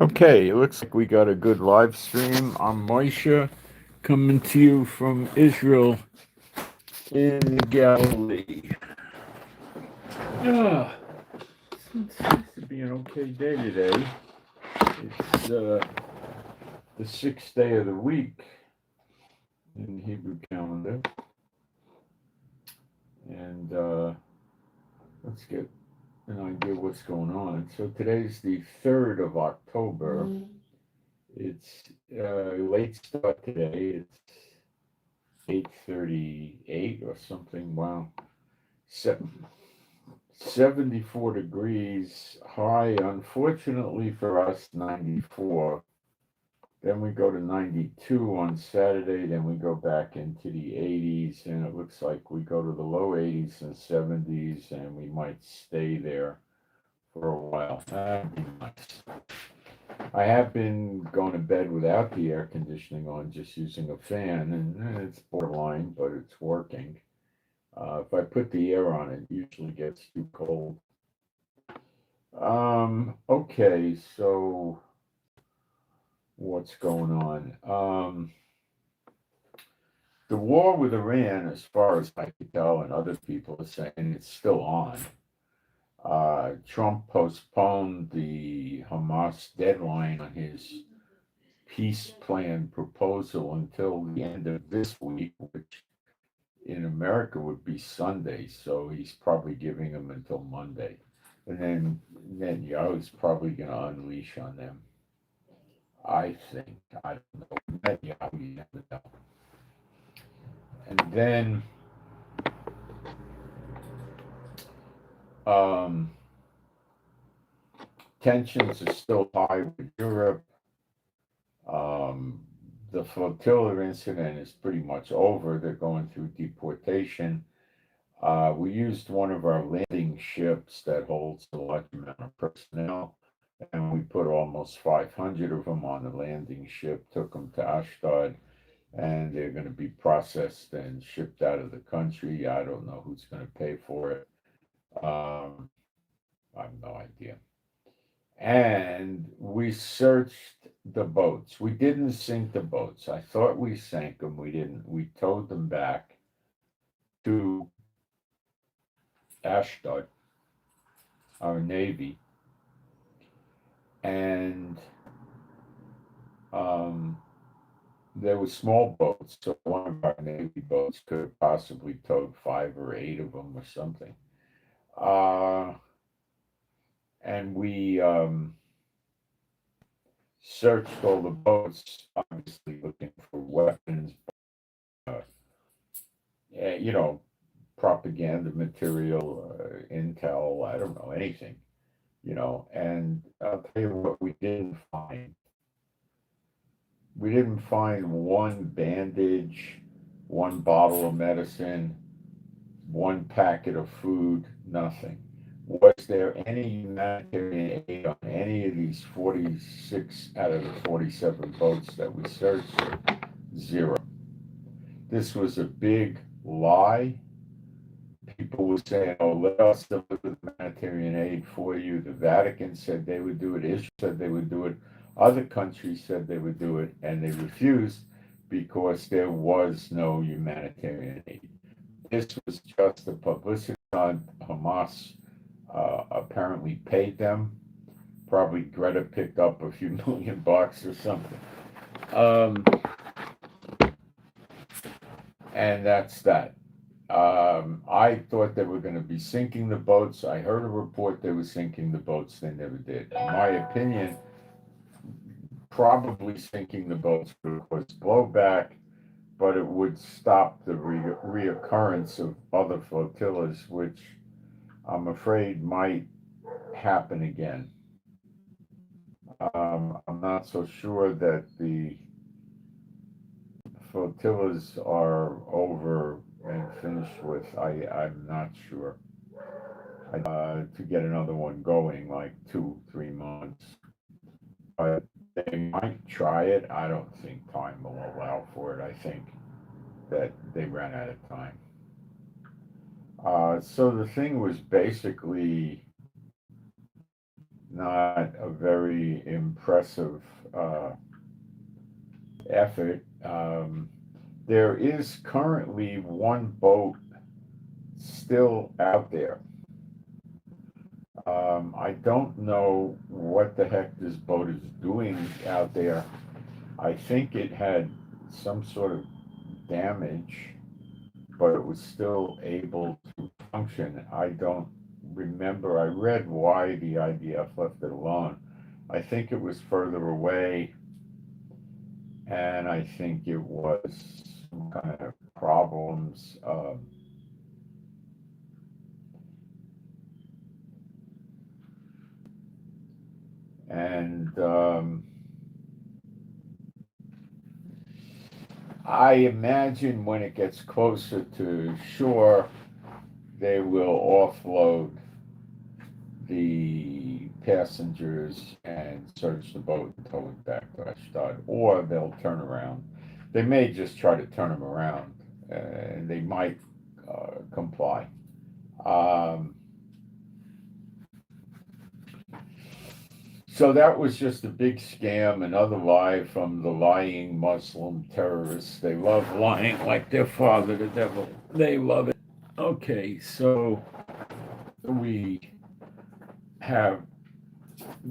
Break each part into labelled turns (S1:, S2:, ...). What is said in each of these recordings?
S1: Okay, it looks like we got a good live stream. I'm Moshe, coming to you from Israel in Galilee. Ah, it seems to be an okay day today. It's the sixth day of the week in the Hebrew calendar. And let's get an idea of what's going on. So today's the 3rd of October. It's late start today. It's 8:38 or something. Wow. 74 degrees, high, unfortunately for us, 94. Then we go to 92 on Saturday, then we go back into the 80s, and it looks like we go to the low 80s and 70s, and we might stay there for a while. That'd be nice. I have been going to bed without the air conditioning on, just using a fan, and it's borderline, but it's working. If I put the air on, it usually gets too cold. Okay, so what's going on? The war with Iran, as far as I can tell, and other people are saying, it's still on. Trump postponed the Hamas deadline on his peace plan proposal until the end of this week, which in America would be Sunday. So he's probably giving them until Monday. And then Yahoo's probably going to unleash on them. I think. I don't know. Yahoo, you never know. And then um, tensions are still high with Europe. Um, the Flotilla incident is pretty much over. They're going through deportation. We used one of our landing ships that holds a large amount of personnel, and we put almost 500 of them on the landing ship, took them to Ashdod, and they're going to be processed and shipped out of the country. I don't know who's going to pay for it. I have no idea. And we searched the boats. We didn't sink the boats. I thought we sank them. We didn't. We towed them back to Ashdod, our Navy, and um, there were small boats. So one of our Navy boats could have possibly towed 5 or 8 of them or something. And we searched all the boats, obviously looking for weapons, uh, you know, propaganda material, intel, I don't know, anything, And I'll tell you what we didn't find. We didn't find one bandage, one bottle of medicine, one packet of food, nothing. Was there any humanitarian aid on any of these 46 out of the 47 boats that we searched? Zero. This was a big lie. People were saying, oh, let us deliver humanitarian aid for you. The Vatican said they would do it. Israel said they would do it. Other countries said they would do it, and they refused because there was no humanitarian aid. This was just a publicity stunt. Hamas apparently paid them. Probably Greta picked up a few $1 million or something. And that's that. I thought they were going to be sinking the boats. I heard a report they were sinking the boats. They never did. In my opinion, probably sinking the boats would cause blowback, but it would stop the reoccurrence of other flotillas, which I'm afraid might happen again. I'm not so sure that the flotillas are over and finished with. I'm not sure. To get another one going, like 2, 3 months. But they might try it. I don't think time will allow for it. I think that they ran out of time. So the thing was basically not a very impressive effort. There is currently one boat still out there. I don't know what the heck this boat is doing out there. I think it had some sort of damage, but it was still able to function. I don't remember. I read why the IDF left it alone. I think it was further away, and I think it was some kind of problems. And I imagine when it gets closer to shore, they will offload the passengers and search the boat and tow it back to Ashdod, or they'll turn around. They may just try to turn them around, and they might comply. Um, So that was just a big scam, another lie from the lying Muslim terrorists. They love lying like their father, the devil. They love it. Okay, so we have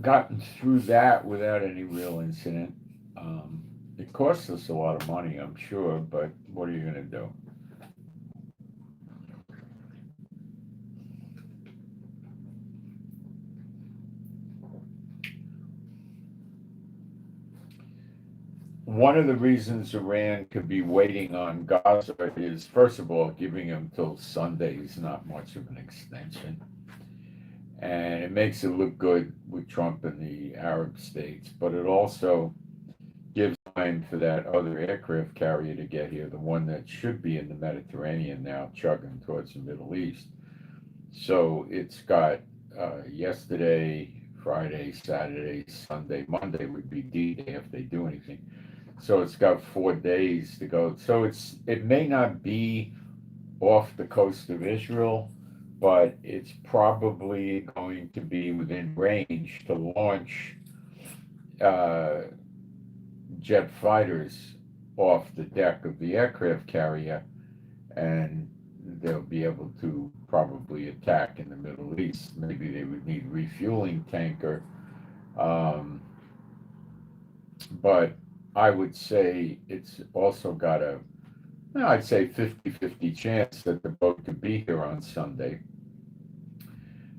S1: gotten through that without any real incident. It cost us a lot of money, I'm sure, but what are you going to do? One of the reasons Iran could be waiting on Gaza is, first of all, giving them till Sunday is not much of an extension. And it makes it look good with Trump and the Arab states, but it also gives time for that other aircraft carrier to get here, the one that should be in the Mediterranean now, chugging towards the Middle East. So it's got yesterday, Friday, Saturday, Sunday, Monday would be D-Day if they do anything. So it's got 4 days to go. So it may not be off the coast of Israel, but it's probably going to be within range to launch uh, jet fighters off the deck of the aircraft carrier, and they'll be able to probably attack in the Middle East. Maybe they would need refueling tanker, um, but I would say it's also got I'd say 50-50 chance that the boat could be here on Sunday,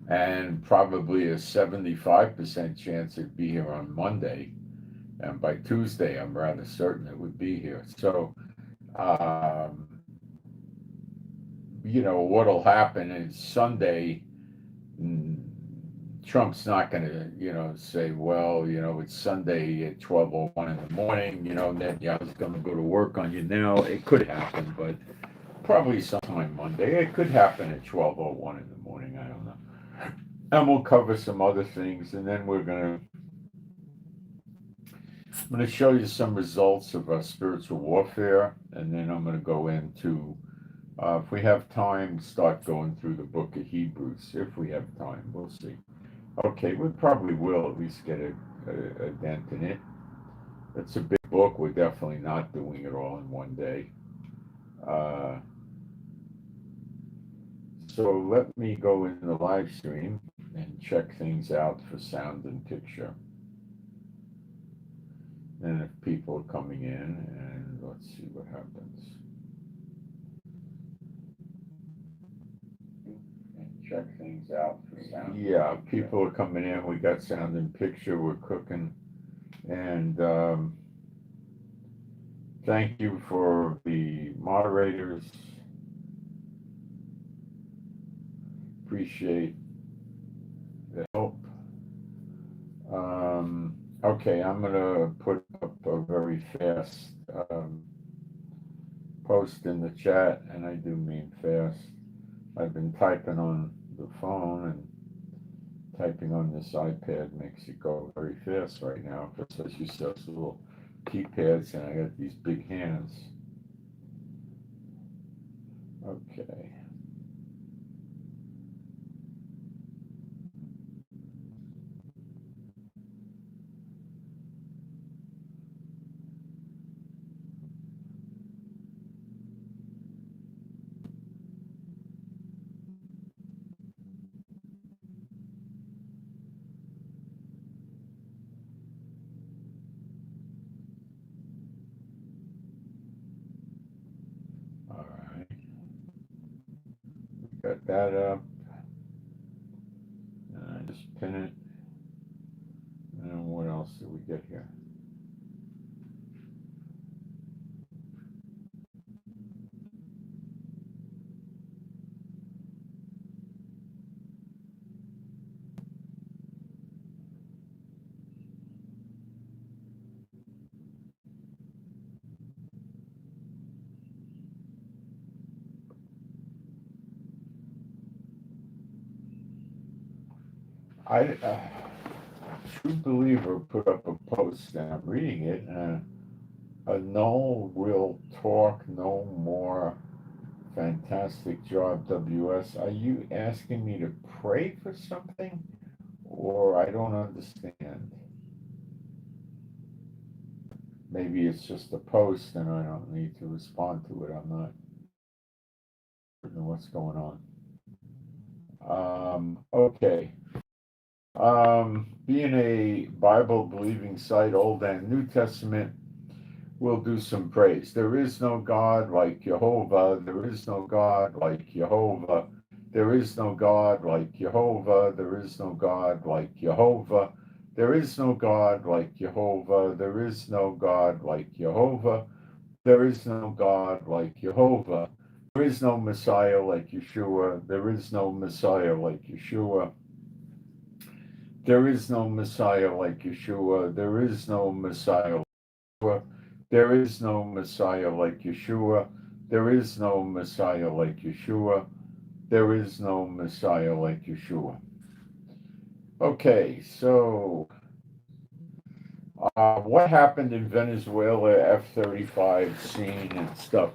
S1: and probably a 75% chance it'd be here on Monday. And by Tuesday, I'm rather certain it would be here. So, um, what'll happen is Sunday, mm, Trump's not going to, say, well, it's Sunday at 12:01 in the morning, Netanyahu's going to go to work on you now. It could happen, but probably sometime Monday. It could happen at 12:01 in the morning. I don't know. And we'll cover some other things, and then I'm going to show you some results of spiritual warfare, and then I'm going to go into, if we have time, start going through the book of Hebrews. If we have time, we'll see. Okay, we probably will at least get a dent in it. It's a big book. We're definitely not doing it all in one day. Uh, so let me go in the live stream and check things out for sound and picture. And if people are coming in, and let's see what happens. And check things out for sound. Yeah, people are coming in. We got sound and picture. We're cooking. And thank you for the moderators. Appreciate the help. Okay, I'm going to put up a very fast post in the chat, and I do mean fast. I've been typing on the phone, and typing on this iPad makes it go very fast right now, because as you see those little keypads, and I got these big hands. Okay. got that up. Just pin it. And what else do we get here? I True Believer put up a post, and I'm reading it. No will talk no more. Fantastic job, WS. Are you asking me to pray for something, or I don't understand? Maybe it's just a post, and I don't need to respond to it. I'm not certain what's going on. Okay. Being a Bible believing site, Old and New Testament, we'll do some praise. There is no God like Jehovah. There is no God like Jehovah. There is no God like Jehovah. There is no God like Jehovah. There is no God like Jehovah. There is no God like Jehovah. There is no God like Jehovah. There is no Messiah like Yeshua. There is no Messiah like Yeshua. There is no Messiah like Yeshua. There is no Messiah like Yeshua. There is no Messiah like Yeshua. There is no Messiah like Yeshua. There is no Messiah like Yeshua. Okay, so what happened in Venezuela, F-35 scene and stuff?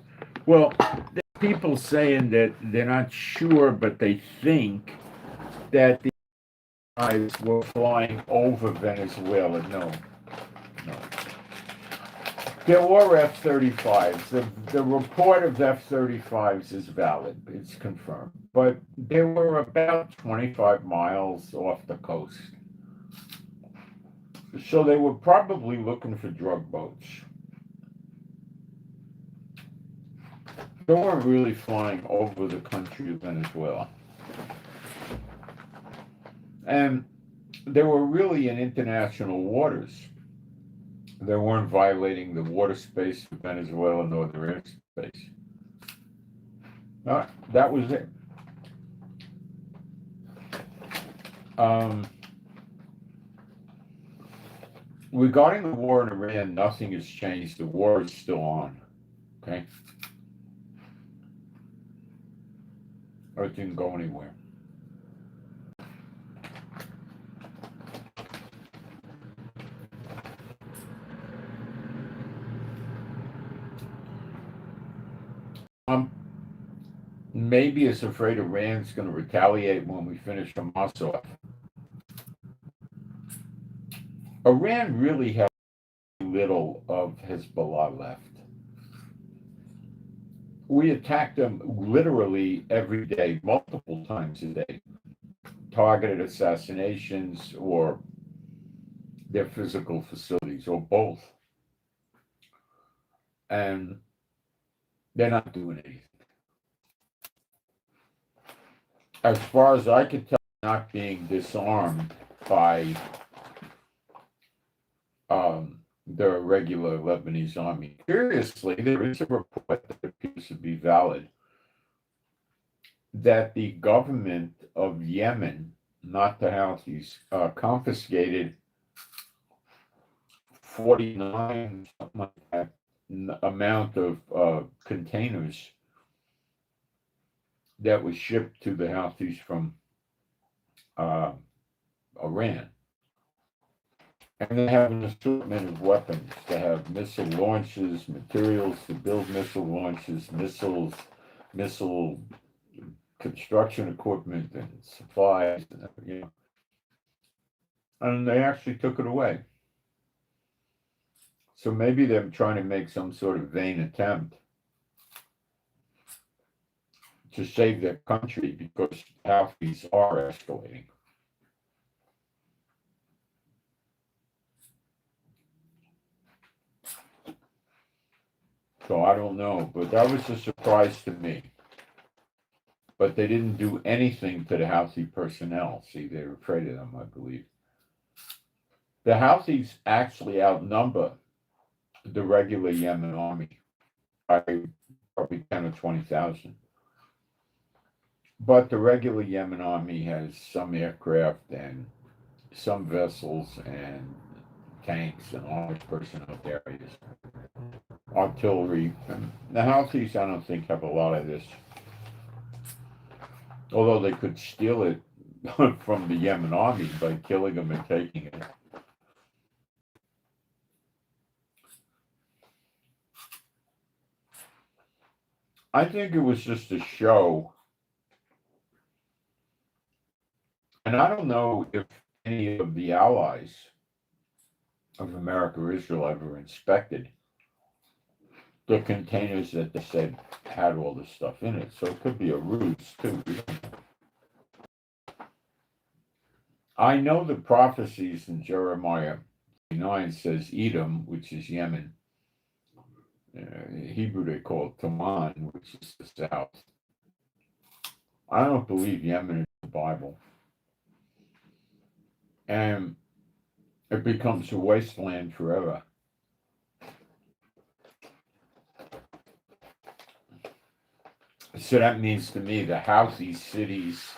S1: Well, there's people saying that they're not sure, but they think that the guys were flying over Venezuela. No, no. There were F-35s. The report of F-35s is valid. It's confirmed. But they were about 25 miles off the coast. So they were probably looking for drug boats. They weren't really flying over the country of Venezuela. And they were really in international waters. They weren't violating the water space of Venezuela nor their airspace. That was it. Regarding the war in Iran, nothing has changed. The war is still on. Okay? Or it didn't go anywhere. Maybe it's afraid Iran's going to retaliate when we finish Hamas off. Iran really has little of Hezbollah left. We attack them literally every day, multiple times a day. Targeted assassinations or their physical facilities, or both. And they're not doing anything. As far as I can tell, not being disarmed by the regular Lebanese army. Curiously, there is a report that appears to be valid that the government of Yemen, not the Houthis, confiscated 49 something like that amount of containers that was shipped to the Houthis from Iran. And they have an assortment of weapons. They have missile launches, materials to build missile launches, missiles, missile construction equipment, and supplies. And they actually took it away. So maybe they're trying to make some sort of vain attempt to save their country because Houthis are escalating. So I don't know, but that was a surprise to me. but they didn't do anything to the Houthi personnel. See, they were afraid of them, I believe. The Houthis actually outnumber the regular Yemen army by probably 10 or 20,000. But the regular Yemen army has some aircraft and some vessels and tanks and armored personnel carriers, artillery. And the Houthis, I don't think, have a lot of this. Although they could steal it from the Yemen army by killing them and taking it. I think it was just a show. And I don't know if any of the allies of America or Israel ever inspected the containers that they said had all this stuff in it. So it could be a ruse, too. I know the prophecies in Jeremiah 9 says Edom, which is Yemen. Hebrew they call it Taman, which is the south. I don't believe Yemen is the Bible. And it becomes a wasteland forever. So that means to me the Houthi cities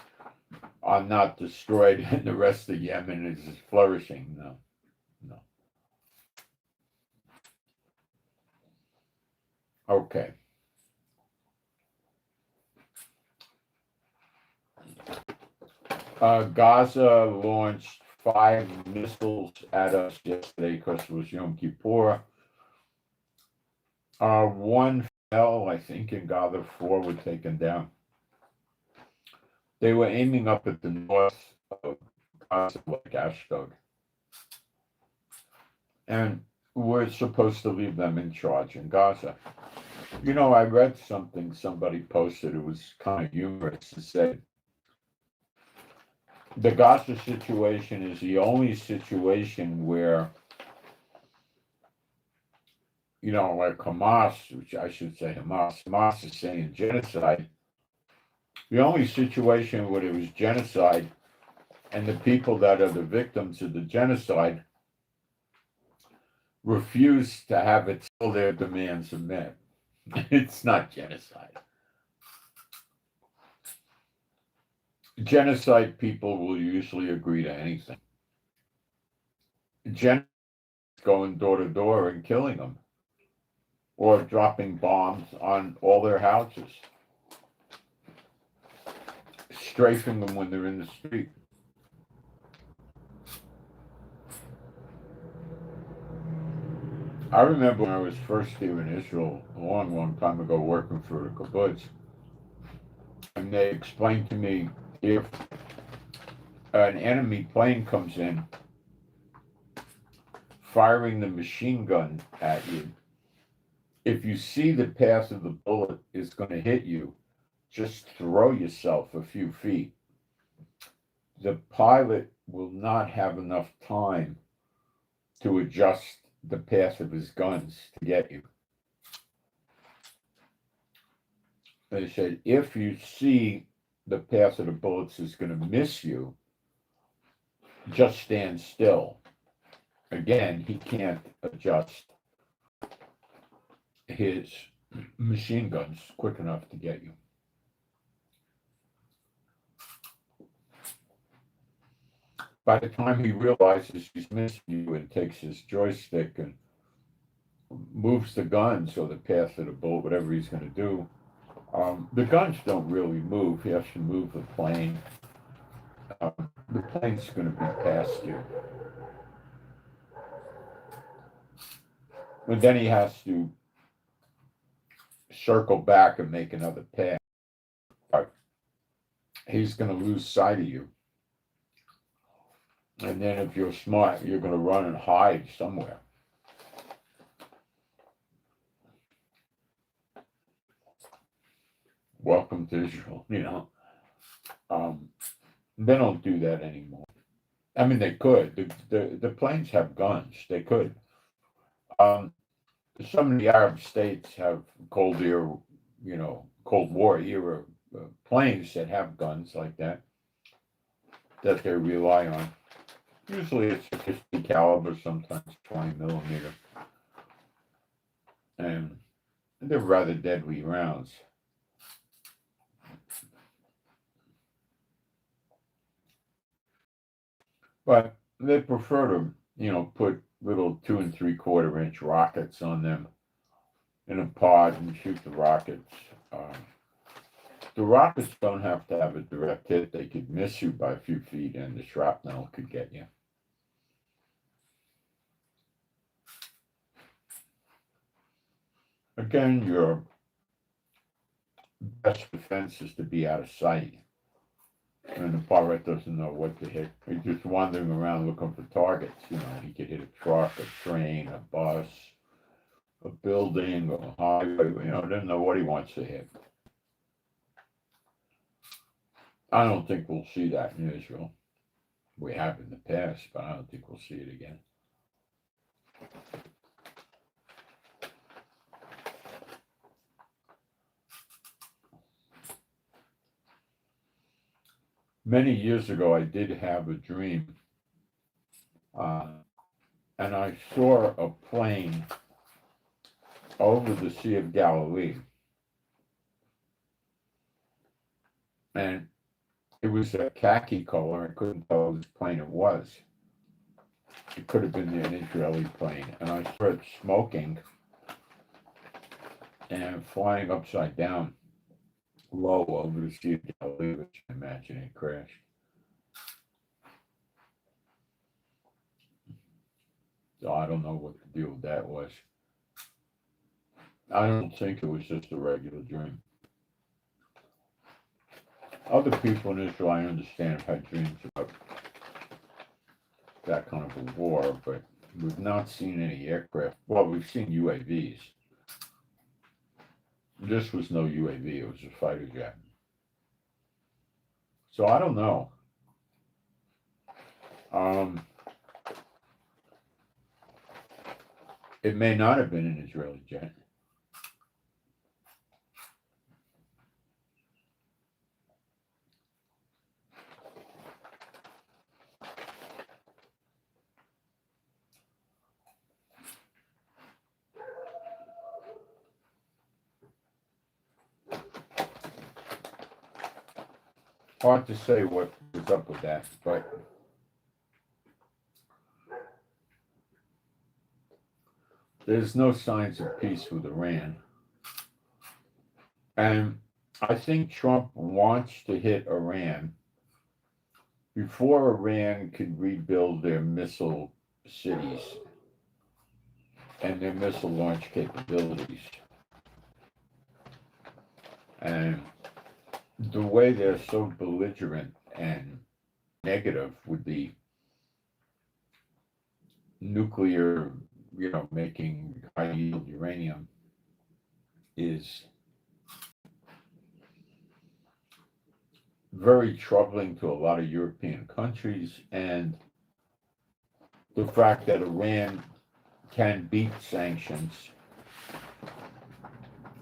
S1: are not destroyed and the rest of Yemen is flourishing. No. Okay. Gaza launched 5 missiles at us yesterday because it was Yom Kippur. 1 fell, I think, in Gaza. 4 were taken down. They were aiming up at the north of Gaza, like Ashdod. And we're supposed to leave them in charge in Gaza. You know, I read something somebody posted. It was kind of humorous. It said, the Gaza situation is the only situation where, you know, like Hamas, which I should say Hamas is saying genocide. The only situation where there was genocide and the people that are the victims of the genocide refuse to have it till their demands are met. It's not genocide. Genocide people will usually agree to anything. Genocide is going door to door and killing them, or dropping bombs on all their houses, strafing them when they're in the street. I remember when I was first here in Israel a long time ago working for the kibbutz, and they explained to me, if an enemy plane comes in firing the machine gun at you, if you see the path of the bullet is going to hit you, just throw yourself a few feet. The pilot will not have enough time to adjust the path of his guns to get you. They said, if you see the path of the bullets is going to miss you, just stand still. Again, he can't adjust his machine guns quick enough to get you. By the time he realizes he's missing you and takes his joystick and moves the guns or the path of the bullet, whatever he's going to do, the guns don't really move. He has to move the plane. The plane's going to be past you. And then he has to circle back and make another pass. But he's going to lose sight of you. And then if you're smart, you're going to run and hide somewhere. Welcome to Israel, you know. They don't do that anymore. I mean, they could. The planes have guns. They could. Some of the Arab states have Cold War era planes that have guns like that they rely on. Usually it's a 50 caliber, sometimes 20 millimeter. And they're rather deadly rounds. But they prefer to, put little 2 3/4 inch rockets on them in a pod and shoot the rockets. The rockets don't have to have a direct hit. They could miss you by a few feet and the shrapnel could get you. Again, your best defense is to be out of sight. And the pirate doesn't know what to hit. He's just wandering around looking for targets. He could hit a truck, a train, a bus, a building, a highway. Doesn't know what he wants to hit. I don't think we'll see that in Israel. We have in the past, but I don't think we'll see it again. Many years ago, I did have a dream, and I saw a plane over the Sea of Galilee, and it was a khaki color. I couldn't tell whose plane it was. It could have been an Israeli plane, and I saw it smoking and flying upside down low over the Sea of Galilee, which I imagine it crashed. So I don't know what the deal with that was. I don't think it was just a regular dream. Other people in Israel, I understand, have had dreams about that kind of a war, but we've not seen any aircraft. Well, we've seen UAVs. This was no UAV, it was a fighter jet. So I don't know. It may not have been an Israeli jet. Hard to say what was up with that, but there's no signs of peace with Iran. And I think Trump wants to hit Iran before Iran could rebuild their missile cities and their missile launch capabilities. And the way they're so belligerent and negative with the nuclear, making high yield uranium is very troubling to a lot of European countries. And the fact that Iran can beat sanctions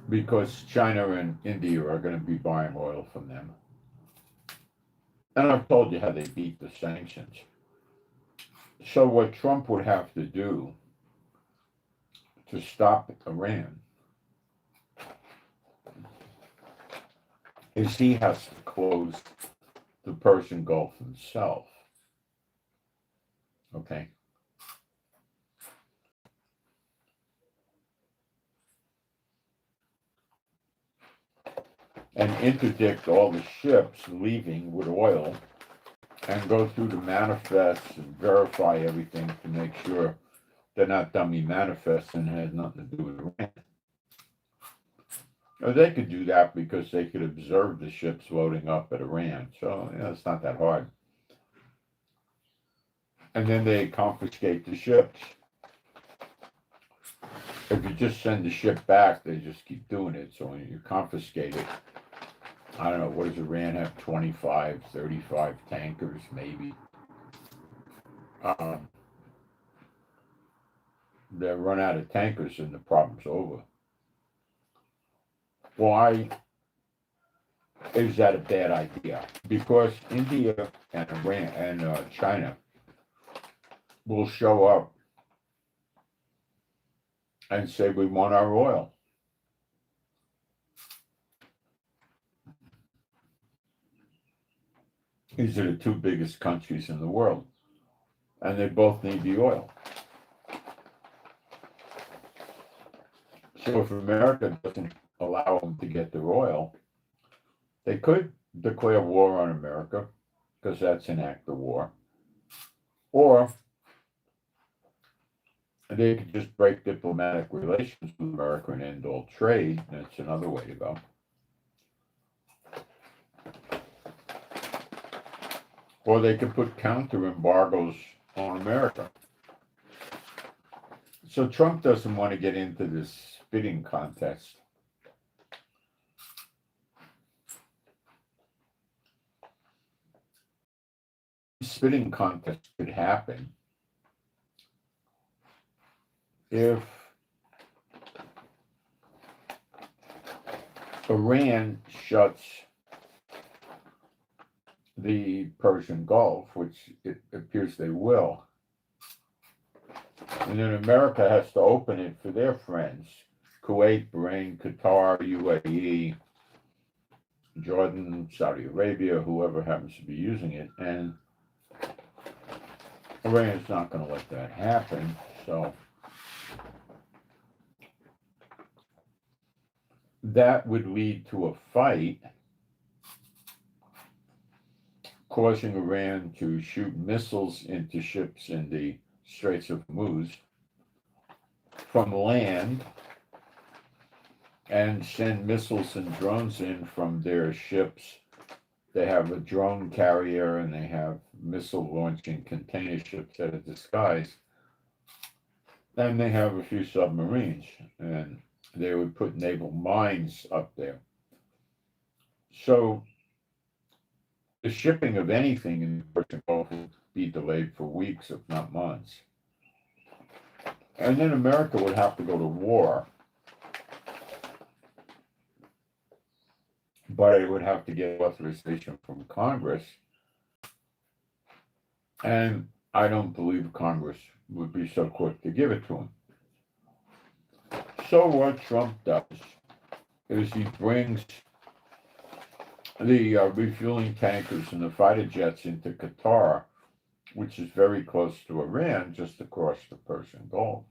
S1: because China and India are going to be buying oil from them. And I've told you how they beat the sanctions. So what Trump would have to do to stop Iran is he has to close the Persian Gulf himself. Okay. And interdict all the ships leaving with oil and go through the manifests and verify everything to make sure they're not dummy manifests and has nothing to do with Iran. Or they could do that because they could observe the ships loading up at Iran. So, it's not that hard. And then they confiscate the ships. If you just send the ship back, they just keep doing it. So when you confiscate it, I don't know, what does Iran have? 25, 35 tankers, maybe. They run out of tankers and the problem's over. Why is that a bad idea? Because India and Iran and China will show up and say we want our oil. These are the two biggest countries in the world, and they both need the oil. So if America doesn't allow them to get their oil, they could declare war on America, because that's an act of war. Or they could just break diplomatic relations with America and end all trade. That's another way to go. Or they could put counter embargoes on America. So Trump doesn't want to get into this spitting contest. Spitting contest could happen if Iran shuts the Persian Gulf, which it appears they will. And then America has to open it for their friends, Kuwait, Bahrain, Qatar, UAE, Jordan, Saudi Arabia, whoever happens to be using it. And Iran is not going to let that happen. So that would lead to a fight, causing Iran to shoot missiles into ships in the Straits of Hormuz from land and send missiles and drones in from their ships. They have a drone carrier and they have missile launching container ships that are disguised. And they have a few submarines, and they would put naval mines up there. So the shipping of anything in the Persian Gulf would be delayed for weeks, if not months. And then America would have to go to war, but it would have to get authorization from Congress. And I don't believe Congress would be so quick to give it to him. So what Trump does is he brings the refueling tankers and the fighter jets into Qatar, which is very close to Iran, just across the Persian Gulf.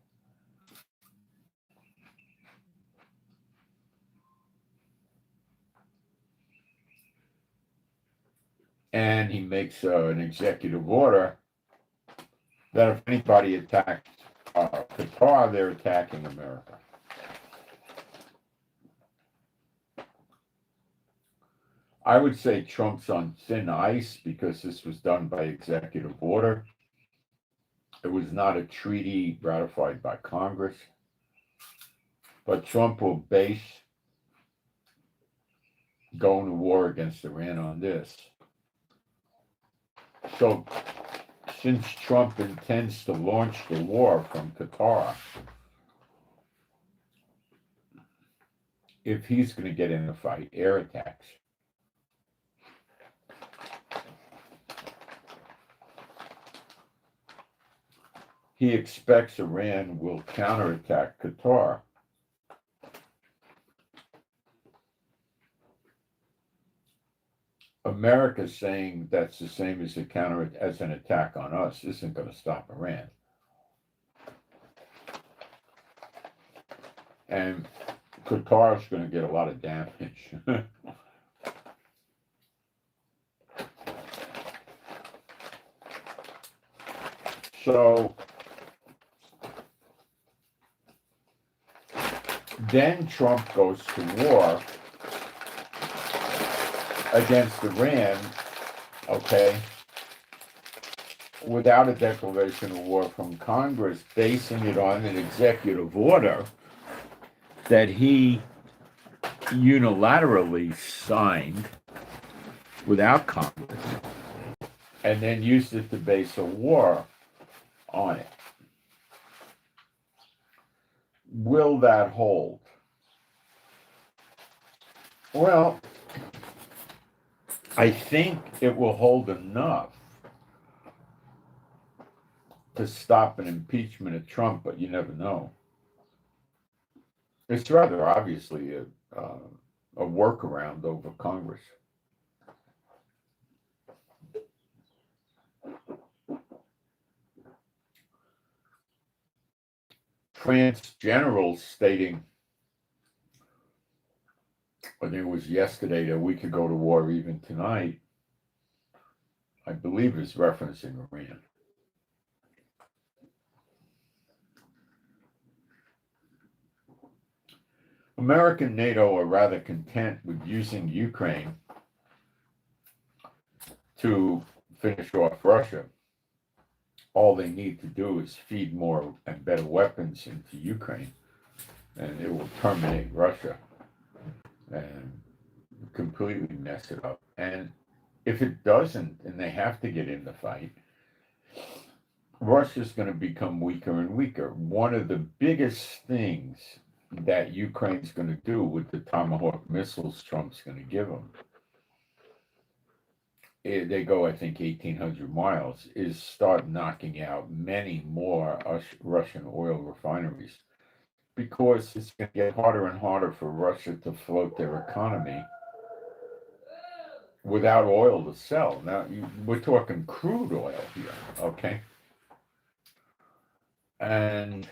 S1: And he makes an executive order that if anybody attacks Qatar, they're attacking America. I would say Trump's on thin ice because this was done by executive order. It was not a treaty ratified by Congress. But Trump will base going to war against Iran on this. So since Trump intends to launch the war from Qatar, if he's going to get in a fight, air attacks. He expects Iran will counterattack Qatar. America saying that's the same as an attack on us isn't going to stop Iran. And Qatar is going to get a lot of damage. So then Trump goes to war against Iran, okay, without a declaration of war from Congress, basing it on an executive order that he unilaterally signed without Congress, and then used it to base a war on it. Will that hold? Well, I think it will hold enough to stop an impeachment of Trump, but you never know. It's rather obviously a workaround over Congress. France generals stating, I think it was yesterday, that we could go to war even tonight, I believe is referencing Iran. America and NATO are rather content with using Ukraine to finish off Russia. All they need to do is feed more and better weapons into Ukraine, and it will terminate Russia and completely mess it up. And if it doesn't, and they have to get in the fight, Russia's going to become weaker and weaker. One of the biggest things that Ukraine's going to do with the Tomahawk missiles Trump's going to give them, they go, I think, 1,800 miles, is start knocking out many more Russian oil refineries, because it's going to get harder and harder for Russia to float their economy without oil to sell. Now, we're talking crude oil here, okay? And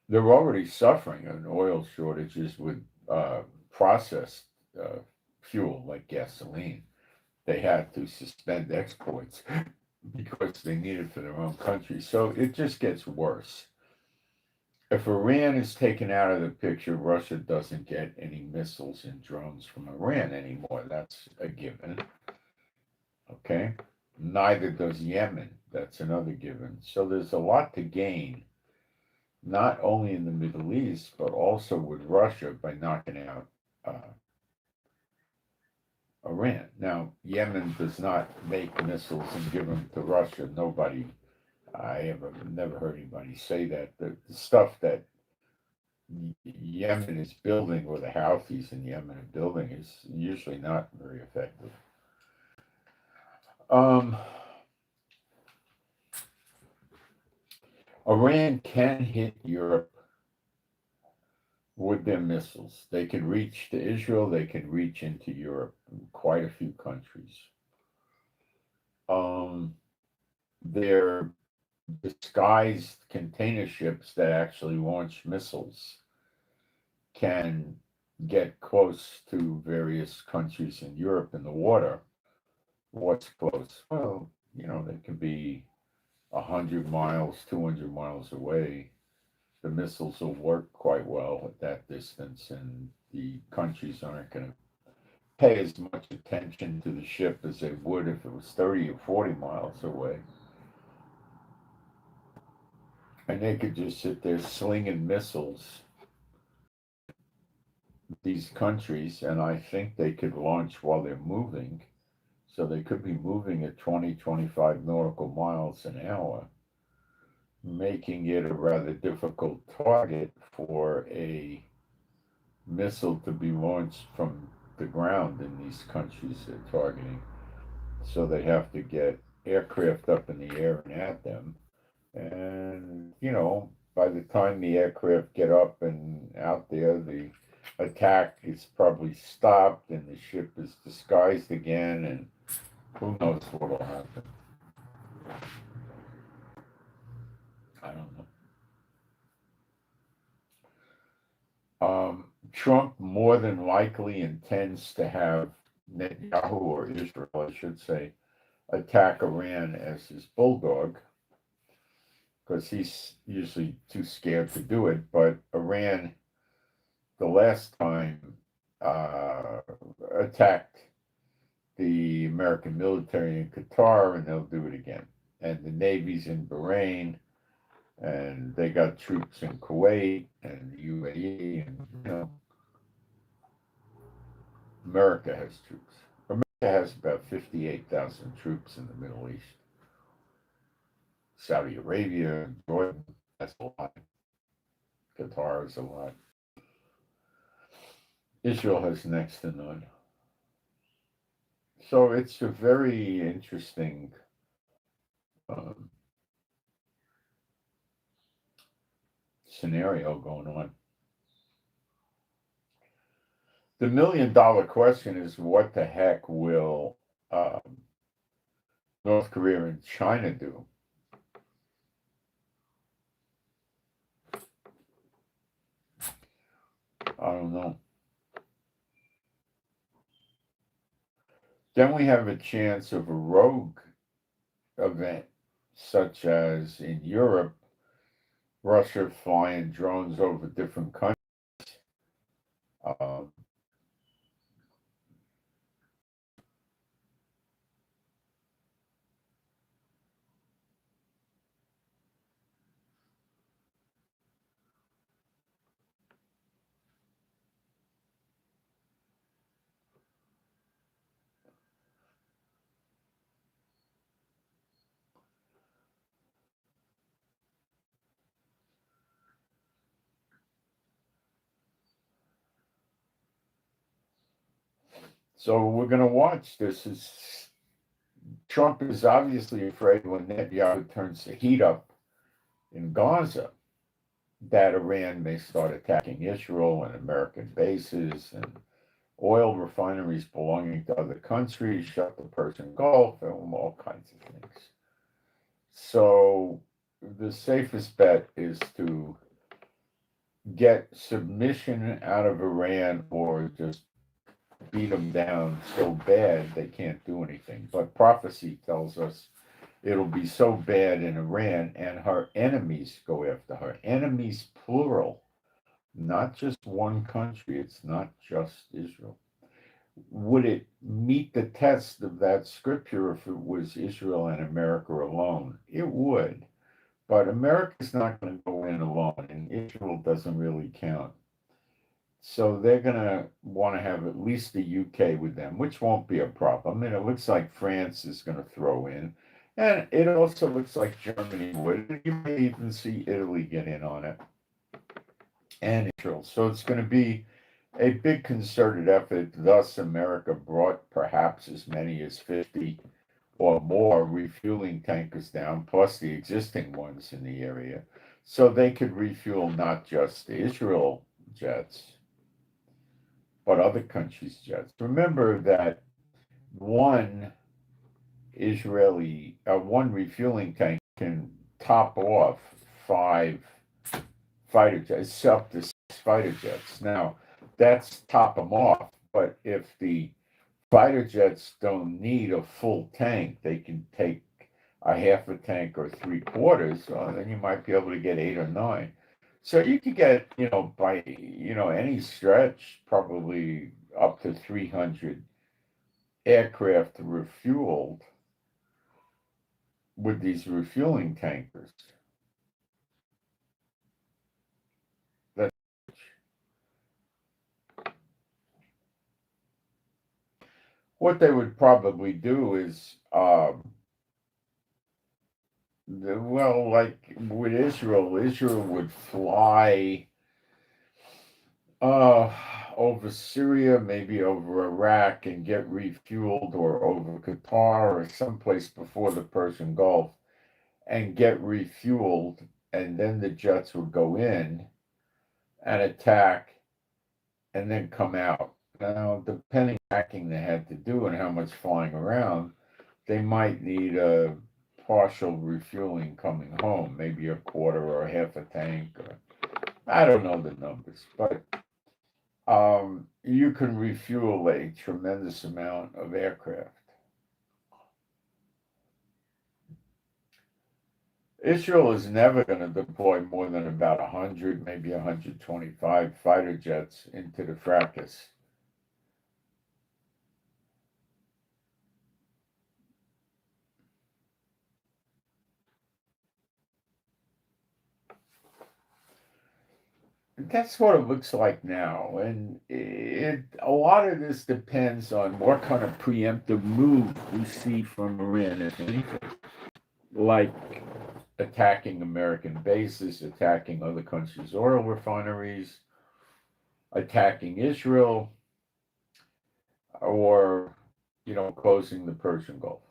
S1: they're already suffering an oil shortages with processed fuel like gasoline. They had to suspend exports because they need it for their own country. So it just gets worse. If Iran is taken out of the picture, Russia doesn't get any missiles and drones from Iran anymore. That's a given. Okay? Neither does Yemen. That's another given. So there's a lot to gain, not only in the Middle East, but also with Russia by knocking out Iran. Now, Yemen does not make missiles and give them to Russia. Nobody, I have never heard anybody say that. The stuff that Yemen is building, or the Houthis in Yemen are building, is usually not very effective. Iran can hit Europe with their missiles. They can reach to Israel, they can reach into Europe, quite a few countries. They're disguised container ships that actually launch missiles can get close to various countries in Europe in the water. What's close? Well, they can be 100 miles, 200 miles away. The missiles will work quite well at that distance, and the countries aren't going to pay as much attention to the ship as they would if it was 30 or 40 miles away. And they could just sit there slinging missiles these countries, and I think they could launch while they're moving. So they could be moving at 20, 25 nautical miles an hour, making it a rather difficult target for a missile to be launched from the ground in these countries they're targeting. So they have to get aircraft up in the air and at them. And, by the time the aircraft get up and out there, the attack is probably stopped and the ship is disguised again, and who knows what will happen. I don't know. Trump more than likely intends to have Netanyahu, or Israel, I should say, attack Iran as his bulldog, because he's usually too scared to do it. But Iran, the last time, attacked the American military in Qatar, and they'll do it again. And the Navy's in Bahrain, and they got troops in Kuwait and the UAE, and America has troops. America has about 58,000 troops in the Middle East. Saudi Arabia, Jordan, that's a lot. Qatar is a lot. Israel has next to none. So it's a very interesting um, scenario going on. The $1 million question is what the heck will North Korea and China do? I don't know. Then we have a chance of a rogue event, such as in Europe, Russia flying drones over different countries. Um, so we're going to watch this. Trump is obviously afraid when Netanyahu turns the heat up in Gaza that Iran may start attacking Israel and American bases and oil refineries belonging to other countries, shut the Persian Gulf, and all kinds of things. So the safest bet is to get submission out of Iran or just beat them down so bad they can't do anything. But prophecy tells us it'll be so bad in Iran and her enemies go after her. Enemies, plural, not just one country. It's not just Israel. Would it meet the test of that scripture if it was Israel and America alone? It would. But America's not going to go in alone, and Israel doesn't really count. So they're going to want to have at least the UK with them, which won't be a problem. And it looks like France is going to throw in. And it also looks like Germany would. You may even see Italy get in on it. And Israel. So it's going to be a big concerted effort. Thus, America brought perhaps as many as 50 or more refueling tankers down, plus the existing ones in the area, so they could refuel not just the Israel jets, but other countries' jets. Remember that one one refueling tank can top off 5 fighter jets, up to 6 fighter jets. Now, that's top them off, but if the fighter jets don't need a full tank, they can take a half a tank or 3/4, then you might be able to get 8 or 9. So you could get, by, any stretch, probably up to 300 aircraft refueled with these refueling tankers. That what they would probably do is, well, like with Israel, Israel would fly over Syria, maybe over Iraq, and get refueled, or over Qatar or someplace before the Persian Gulf and get refueled, and then the jets would go in and attack and then come out. Now, depending on hacking they had to do and how much flying around, they might need a partial refueling coming home, maybe a quarter or a half a tank. I don't know the numbers, but you can refuel a tremendous amount of aircraft. Israel is never going to deploy more than about 100, maybe 125 fighter jets into the fracas. That's what it looks like now, and a lot of this depends on what kind of preemptive move we see from Iran, if anything, like attacking American bases, attacking other countries' oil refineries, attacking Israel, or closing the Persian Gulf.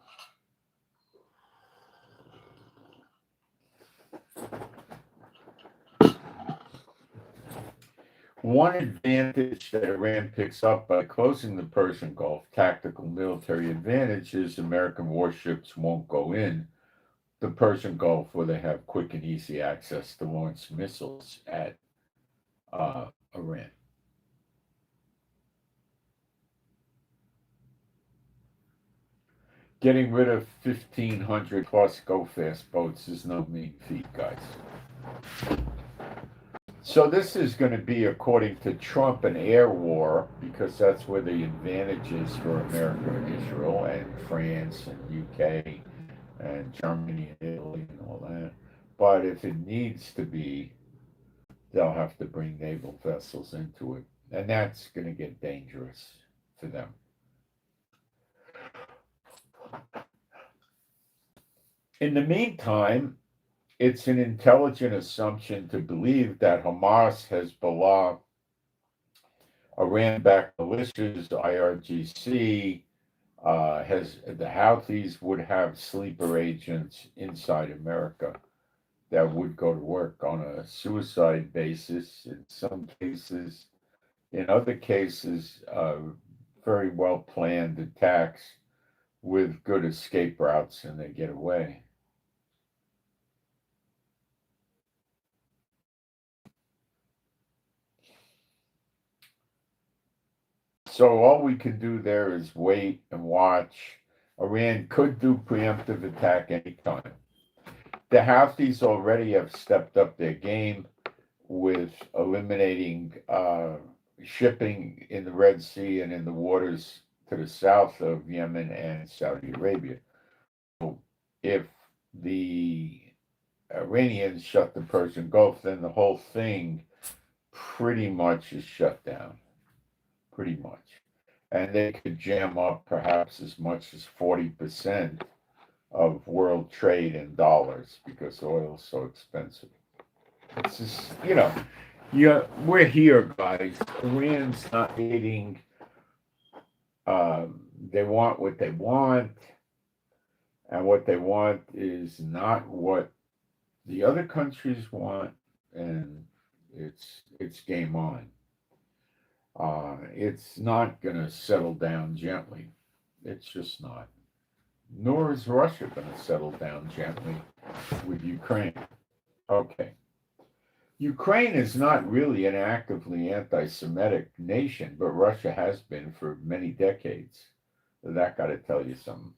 S1: One advantage that Iran picks up by closing the Persian Gulf, tactical military advantage, is American warships won't go in the Persian Gulf where they have quick and easy access to launch missiles at Iran. Getting rid of 1,500 plus go-fast boats is no mean feat, guys. So this is going to be, according to Trump, an air war, because that's where the advantage is for America and Israel and France and UK and Germany and Italy and all that. But if it needs to be, they'll have to bring naval vessels into it. And that's going to get dangerous for them. In the meantime, it's an intelligent assumption to believe that Hamas, Hezbollah, Iran-backed militias, IRGC, the Houthis would have sleeper agents inside America that would go to work on a suicide basis in some cases. In other cases, very well planned attacks with good escape routes, and they get away. So all we can do there is wait and watch. Iran could do preemptive attack anytime. The Houthis already have stepped up their game with eliminating shipping in the Red Sea and in the waters to the south of Yemen and Saudi Arabia. So if the Iranians shut the Persian Gulf, then the whole thing pretty much is shut down. Pretty much. And they could jam up perhaps as much as 40% of world trade in dollars because oil is so expensive. It's just, we're here, guys. Iran's not eating. They want what they want, and what they want is not what the other countries want, and it's game on. It's not going to settle down gently. It's just not. Nor is Russia going to settle down gently with Ukraine. Okay. Ukraine is not really an actively anti-Semitic nation, but Russia has been for many decades. That got to tell you something.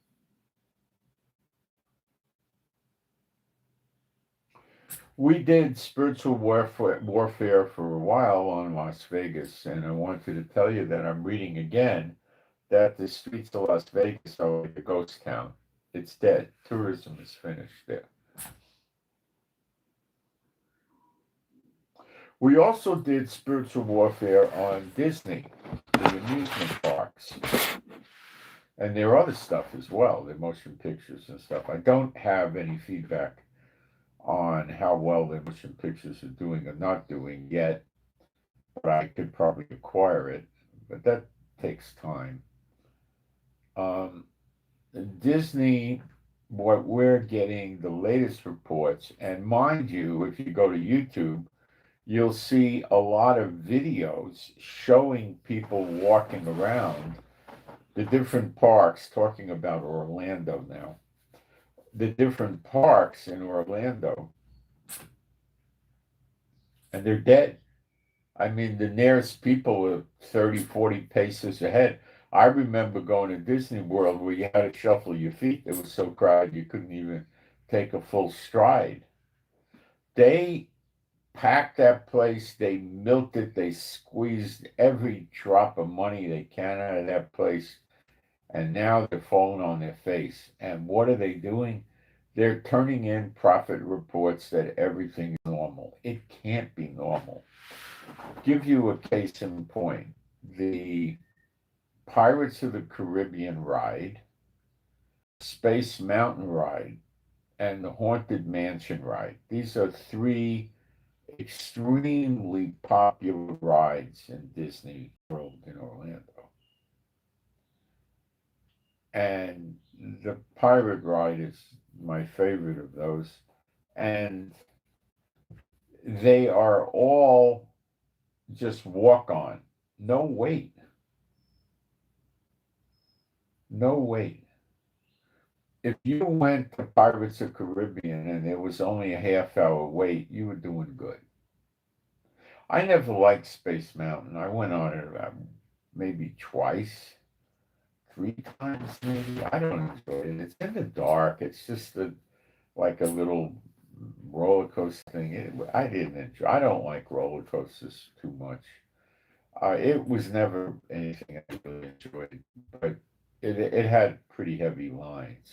S1: We did spiritual warfare for a while on Las Vegas, and I wanted to tell you that I'm reading again that the streets of Las Vegas are like a ghost town. It's dead. Tourism is finished there. We also did spiritual warfare on Disney, the amusement parks. And there are other stuff as well, the motion pictures and stuff. I don't have any feedback on how well the motion pictures are doing or not doing yet, but I could probably acquire it, but that takes time. Disney, what we're getting the latest reports, and mind you, if you go to YouTube, you'll see a lot of videos showing people walking around the different parks, talking about Orlando now, the different parks in Orlando, and they're dead. I mean, the nearest people are 30, 40 paces ahead. I remember going to Disney World where you had to shuffle your feet. It was so crowded you couldn't even take a full stride. They packed that place, they milked it, they squeezed every drop of money they can out of that place, and now they're falling on their face. And what are they doing? They're turning in profit reports that everything is normal. It can't be normal. Give you a case in point. The Pirates of the Caribbean ride, Space Mountain ride, and the Haunted Mansion ride. These are three extremely popular rides in Disney World in Orlando. And the pirate ride is my favorite of those. And they are all just walk on, no wait, no wait. If you went to Pirates of Caribbean and there was only a half hour wait, you were doing good. I never liked Space Mountain. I went on it maybe twice, three times maybe. I don't enjoy it. It's in the dark. It's just like a little roller coaster thing. I didn't enjoy. I don't like roller coasters too much. It was never anything I really enjoyed, but it had pretty heavy lines.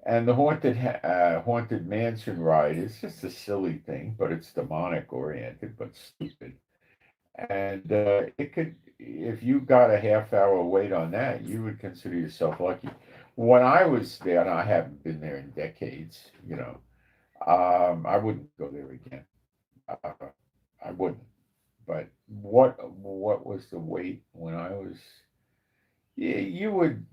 S1: And the haunted mansion ride is just a silly thing, but it's demonic oriented, but stupid. And it could, if you got a half hour wait on that, you would consider yourself lucky. When I was there, and I haven't been there in decades, I wouldn't go there again. Uh, I wouldn't. But what was the wait when I was? Yeah, you would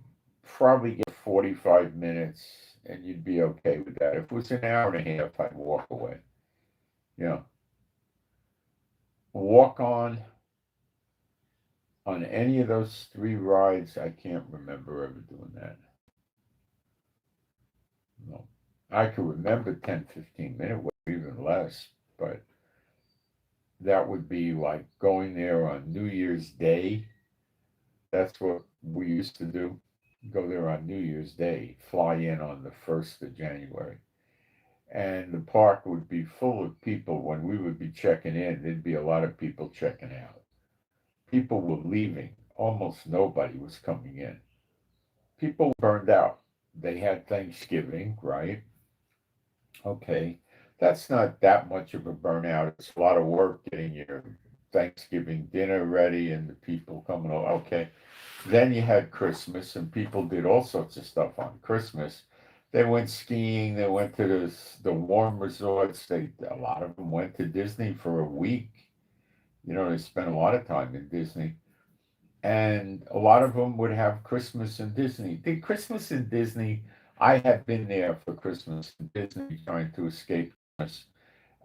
S1: probably get 45 minutes, and you'd be okay with that. If it was an hour and a half, I'd walk away. You know, walk on any of those three rides. I can't remember ever doing that. No, I could remember 10, 15 minute wait, even less, but that would be like going there on New Year's Day. That's what we used to do. Go there on New Year's Day, fly in on the 1st of January. And the park would be full of people when we would be checking in. There'd be a lot of people checking out. People were leaving. Almost nobody was coming in. People burned out. They had Thanksgiving, right? Okay. That's not that much of a burnout. It's a lot of work getting your Thanksgiving dinner ready and the people coming over. Okay. Then you had Christmas, and people did all sorts of stuff on Christmas. They went skiing. They went to the warm resorts. A lot of them went to Disney for a week. They spent a lot of time in Disney, and a lot of them would have Christmas in Disney. The Christmas in Disney, I have been there for Christmas in Disney, trying to escape Christmas,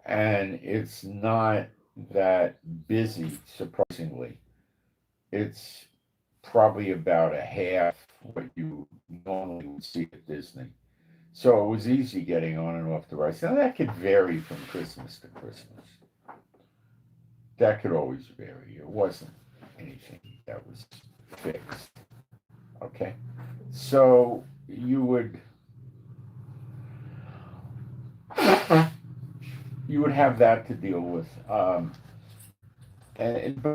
S1: and it's not that busy, surprisingly. It's probably about a half what you normally would see at Disney. So it was easy getting on and off the rides. Now that could vary from Christmas to Christmas. That could always vary. It wasn't anything that was fixed. Okay. So you would have that to deal with. But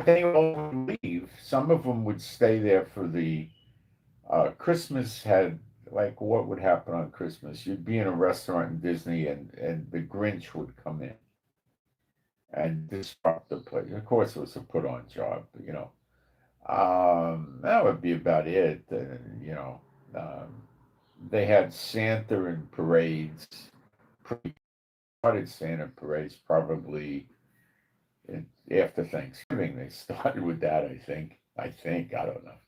S1: they all would leave. Some of them would stay there for the Christmas had like what would happen on Christmas? You'd be in a restaurant in Disney, and the Grinch would come in and disrupt the place. Of course, it was a put on job, that would be about it. Um, they had Santa and parades. Started Santa parades probably after Thanksgiving. They started with that, I think. I don't know.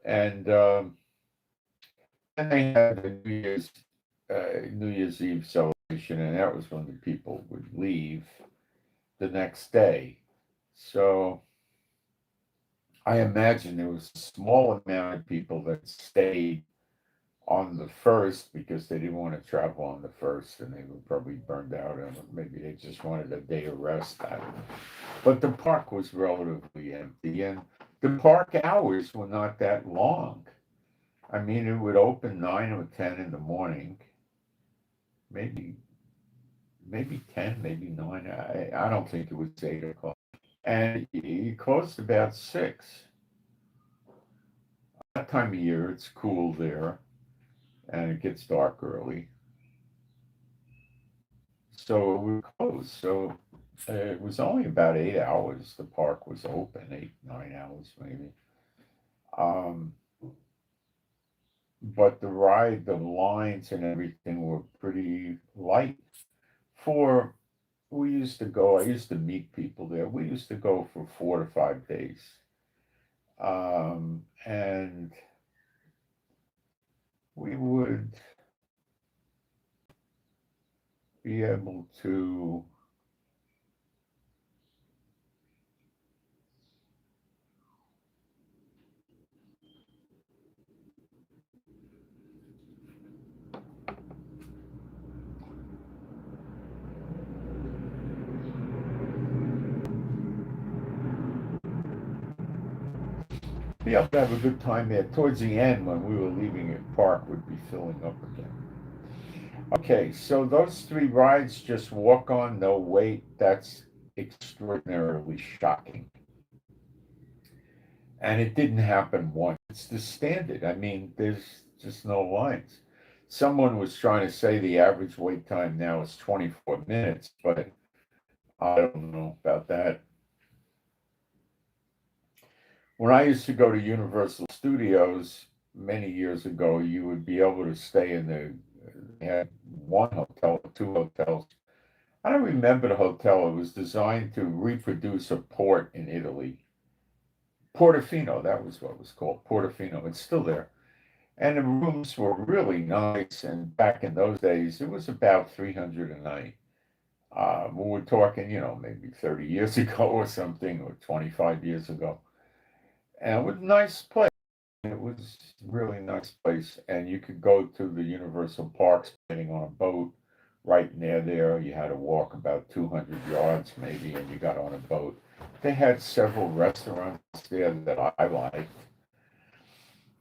S1: And then they had the New Year's Eve celebration, and that was when the people would leave the next day. So I imagine there was a small amount of people that stayed on the first because they didn't want to travel on the first, and they were probably burned out, and maybe they just wanted a day of rest. I don't know. But the park was relatively empty, and the park hours were not that long. I mean, it would open 9 or 10 in the morning, maybe maybe 10, maybe 9. I don't think it was 8 o'clock, and it closed about 6. That time of year, it's cool there, and it gets dark early, so it would close. So it was only about 8 hours. The park was open, 8, 9 hours maybe. Um, but the lines and everything were pretty light. For we used to go. I used to meet people there. We used to go for 4 to 5 days, and be able to. Be able to have a good time there. Towards the end, when we were leaving it, park would be filling up again. Okay, so those three rides, just walk on, no wait. That's extraordinarily shocking. And it didn't happen once. It's the standard. I mean, there's just no lines. Someone was trying to say the average wait time now is 24 minutes, but I don't know about that. When I used to go to Universal Studios many years ago, you would be able to stay in they had one hotel, two hotels. I don't remember the hotel. It was designed to reproduce a port in Italy. Portofino, that was what it was called, Portofino. It's still there. And the rooms were really nice. And back in those days, it was about 300 a night. We're talking, maybe 30 years ago or something, or 25 years ago. And it was a nice place. It was a really nice place. And you could go to the Universal Parks getting on a boat right near there. You had to walk about 200 yards maybe, and you got on a boat. They had several restaurants there that I liked,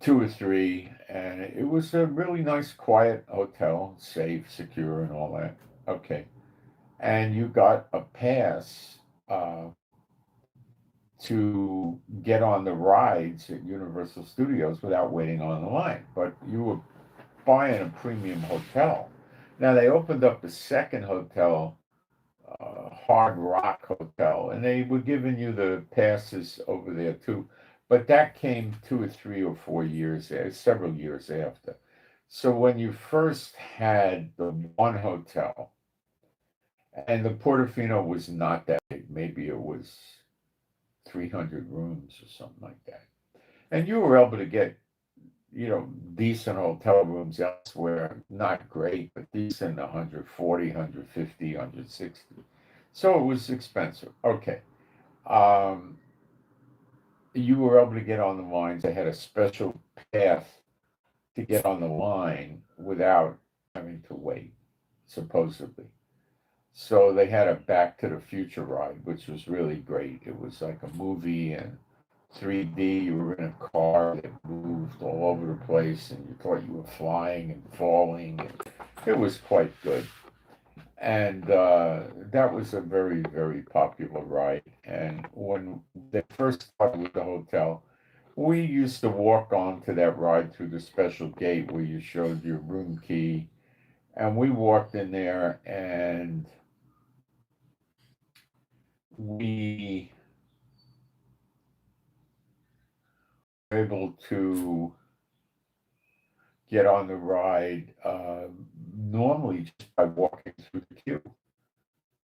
S1: two or three, and it was a really nice, quiet hotel, safe, secure, and all that. Okay. And you got a pass to get on the rides at Universal Studios without waiting on the line. But you were buying a premium hotel. Now they opened up a second hotel, Hard Rock Hotel, and they were giving you the passes over there too. But that came 2 or 3 or 4 years, several years after. So when you first had the one hotel, and the Portofino was not that big, maybe it was 300 rooms or something like that. And you were able to get, decent hotel rooms elsewhere, not great, but decent, 140, 150, 160. So it was expensive. Okay. Um, you were able to get on the lines. They had a special path to get on the line without having to wait, supposedly. So they had a Back to the Future ride, which was really great. It was like a movie and 3D. You were in a car that moved all over the place, and you thought you were flying and falling. And it was quite good. And that was a very, very popular ride. And when they first started with the hotel, we used to walk onto that ride through the special gate where you showed your room key. And we walked in there and we were able to get on the ride normally just by walking through the queue.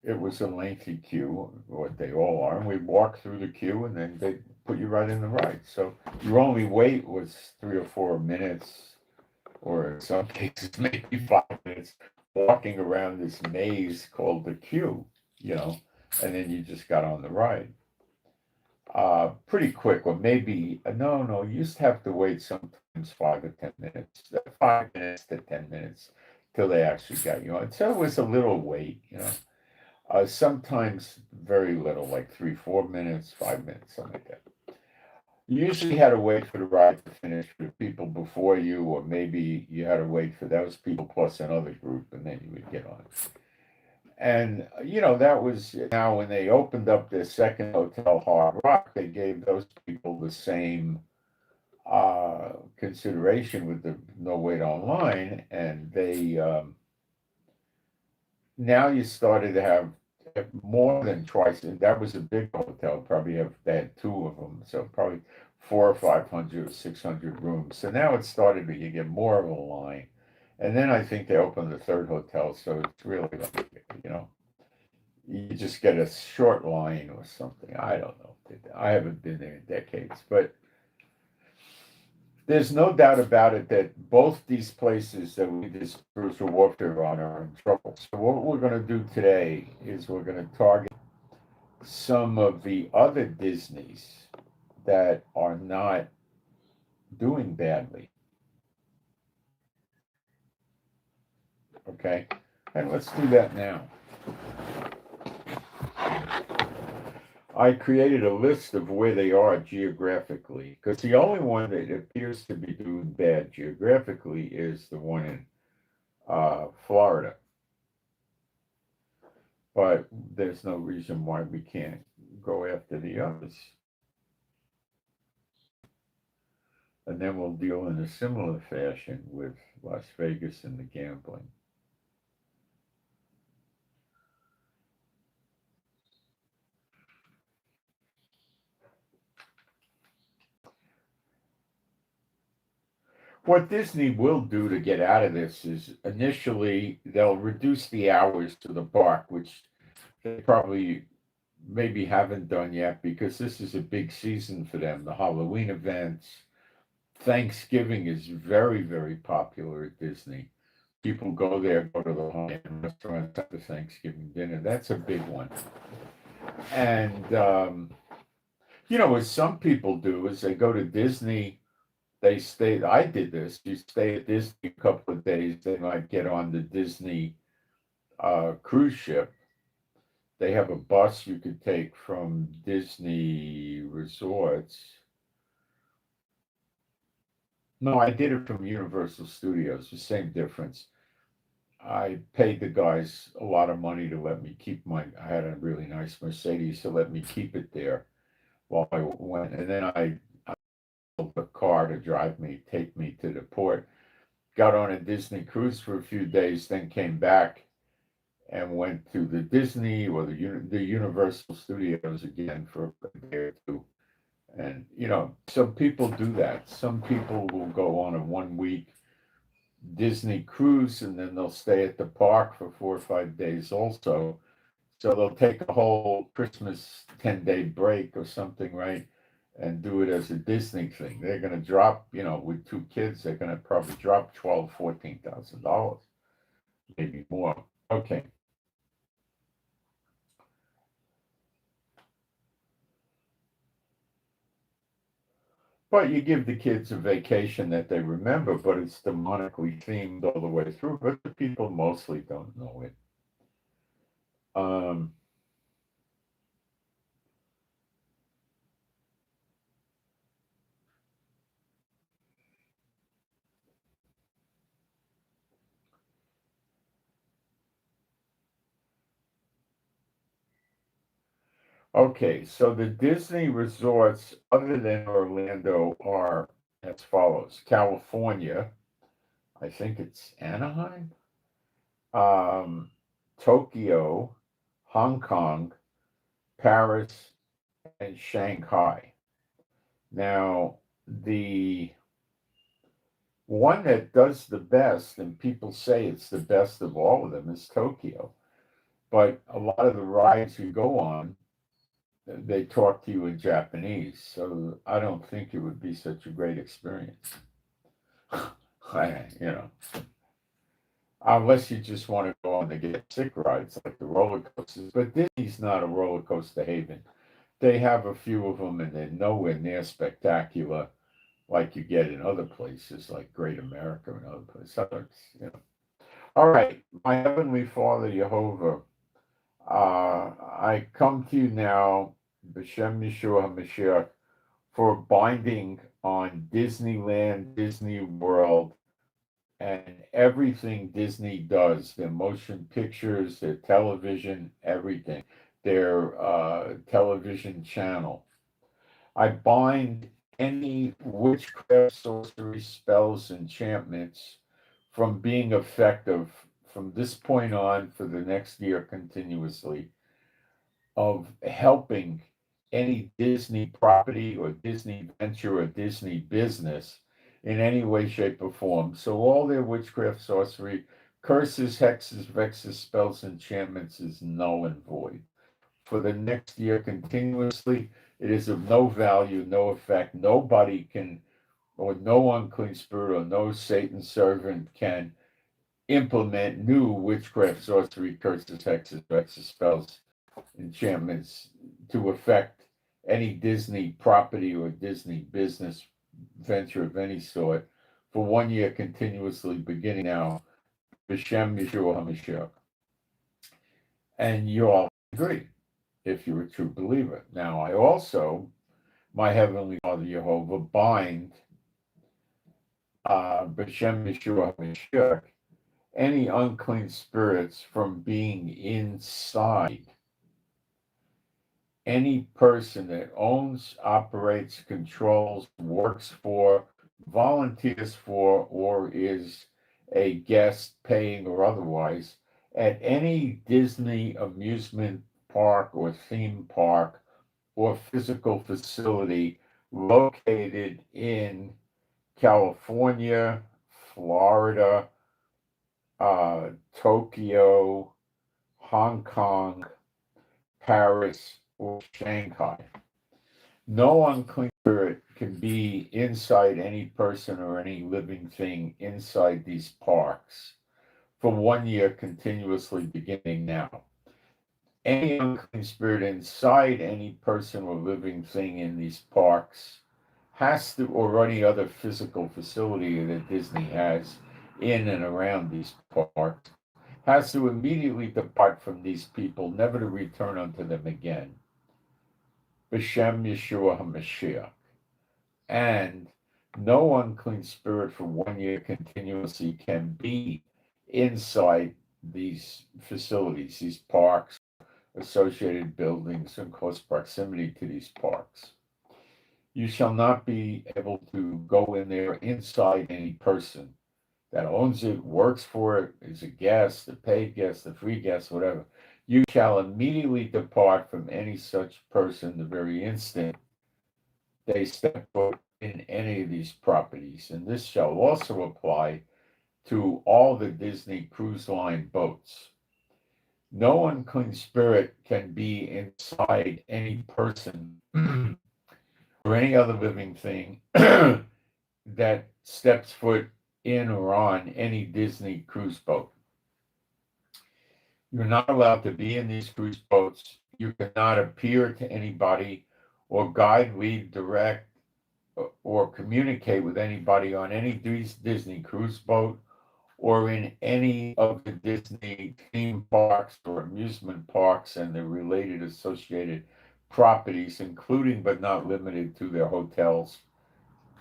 S1: It was a lengthy queue, what they all are, and we walked through the queue, and then they put you right in the ride. So your only wait was 3 or 4 minutes, or in some cases maybe 5 minutes, walking around this maze called the queue, and then you just got on the ride. Pretty quick, or maybe no, you used to have to wait sometimes 5 or 10 minutes, 5 minutes to 10 minutes till they actually got you on. So it was a little wait. Sometimes very little, like 3, 4 minutes, 5 minutes, something like that. You usually had to wait for the ride to finish for the people before you, or maybe you had to wait for those people plus another group, and then you would get on. And, that was now when they opened up their second hotel, Hard Rock, they gave those people the same consideration with the no wait online. And now you started to have more than twice. And that was a big hotel, they had two of them. So probably 400 or 500 or 600 rooms. So now it started to, you get more of a line. And then I think they opened the third hotel. So it's really like, you just get a short line or something. I don't know. I haven't been there in decades, but there's no doubt about it that both these places that we did spiritual warfare on are in trouble. So what we're going to do today is we're going to target some of the other Disneys that are not doing badly. Okay, and let's do that now. I created a list of where they are geographically, because the only one that appears to be doing bad geographically is the one in Florida. But there's no reason why we can't go after the others. And then we'll deal in a similar fashion with Las Vegas and the gambling. What Disney will do to get out of this is initially they'll reduce the hours to the park, which they probably maybe haven't done yet because this is a big season for them. The Halloween events, Thanksgiving is very, very popular at Disney. People go there, go to the high-end restaurants, have the Thanksgiving dinner. That's a big one. And, what some people do is they go to Disney, they stay, I did this, you stay at Disney a couple of days, they might get on the Disney cruise ship. They have a bus you could take from Disney resorts. No, I did it from Universal Studios, the same difference. I paid the guys a lot of money to let me keep I had a really nice Mercedes to let me keep it there while I went. And then I built a car to take me to the port. Got on a Disney cruise for a few days, then came back and went to the Disney or the Universal Studios again for a day or two. And, some people do that. Some people will go on a 1 week Disney cruise and then they'll stay at the park for 4 or 5 days also. So they'll take a whole Christmas 10-day break or something, right? And do it as a Disney thing. They're going to drop, with 2 kids, they're going to probably drop $12,000, $14,000, maybe more. Okay. But you give the kids a vacation that they remember, but it's demonically themed all the way through. But the people mostly don't know it. Okay, so the Disney resorts other than Orlando are as follows: California, I think it's Anaheim, Tokyo, Hong Kong, Paris, and Shanghai. Now, the one that does the best, and people say it's the best of all of them, is Tokyo. But a lot of the rides you go on, they talk to you in Japanese, so I don't think it would be such a great experience. Unless you just want to go on to get sick rides like the roller coasters. But Disney's not a roller coaster haven. They have a few of them, and they're nowhere near spectacular like you get in other places, like Great America and other places. So All right, my Heavenly Father, Jehovah, I come to you now, B'Shem Yeshua HaMashiach, for binding on Disneyland, Disney World, and everything Disney does, their motion pictures, their television, everything, their television channel. I bind any witchcraft, sorcery, spells, enchantments from being effective from this point on for the next year continuously of helping any Disney property or Disney venture or Disney business in any way, shape, or form. So all their witchcraft, sorcery, curses, hexes, vexes, spells, enchantments is null and void. For the next year continuously, it is of no value, no effect. Nobody can or no unclean spirit or no Satan servant can implement new witchcraft, sorcery, curses, hexes, vexes, spells, enchantments to affect any Disney property or Disney business venture of any sort for 1 year continuously, beginning now, B'Shem Yeshua HaMashiach. And you all agree, if you're a true believer. Now, I also, my Heavenly Father Jehovah, bind B'Shem Yeshua HaMashiach, any unclean spirits from being inside any person that owns, operates, controls, works for, volunteers for, or is a guest, paying or otherwise, at any Disney amusement park or theme park or physical facility located in California, Florida, Tokyo, Hong Kong, Paris, or Shanghai. No unclean spirit can be inside any person or any living thing inside these parks for 1 year continuously, beginning now. Any unclean spirit inside any person or living thing in these parks has to, or any other physical facility that Disney has in and around these parks, has to immediately depart from these people, never to return unto them again. B'Shem Yeshua HaMashiach. And no unclean spirit for 1 year continuously can be inside these facilities, these parks, associated buildings in close proximity to these parks. You shall not be able to go in there inside any person that owns it, works for it, is a guest, a paid guest, a free guest, whatever. You shall immediately depart from any such person the very instant they step foot in any of these properties. And this shall also apply to all the Disney Cruise Line boats. No unclean spirit can be inside any person or any other living thing that steps foot in or on any Disney cruise boat. You're not allowed to be in these cruise boats. You cannot appear to anybody or guide, lead, direct, or communicate with anybody on any Disney cruise boat or in any of the Disney theme parks or amusement parks and the related associated properties, including but not limited to their hotels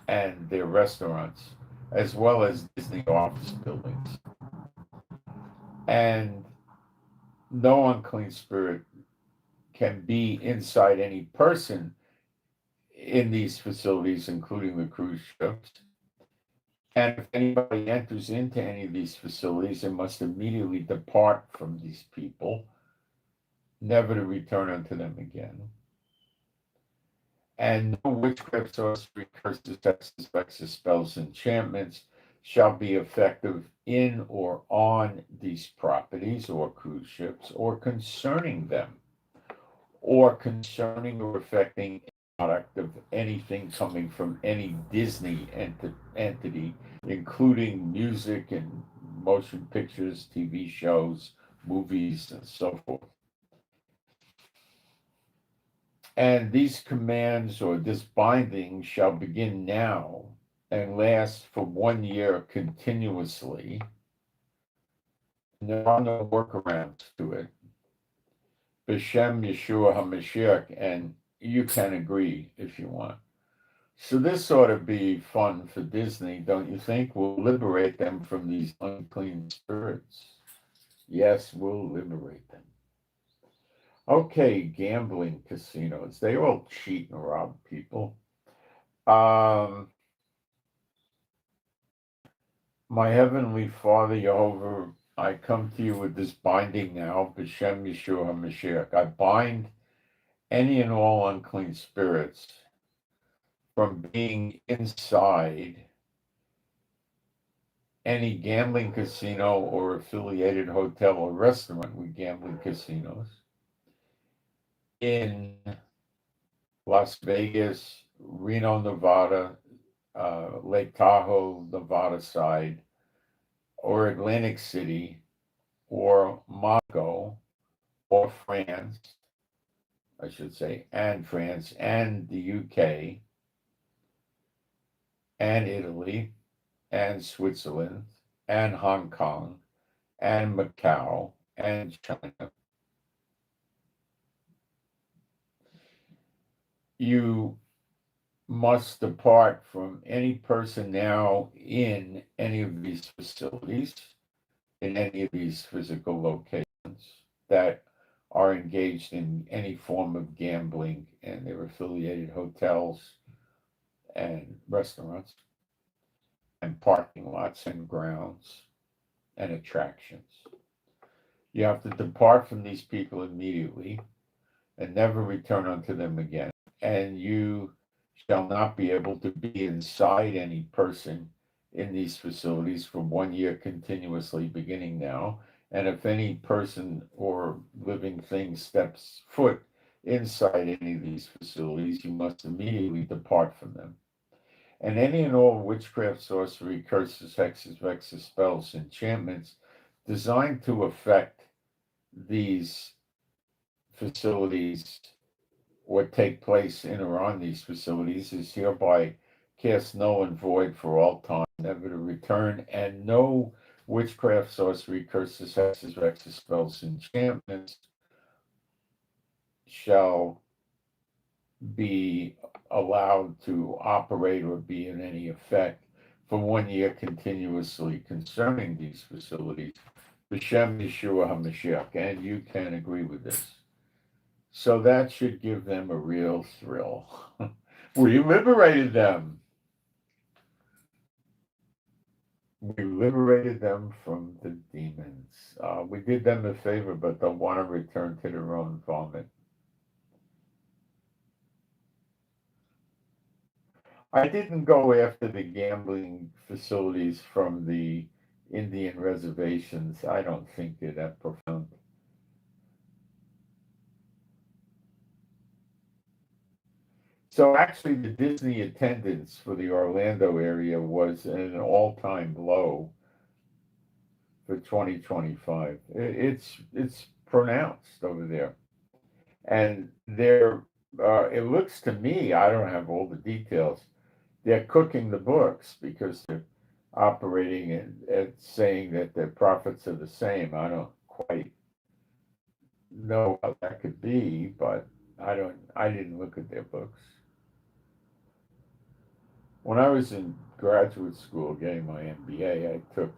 S1: and their restaurants, as well as Disney office buildings. And no unclean spirit can be inside any person in these facilities, including the cruise ships. And if anybody enters into any of these facilities, they must immediately depart from these people, never to return unto them again. And no witchcraft, sorcery, curses, hexes, vexes, spells, enchantments shall be effective in or on these properties or cruise ships, or concerning them, or concerning or affecting product of anything coming from any Disney entity, including music and motion pictures, TV shows, movies, and so forth. And these commands or this binding shall begin now and last for 1 year continuously. There are no workarounds to it. B'Shem Yeshua HaMashiach, and you can agree if you want. So this ought to be fun for Disney, don't you think? We'll liberate them from these unclean spirits. Yes, we'll liberate them. Okay, gambling casinos. They all cheat and rob people. My Heavenly Father, Jehovah, I come to you with this binding now, B'Shem Yeshua HaMashiach. I bind any and all unclean spirits from being inside any gambling casino or affiliated hotel or restaurant with gambling casinos in Las Vegas, Reno, Nevada, Lake Tahoe, Nevada side, or Atlantic City, or Monaco, or France, I should say, and France, and the UK, and Italy, and Switzerland, and Hong Kong, and Macau, and China. You must depart from any person now in any of these facilities, in any of these physical locations that are engaged in any form of gambling and their affiliated hotels and restaurants and parking lots and grounds and attractions. You have to depart from these people immediately and never return unto them again. And you shall not be able to be inside any person in these facilities for 1 year continuously, beginning now. And if any person or living thing steps foot inside any of these facilities, you must immediately depart from them. And any and all witchcraft, sorcery, curses, hexes, vexes, spells, enchantments designed to affect these facilities or take place in or on these facilities is hereby cast null and void for all time, never to return, and no witchcraft, sorcery, curses, hexes, vexes, spells, enchantments shall be allowed to operate or be in any effect for 1 year continuously concerning these facilities. B'Shem Yeshua HaMashiach, and you can agree with this. So that should give them a real thrill. We liberated them. We liberated them from the demons. We did them a favor, but they'll want to return to their own vomit. I didn't go after the gambling facilities from the Indian reservations. I don't think they're that profound. So actually, the Disney attendance for the Orlando area was an all-time low for 2025. It's pronounced over there, and they're it looks to me, I don't have all the details. They're cooking the books because they're operating and saying that their profits are the same. I don't quite know how that could be, but I didn't look at their books. When I was in graduate school getting my MBA, I took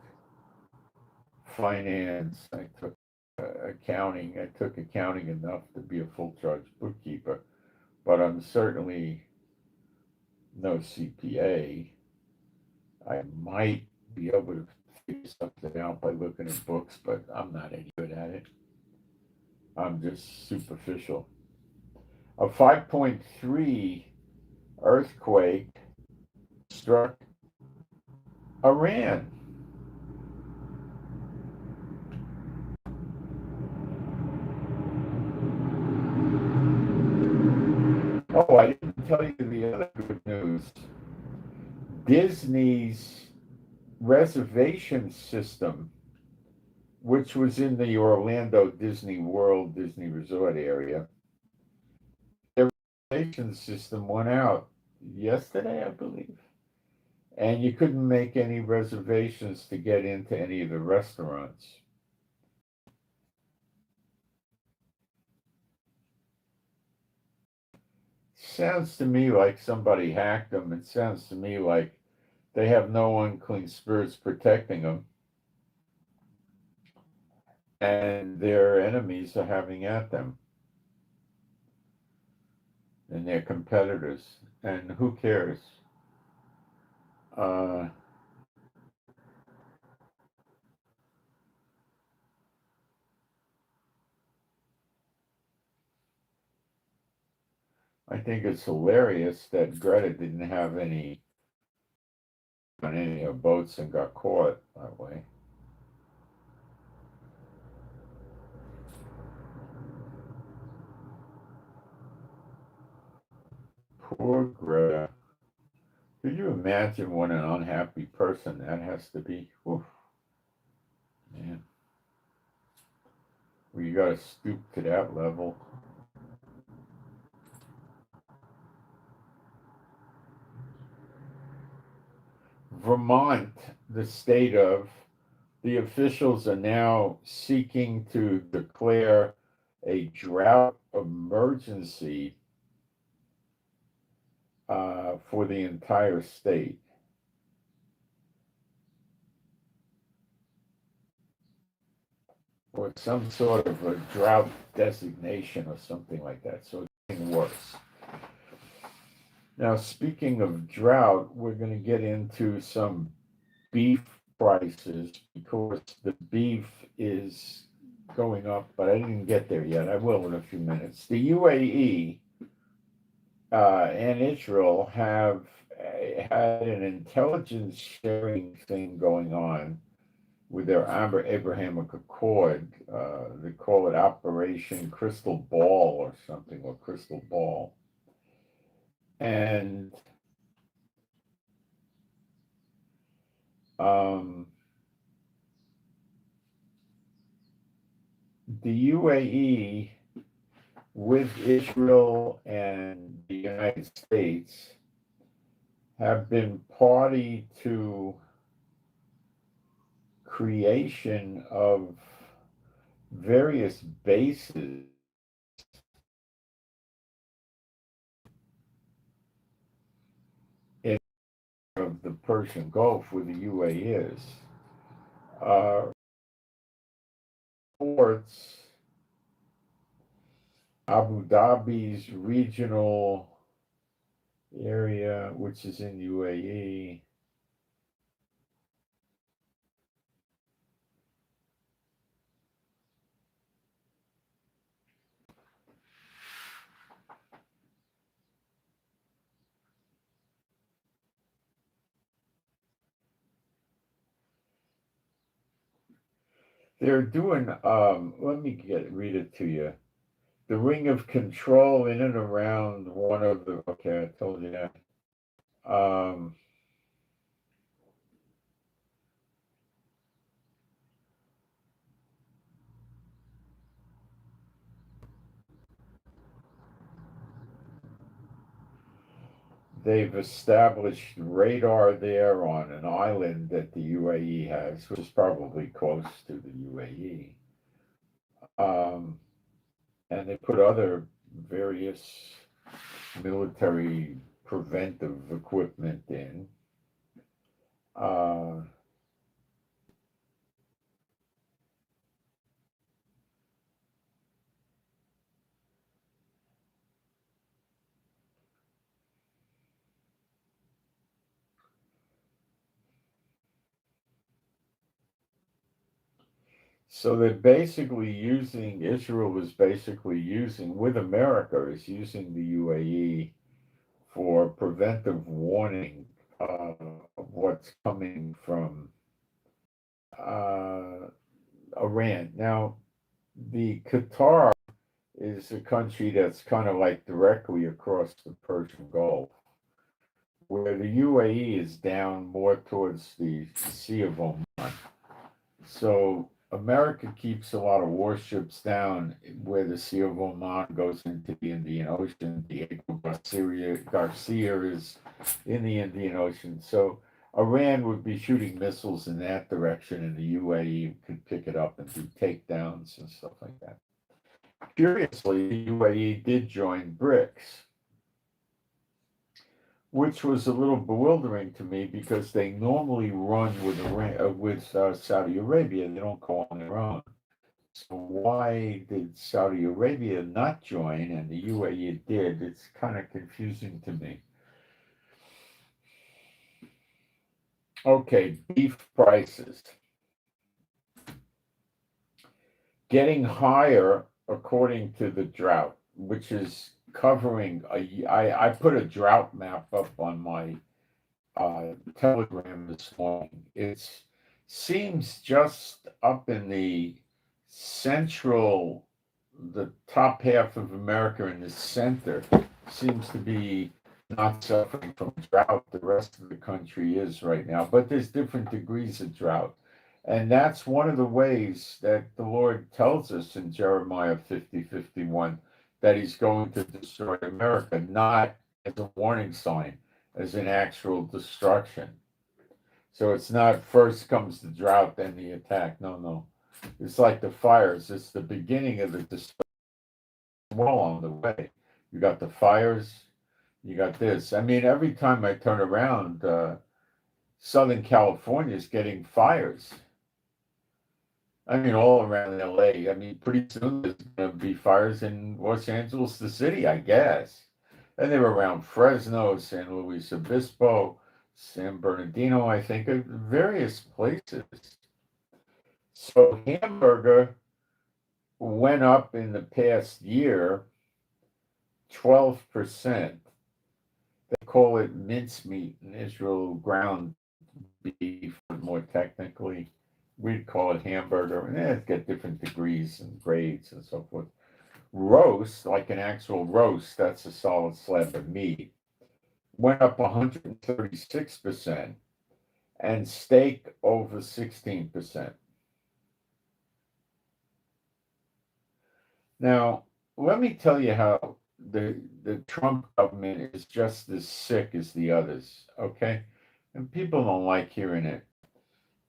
S1: finance, I took accounting. I took accounting enough to be a full charge bookkeeper, but I'm certainly no CPA. I might be able to figure something out by looking at books, but I'm not any good at it. I'm just superficial. A 5.3 earthquake struck Iran. Oh, I didn't tell you the other good news. Disney's reservation system, which was in the Orlando Disney World, Disney Resort area, their reservation system went out yesterday, I believe. And you couldn't make any reservations to get into any of the restaurants. Sounds to me like somebody hacked them. It sounds to me like they have no unclean spirits protecting them, and their enemies are having at them, and their competitors. And who cares? Uh, I think it's hilarious that Greta didn't have any on any of her boats and got caught that way. Poor Greta. Could you imagine what an unhappy person that has to be? Oof, man, well, you got to stoop to that level. Vermont, the state of, the officials are now seeking to declare a drought emergency for the entire state, or some sort of a drought designation or something like that. So it's getting worse. Now, speaking of drought, we're going to get into some beef prices because the beef is going up, but I didn't get there yet. I will in a few minutes. The UAE and Israel have had an intelligence sharing thing going on with their Abrahamic Accord. They call it Operation Crystal Ball or something, or Crystal Ball. And the UAE with Israel and the United States have been party to creation of various bases in of the Persian Gulf where the UAE is. Ports, Abu Dhabi's regional area, which is in UAE. They're doing, let me read it to you. The ring of control in and around one of the, okay, I told you that. They've established radar there on an island that the UAE has, which is probably close to the UAE. And they put other various military preventive equipment in. So they're basically using, Israel is basically using, with America, is using the UAE for preventive warning of what's coming from Iran. Now, the Qatar is a country that's kind of like directly across the Persian Gulf, where the UAE is down more towards the Sea of Oman. So America keeps a lot of warships down where the Sea of Oman goes into the Indian Ocean. Diego Garcia is in the Indian Ocean. So Iran would be shooting missiles in that direction, and the UAE could pick it up and do takedowns and stuff like that. Curiously, the UAE did join BRICS, which was a little bewildering to me because they normally run with Saudi Arabia. They don't go on their own. So why did Saudi Arabia not join and the UAE did? It's kind of confusing to me. Okay, beef prices getting higher according to the drought, which is covering I put a drought map up on my Telegram this morning. It seems just up in the central, the top half of America in the center seems to be not suffering from drought. The rest of the country is right now, but there's different degrees of drought. And that's one of the ways that the Lord tells us in Jeremiah 50:51 that he's going to destroy America, not as a warning sign, as an actual destruction. So it's not first comes the drought, then the attack. No, no. It's like the fires. It's the beginning of the destruction well on the way. You got the fires, you got this. I mean, every time I turn around, Southern California is getting fires. I mean, all around LA. I mean, pretty soon there's going to be fires in Los Angeles, the city, I guess. And they were around Fresno, San Luis Obispo, San Bernardino, I think, various places. So hamburger went up in the past year 12%. They call it mincemeat in Israel, ground beef, more technically. We'd call it hamburger, and it's got different degrees and grades and so forth. Roast, like an actual roast, that's a solid slab of meat, went up 136%, and steak over 16%. Now, let me tell you how the Trump government is just as sick as the others, okay? And people don't like hearing it.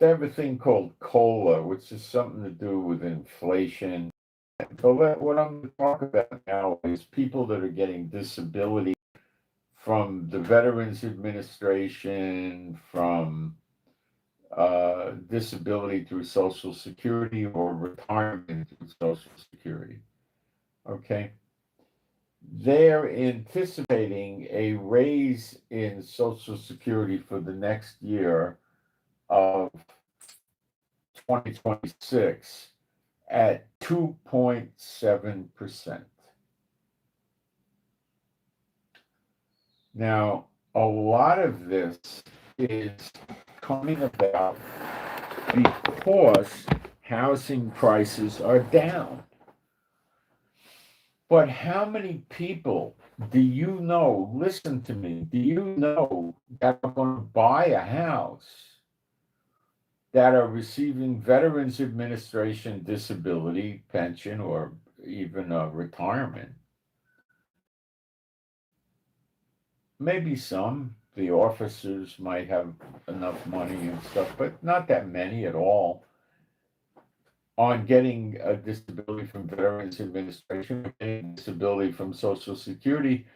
S1: They have a thing called COLA, which is something to do with inflation. But what I'm going to talk about now is people that are getting disability from the Veterans Administration, from disability through Social Security or retirement through Social Security. Okay. They're anticipating a raise in Social Security for the next year of 2026 at 2.7%. Now, a lot of this is coming about because housing prices are down. But how many people do you know, listen to me, do you know that are going to buy a house that are receiving Veterans Administration disability, pension, or even retirement? Maybe some. The officers might have enough money and stuff, but not that many at all. On getting a disability from Veterans Administration, getting disability from Social Security,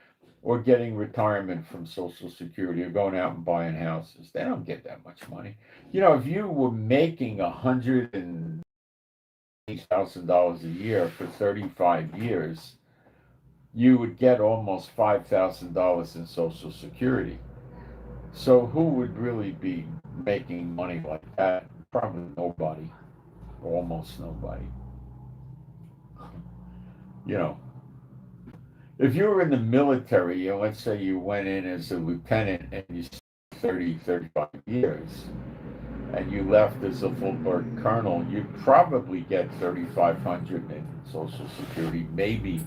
S1: or getting retirement from Social Security, or going out and buying houses. They don't get that much money. You know, if you were making $180,000 a year for 35 years, you would get almost $5,000 in Social Security. So who would really be making money like that? Probably nobody, almost nobody. You know, if you were in the military, and let's say you went in as a lieutenant and you spent 35 years, and you left as a full-bird colonel, you'd probably get 3,500 in Social Security, maybe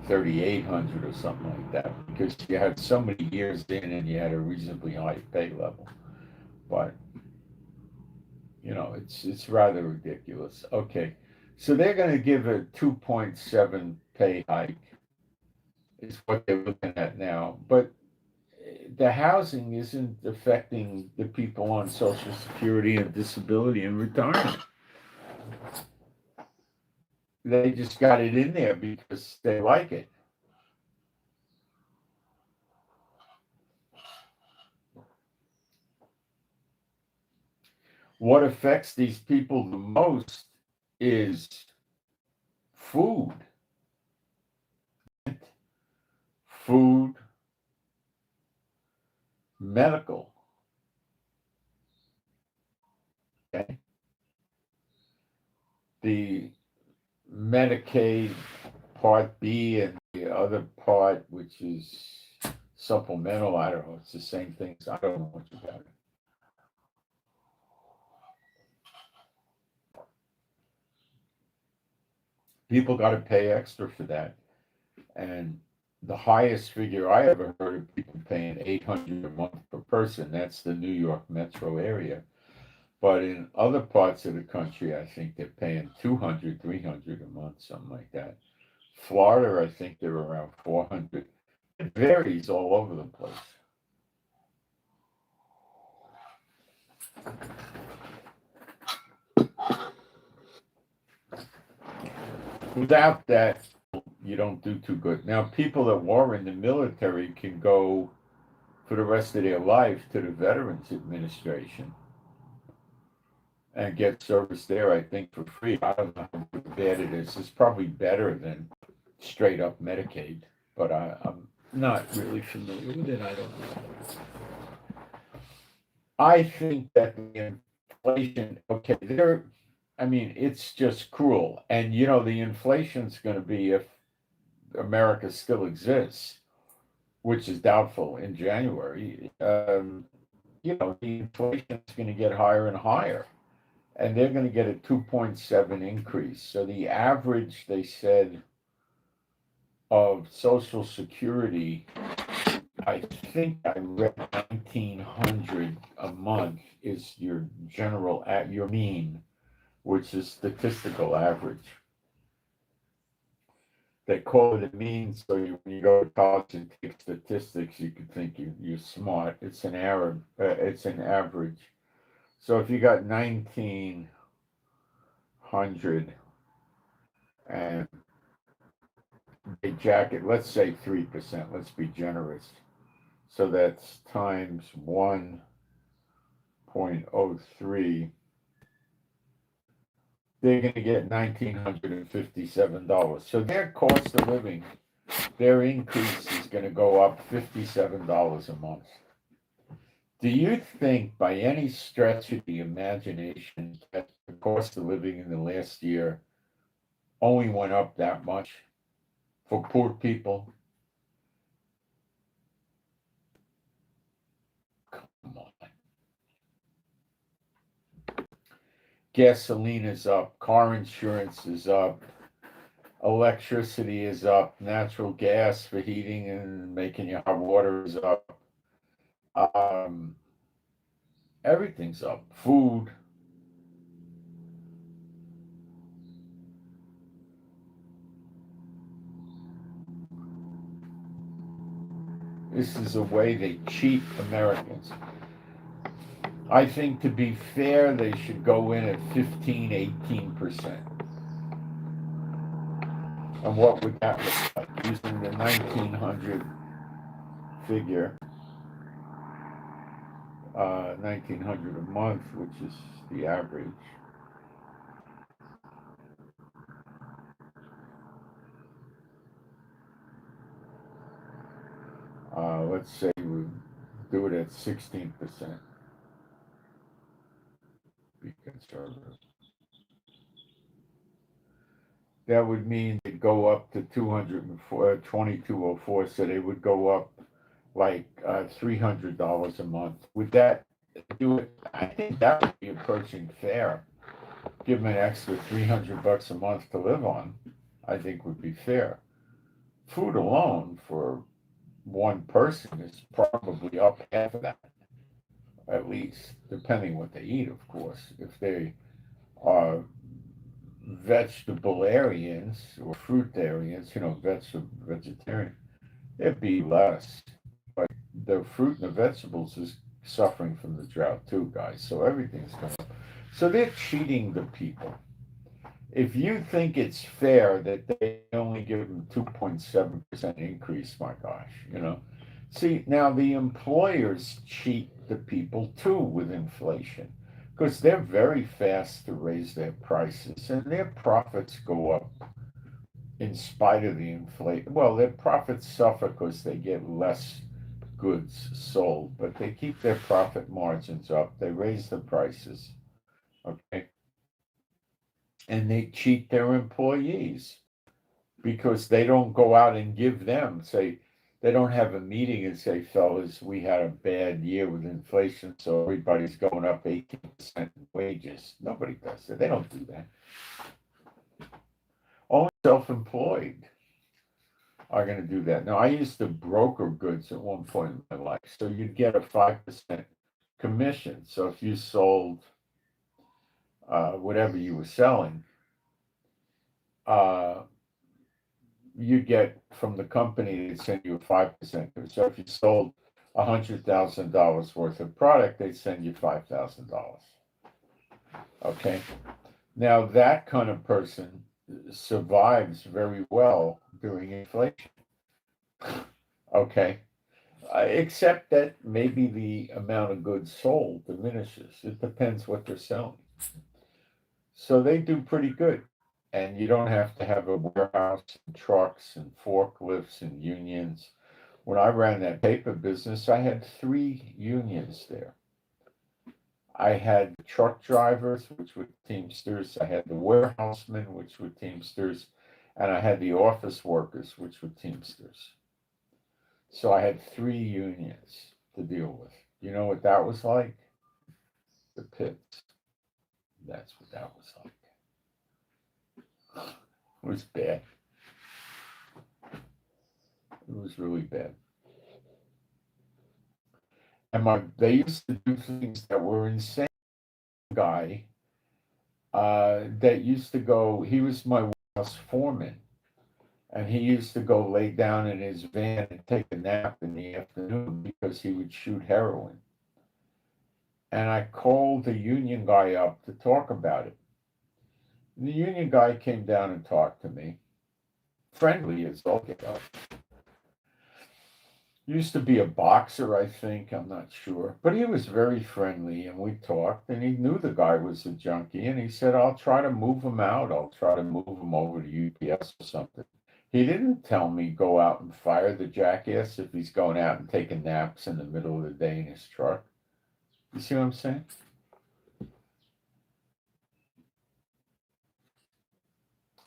S1: 3,800 or something like that, because you had so many years in and you had a reasonably high pay level. But you know, it's rather ridiculous. Okay, so they're going to give a 2.7 pay hike, is what they're looking at now. But the housing isn't affecting the people on Social Security and disability and retirement. They just got it in there because they like it. What affects these people the most is food. Food, medical. Okay. The Medicaid Part B and the other part, which is supplemental, I don't know, it's the same thing. I don't know much about it. People got to pay extra for that. And the highest figure I ever heard of people paying $800 a month per person. That's the New York metro area. But in other parts of the country, I think they're paying 200, 300 a month, something like that. Florida, I think they're around 400. It varies all over the place. Without that, you don't do too good. Now, people that were in the military can go for the rest of their life to the Veterans Administration and get service there, I think, for free. I don't know how bad it is. It's probably better than straight up Medicaid, but I'm not really familiar with it. I don't know. I think that the inflation, okay, I mean, it's just cruel. And, the inflation's going to be if America still exists, which is doubtful in January. The inflation is going to get higher and higher. And they're going to get a 2.7 increase. So the average, they said, of Social Security, I think I read 1,900 a month is your your mean, which is statistical average. They call it a mean, so when you go to college and take statistics, you can think you're smart. It's an Arab, it's an average. So if you got 1,900 and a jacket, let's say 3%, let's be generous. So that's times 1.03. They're going to get $1,957. So their cost of living, their increase is going to go up $57 a month. Do you think, by any stretch of the imagination, that the cost of living in the last year only went up that much for poor people? Come on. Gasoline is up, car insurance is up, electricity is up, natural gas for heating and making your hot water is up. Um, Everything's up. Food. This is a way they cheat Americans. I think, to be fair, they should go in at 15, 18%. And what would that look like? Using the 1900 figure, 1900 a month, which is the average. Let's say we do it at 16%. Be conservative. That would mean they'd go up to 2204, so they would go up like $300 a month. Would that do it? I think that would be approaching fair. Give them an extra $300 a month to live on, I think would be fair. Food alone for one person is probably up half of that, at least, depending what they eat, of course. If they are vegetarians or fruitarians, vegetarian, it'd be less. But the fruit and the vegetables is suffering from the drought too, guys. So everything's going up. So they're cheating the people. If you think it's fair that they only give them 2.7% increase, my gosh. See, now the employers cheat the people too with inflation, because they're very fast to raise their prices and their profits go up in spite of the inflation. Well, their profits suffer because they get less goods sold, but they keep their profit margins up. They raise the prices, okay? And they cheat their employees because they don't go out and give them, say, they don't have a meeting and say, fellas, we had a bad year with inflation, so everybody's going up 18% in wages. Nobody does that. They don't do that. Only self-employed. are going to do that. Now, I used to broker goods at one point in my life, so you'd get a 5% commission. So if you sold whatever you were selling, uh, you get from the company, they'd send you a 5%. So if you sold $100,000 worth of product, they'd send you $5,000. Okay. Now that kind of person survives very well during inflation. Okay. Except that maybe the amount of goods sold diminishes. It depends what they're selling. So they do pretty good. And you don't have to have a warehouse and trucks and forklifts and unions. When I ran that paper business, I had 3 unions there. I had truck drivers, which were Teamsters. I had the warehousemen, which were Teamsters. And I had the office workers, which were Teamsters. So I had 3 unions to deal with. You know what that was like? The pits. That's what that was like. It was bad. It was really bad. And they used to do things that were insane. Guy that used to go, he was my warehouse foreman, and he used to go lay down in his van and take a nap in the afternoon because he would shoot heroin. And I called the union guy up to talk about it. And the union guy came down and talked to me, friendly as all get out. Used to be a boxer, I think, I'm not sure. But he was very friendly, and we talked, and he knew the guy was a junkie, and he said, I'll try to move him out. I'll try to move him over to UPS or something. He didn't tell me go out and fire the jackass if he's going out and taking naps in the middle of the day in his truck. You see what I'm saying?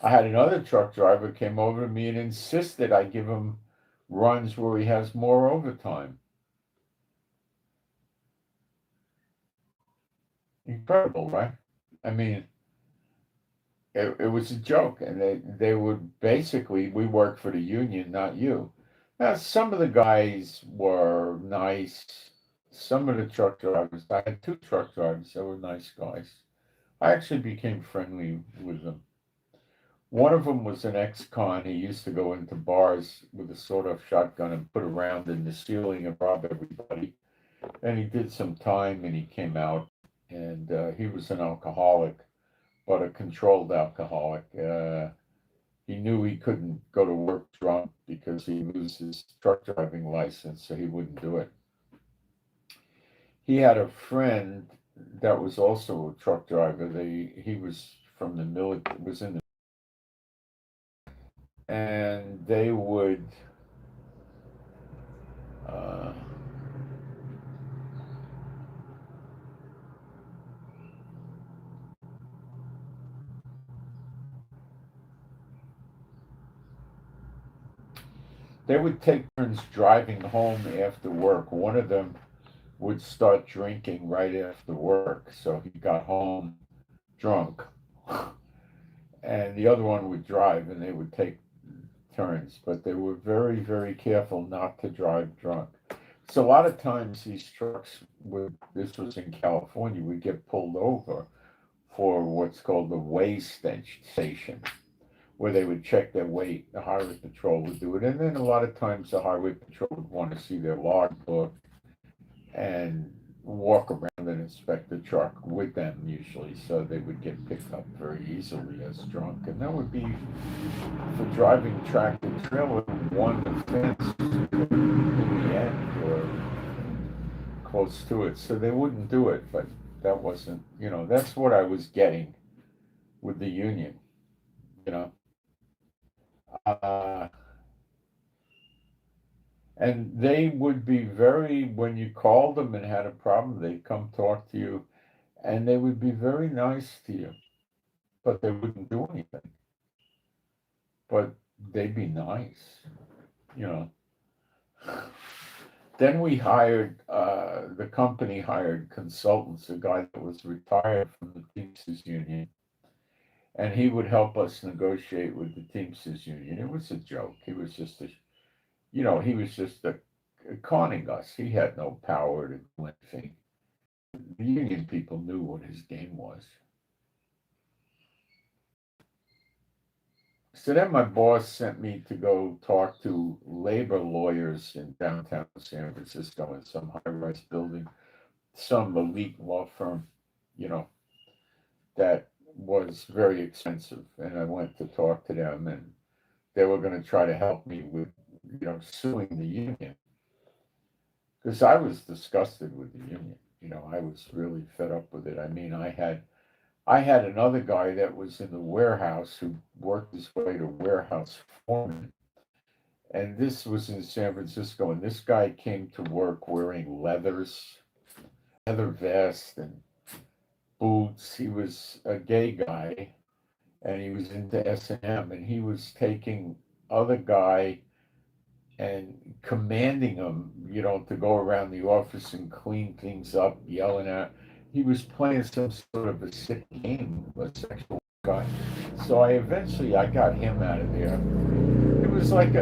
S1: I had another truck driver came over to me and insisted I give him runs where he has more overtime. Incredible, right? I mean, it was a joke, and they would basically, we work for the union, not you. Now, some of the guys were nice. Some of the truck drivers, I had 2 truck drivers that were nice guys. I actually became friendly with them. One of them was an ex-con. He used to go into bars with a sawed-off shotgun and put a round in the ceiling and rob everybody. And he did some time, and he came out, and he was an alcoholic, but a controlled alcoholic. He knew he couldn't go to work drunk because he'd lose his truck driving license, so he wouldn't do it. He had a friend that was also a truck driver. He was from the military, was in the, and uh, they would take turns driving home after work. One of them would start drinking right after work, so he got home drunk, and the other one would drive, and they would take turns, but they were very, very careful not to drive drunk. So a lot of times these trucks would, this was in California, would get pulled over for what's called the weigh station, where they would check their weight. The highway patrol would do it, and then a lot of times the highway patrol would want to see their logbook and walk around and inspect the truck with them usually, so they would get picked up very easily as drunk. And that would be for driving tractor trailer, one offense in the end or close to it. So they wouldn't do it, but that wasn't, that's what I was getting with the union, you know. Uh, and they would be very, when you called them and had a problem, they'd come talk to you, and they would be very nice to you, but they wouldn't do anything. But they'd be nice, you know. Then we hired, the company hired consultants, a guy that was retired from the Teamsters Union, and he would help us negotiate with the Teamsters Union. It was a joke. He was just he was just conning us. He had no power to do anything. The union people knew what his game was. So then my boss sent me to go talk to labor lawyers in downtown San Francisco in some high-rise building, some elite law firm, you know, that was very expensive. And I went to talk to them, and they were going to try to help me with, suing the union. Because I was disgusted with the union. I was really fed up with it. I mean, I had another guy that was in the warehouse who worked his way to warehouse foreman. And this was in San Francisco, and this guy came to work wearing leather vest and boots. He was a gay guy, and he was into S&M, and he was taking other guy and commanding him, to go around the office and clean things up, yelling at. He was playing some sort of a sick game, a sexual guy. So I got him out of there. It was like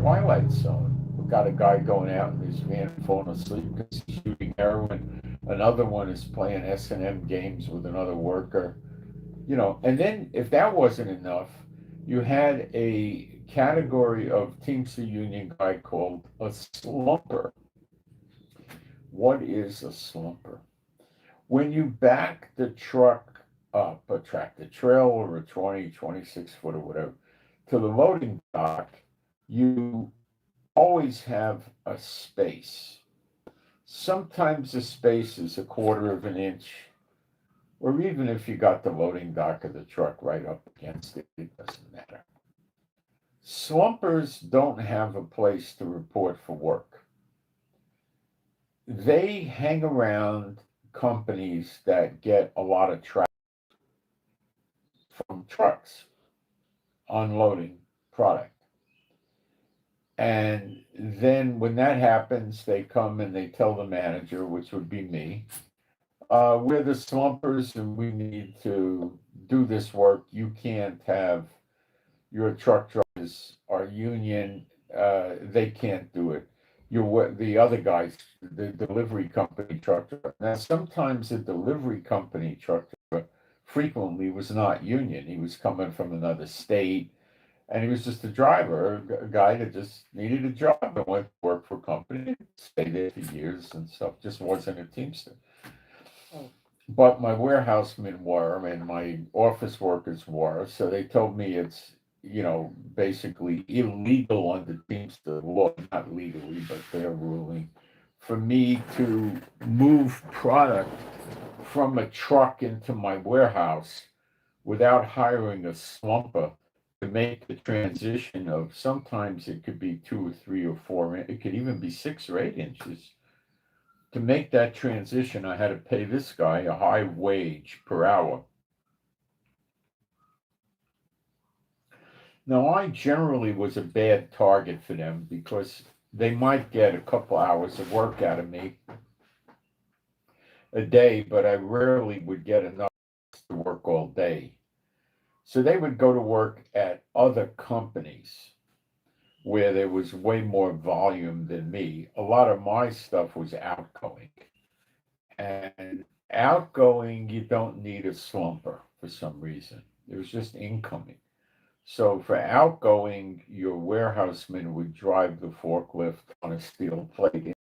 S1: Twilight Zone. We got a guy going out in his van falling asleep because he's shooting heroin. Another one is playing S&M games with another worker. And then if that wasn't enough, you had a category of Teamster Union guy called a slumper. What is a slumper? When you back the truck up, a tractor trailer or a 26 foot or whatever, to the loading dock, you always have a space. Sometimes the space is a quarter of an inch, or even if you got the loading dock of the truck right up against it, it doesn't matter. Slumpers don't have a place to report for work. They hang around companies that get a lot of traffic from trucks unloading product. And then when that happens, they come and they tell the manager, which would be me, we're the slumpers and we need to do this work. You can't have your truck drivers are union. They can't do it. The other guys, the delivery company truck driver. Now, sometimes the delivery company truck driver frequently was not union. He was coming from another state, and he was just a driver, a guy that just needed a job and went to work for a company, stayed there for years and stuff. Just wasn't a Teamster. But my warehousemen were, and my office workers were, so they told me it's, basically illegal under Teamster law, not legally, but their ruling, for me to move product from a truck into my warehouse without hiring a slumper to make the transition of, sometimes it could be 2 or 3 or 4, it could even be 6 or 8 inches. To make that transition, I had to pay this guy a high wage per hour. Now, I generally was a bad target for them because they might get a couple hours of work out of me a day, but I rarely would get enough to work all day. So they would go to work at other companies where there was way more volume than me. A lot of my stuff was outgoing. And outgoing, you don't need a slumper for some reason. It was just incoming. So for outgoing, your warehouseman would drive the forklift on a steel plate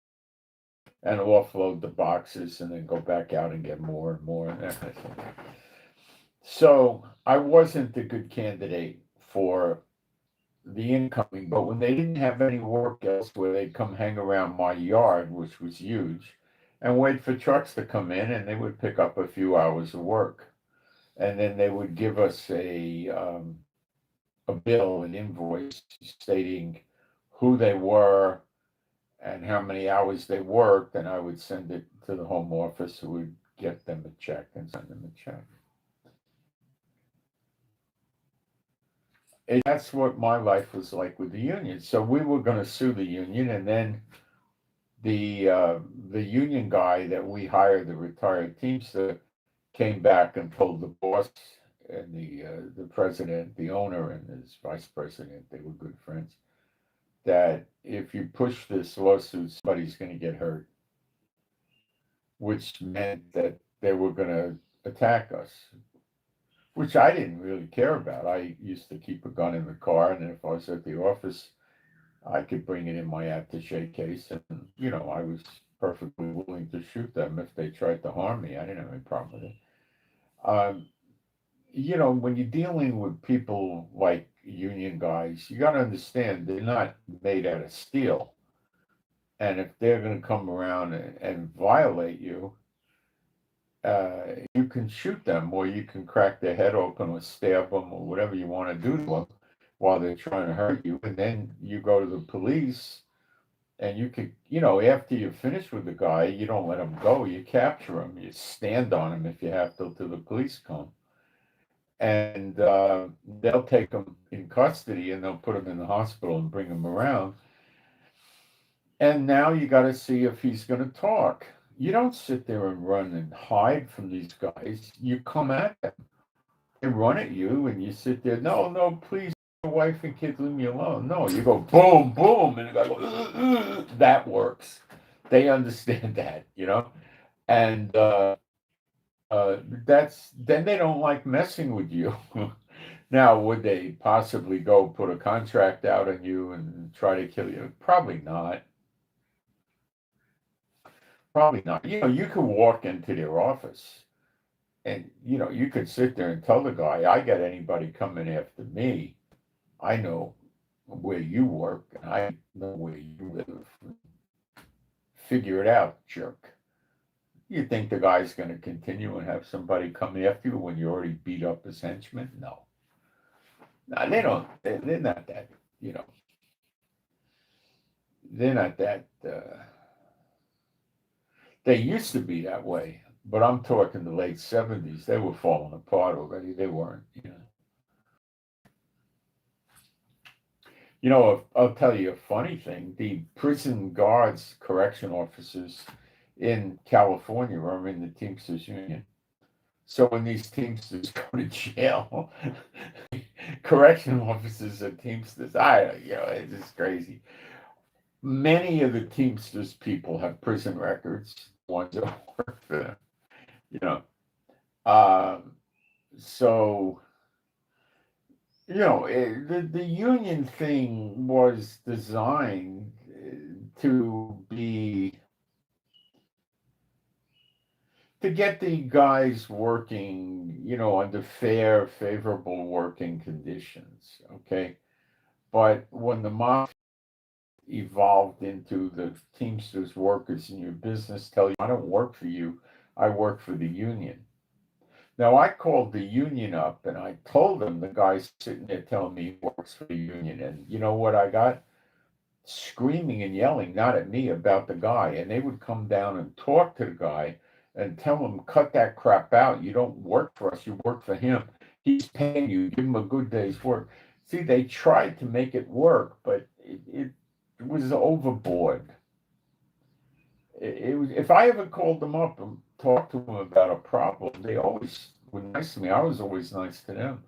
S1: and offload the boxes and then go back out and get more and more and that kind of thing. So I wasn't a good candidate for the incoming, but when they didn't have any work elsewhere, they'd come hang around my yard, which was huge, and wait for trucks to come in, and they would pick up a few hours of work. And then they would give us a bill, an invoice stating who they were and how many hours they worked, and I would send it to the home office who would get them a check and send them a check. And that's what my life was like with the union. So we were going to sue the union, and then the union guy that we hired, the retired Teamster, came back and told the boss and the president, the owner, and his vice president, they were good friends, that if you push this lawsuit, somebody's going to get hurt, which meant that they were going to attack us, which I didn't really care about. I used to keep a gun in the car, and then if I was at the office, I could bring it in my attaché case, and I was perfectly willing to shoot them if they tried to harm me. I didn't have any problem with it. Um, when you're dealing with people like union guys, you got to understand they're not made out of steel. And if they're going to come around and violate you, you can shoot them, or you can crack their head open or stab them or whatever you want to do to them while they're trying to hurt you. And then you go to the police, and you could, after you're finished with the guy, you don't let him go. You capture him. You stand on him if you have to till the police come. And they'll take him in custody, and they'll put him in the hospital and bring him around. And now you got to see if he's going to talk. You don't sit there and run and hide from these guys. You come at them. They run at you, and you sit there. No, please, my wife and kids, leave me alone. No, you go boom, boom, and the guy goes, that works. They understand that, and then they don't like messing with you. Now, would they possibly go put a contract out on you and try to kill you? Probably not. Probably not. You could walk into their office and, you could sit there and tell the guy, I got anybody coming after me. I know where you work, and I know where you live. Figure it out, jerk. You think the guy's going to continue and have somebody come after you when you already beat up his henchmen? No. No, they don't. They're not that, they're not that, they used to be that way, but I'm talking the late 70s. They were falling apart already. They weren't, I'll tell you a funny thing. The prison guards, correction officers in California are in the Teamsters Union. So when these Teamsters go to jail, correction officers are Teamsters. It's just crazy. Many of the Teamsters people have prison records, ones that work for them, So, the union thing was designed to get the guys working, under fair, favorable working conditions. Okay. But when the mob evolved into the Teamsters workers in your business tell you, I don't work for you, I work for the union. Now, I called the union up and I told them the guy's sitting there telling me he works for the union. And you know what I got? Screaming and yelling, not at me, about the guy. And they would come down and talk to the guy and tell him, cut that crap out. You don't work for us, you work for him. He's paying you, give him a good day's work. See, they tried to make it work, but it was overboard. It was, if I ever called them up and talked to them about a problem, they always were nice to me. I was always nice to them.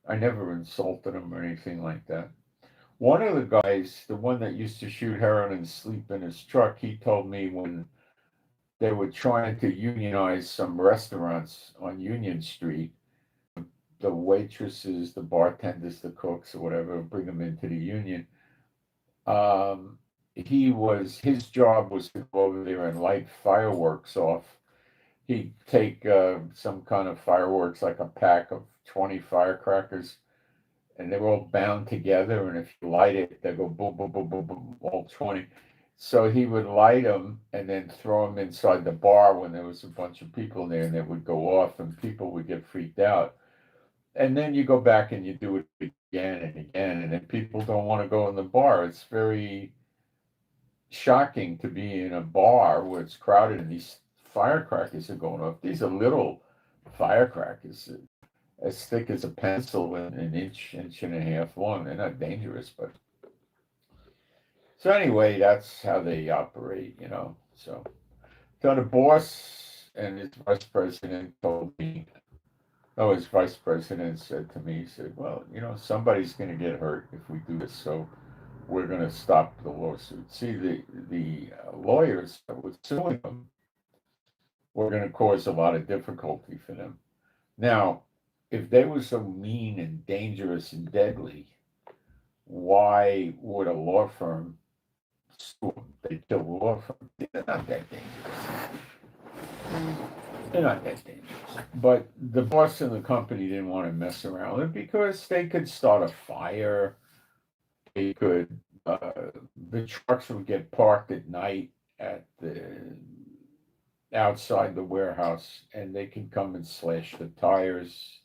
S1: I never insulted them or anything like that. One of the guys, the one that used to shoot heroin and sleep in his truck, he told me when they were trying to unionize some restaurants on Union Street, the waitresses, the bartenders, the cooks, or whatever, bring them into the union. His job was to go over there and light fireworks off. He'd take some kind of fireworks, like a pack of 20 firecrackers, and they were all bound together. And if you light it, they go boom, boom, boom, boom, boom, all 20. So he would light them and then throw them inside the bar when there was a bunch of people there, and they would go off, and people would get freaked out. And then you go back and you do it again and again, and then people don't want to go in the bar. It's very shocking to be in a bar where it's crowded and these firecrackers are going off. These are little firecrackers, as thick as a pencil and an inch and a half long. They're not dangerous, but so anyway, that's how they operate, So the boss and his vice president told me, oh, his vice president said to me, he said, well, somebody's going to get hurt if we do this, so we're going to stop the lawsuit. See, the lawyers that were suing them were going to cause a lot of difficulty for them. Now, if they were so mean and dangerous and deadly, why would a law firm sue them? They kill a law firm. They're not that dangerous. They're not that dangerous. But the boss of the company didn't want to mess around with it because they could start a fire. They could, the trucks would get parked at night at outside the warehouse, and they could come and slash the tires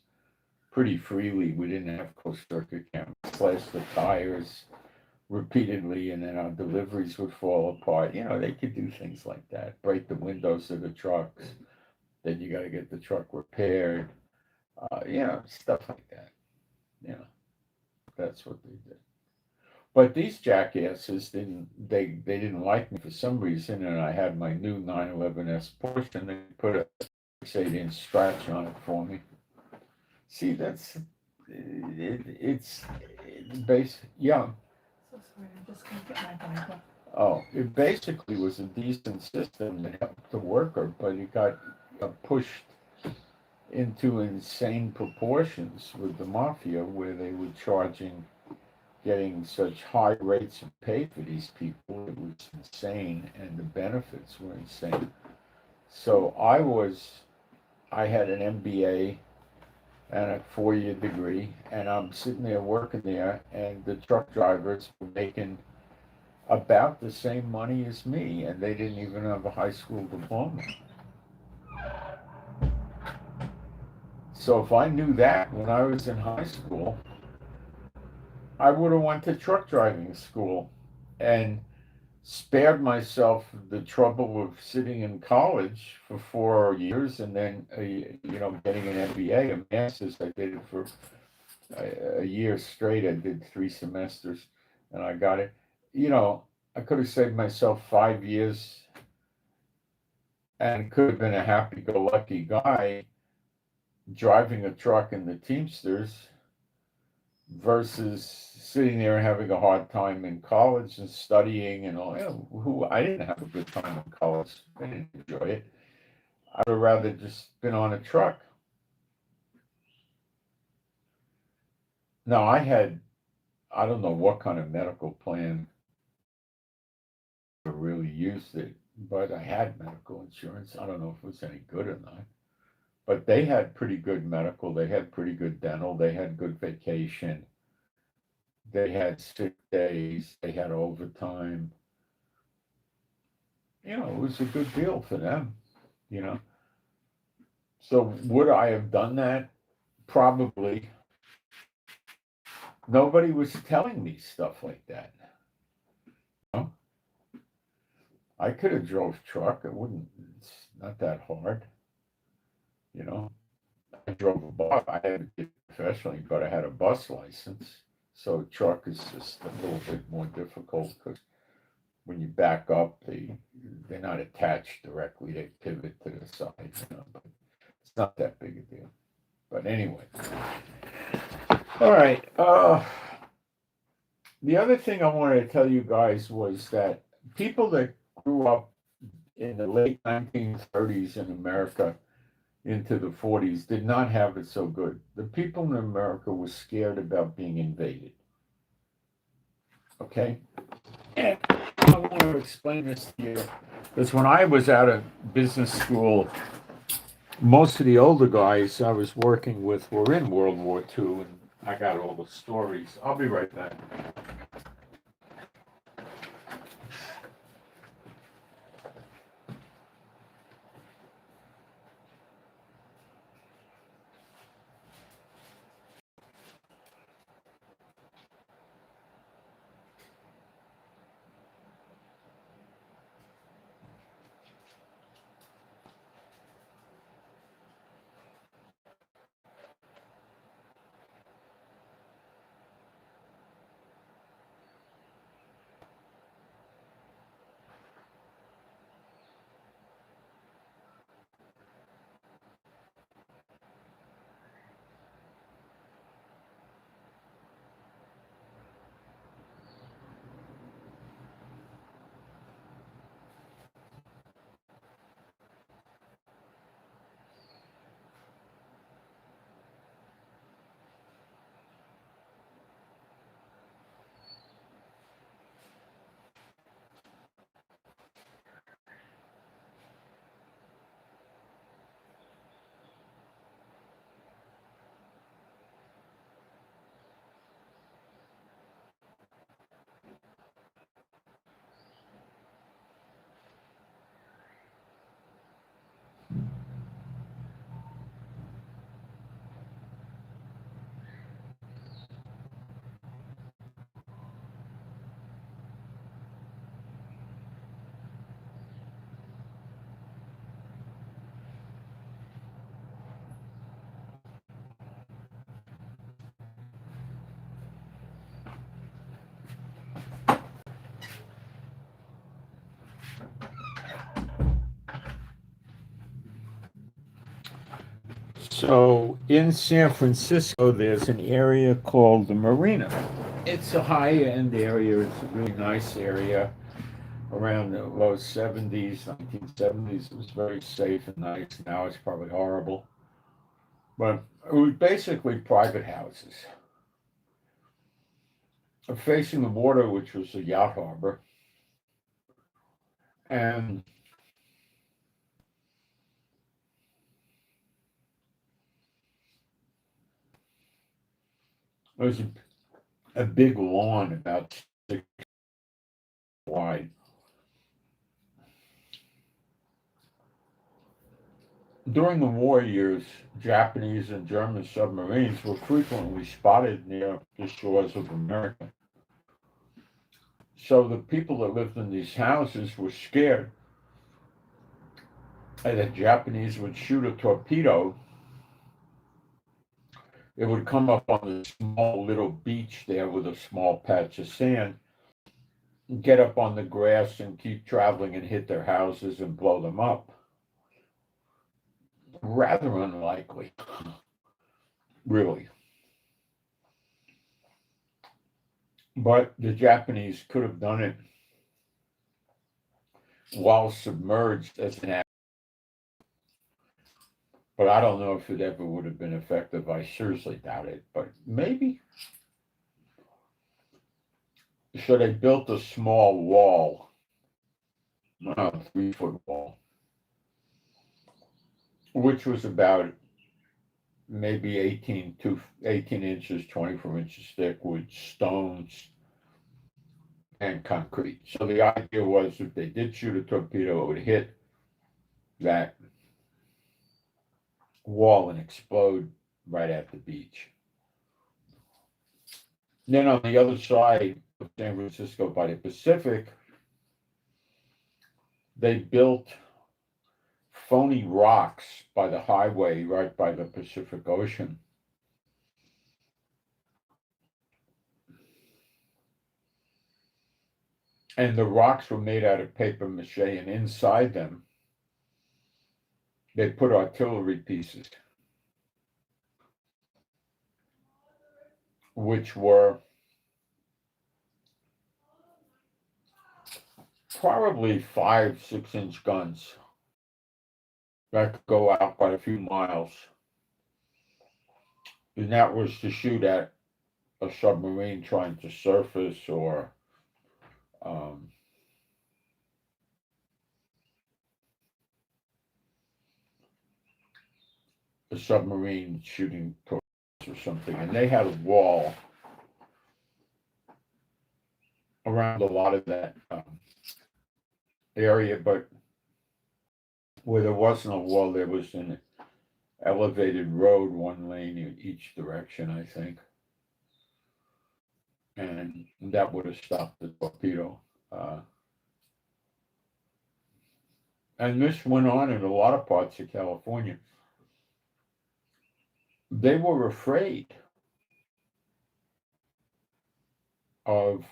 S1: pretty freely. We didn't have closed circuit cameras. Slash the tires repeatedly, and then our deliveries would fall apart. They could do things like that. Break the windows of the trucks. Then you got to get the truck repaired. Stuff like that. That's what they did. But these jackasses didn't like me for some reason, and I had my new 911S Porsche, and they put a 6/8-inch scratch on it for me. See, it's basic. Yeah.
S2: So sorry, I'm just gonna get my Bible.
S1: Oh, it basically was a decent system that helped the worker, but it got pushed into insane proportions with the mafia, where they were getting such high rates of pay for these people. It was insane, and the benefits were insane. So I had an MBA and a 4-year degree, and I'm sitting there working there, and the truck drivers were making about the same money as me, and they didn't even have a high school diploma. So if I knew that when I was in high school, I would have went to truck driving school and spared myself the trouble of sitting in college for 4 years and then getting an MBA, a master's. I did it for a year straight. I did 3 semesters, and I got it. I could have saved myself 5 years and could have been a happy-go-lucky guy driving a truck in the Teamsters versus sitting there and having a hard time in college and studying and all. I didn't have a good time in college. I didn't enjoy it. I would have rather just been on a truck. Now, I don't know what kind of medical plan really used it, but I had medical insurance. I don't know if it was any good or not. But they had pretty good medical. They had pretty good dental. They had good vacation. They had sick days. They had overtime. It was a good deal for them, So would I have done that? Probably. Nobody was telling me stuff like that. I could have drove truck. It's not that hard. I drove a bus. I had it professionally, but I had a bus license. So truck is just a little bit more difficult because when you back up, they're not attached directly. They pivot to the side, but it's not that big a deal. But anyway. All right. The other thing I wanted to tell you guys was that people that grew up in the late 1930s in America into the 40s did not have it so good. The people in America were scared about being invaded. Okay? And I want to explain this to you because when I was out of business school, most of the older guys I was working with were in World War II, and I got all the stories. I'll be right back. So in San Francisco, there's an area called the Marina. It's a high-end area. It's a really nice area. Around the low 70s, 1970s, it was very safe and nice. Now it's probably horrible. But it was basically private houses facing the water, which was a yacht harbor. And there was a big lawn about 6 wide. During the war years, Japanese and German submarines were frequently spotted near the shores of America. So the people that lived in these houses were scared that the Japanese would shoot a torpedo. It would come up on the small little beach there with a small patch of sand, get up on the grass and keep traveling and hit their houses and blow them up. Rather unlikely, really. But the Japanese could have done it while submerged as an act. But I don't know if it ever would have been effective. I seriously doubt it, but maybe. So they built a small wall, a 3-foot wall, which was about maybe 18 inches, 24 inches thick, with stones and concrete. So the idea was if they did shoot a torpedo, it would hit that wall and explode right at the beach. Then on the other side of San Francisco by the Pacific, they built phony rocks by the highway right by the Pacific Ocean. And the rocks were made out of paper mache, and inside them, they put artillery pieces, which were probably 5-6 inch guns that could go out quite a few miles. And that was to shoot at a submarine trying to surface or a submarine shooting torpedoes or something. And they had a wall around a lot of that area, but where there wasn't a wall, there was an elevated road, 1 lane in each direction, I think. And that would have stopped the torpedo. And this went on in a lot of parts of California. They were afraid of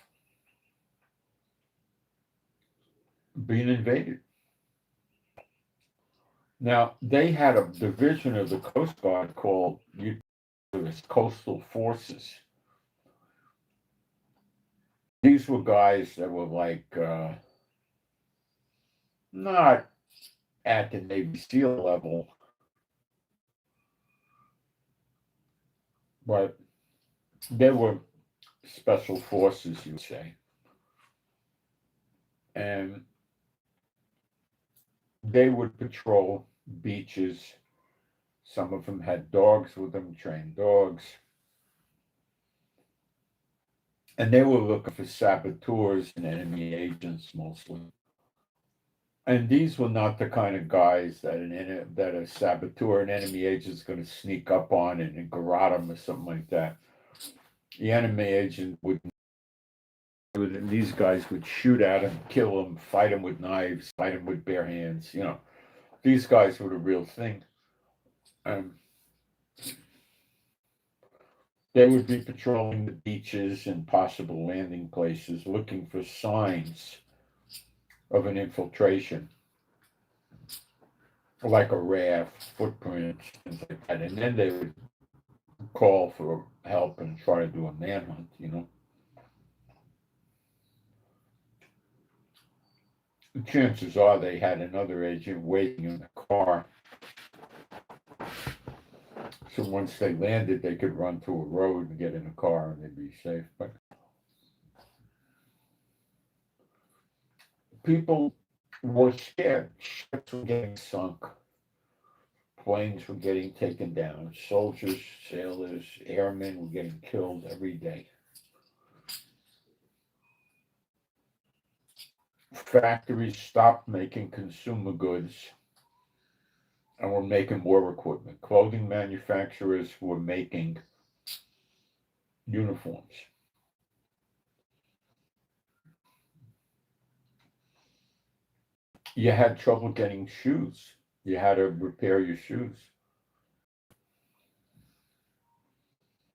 S1: being invaded. Now, they had a division of the Coast Guard called Coastal Forces. These were guys that were like, not at the Navy SEAL level, but they were special forces, you would say. And they would patrol beaches. Some of them had dogs with them, trained dogs. And they were looking for saboteurs and enemy agents mostly. And these were not the kind of guys that a saboteur, an enemy agent, is going to sneak up on and garrote them or something like that. The enemy agent would, and these guys would shoot at him, kill him, fight him with knives, fight him with bare hands. You know, these guys were the real thing. They would be patrolling the beaches and possible landing places, looking for signs of an infiltration. like a raft, footprints, things like that. And then they would call for help and try to do a manhunt, you know. The chances are they had another agent waiting in the car. So once they landed, they could run to a road and get in a car and they'd be safe. But people were scared. Ships were getting sunk. Planes were getting taken down. Soldiers, sailors, airmen were getting killed every day. Factories stopped making consumer goods and were making war equipment. Clothing manufacturers were making uniforms. You had trouble getting shoes. You had to repair your shoes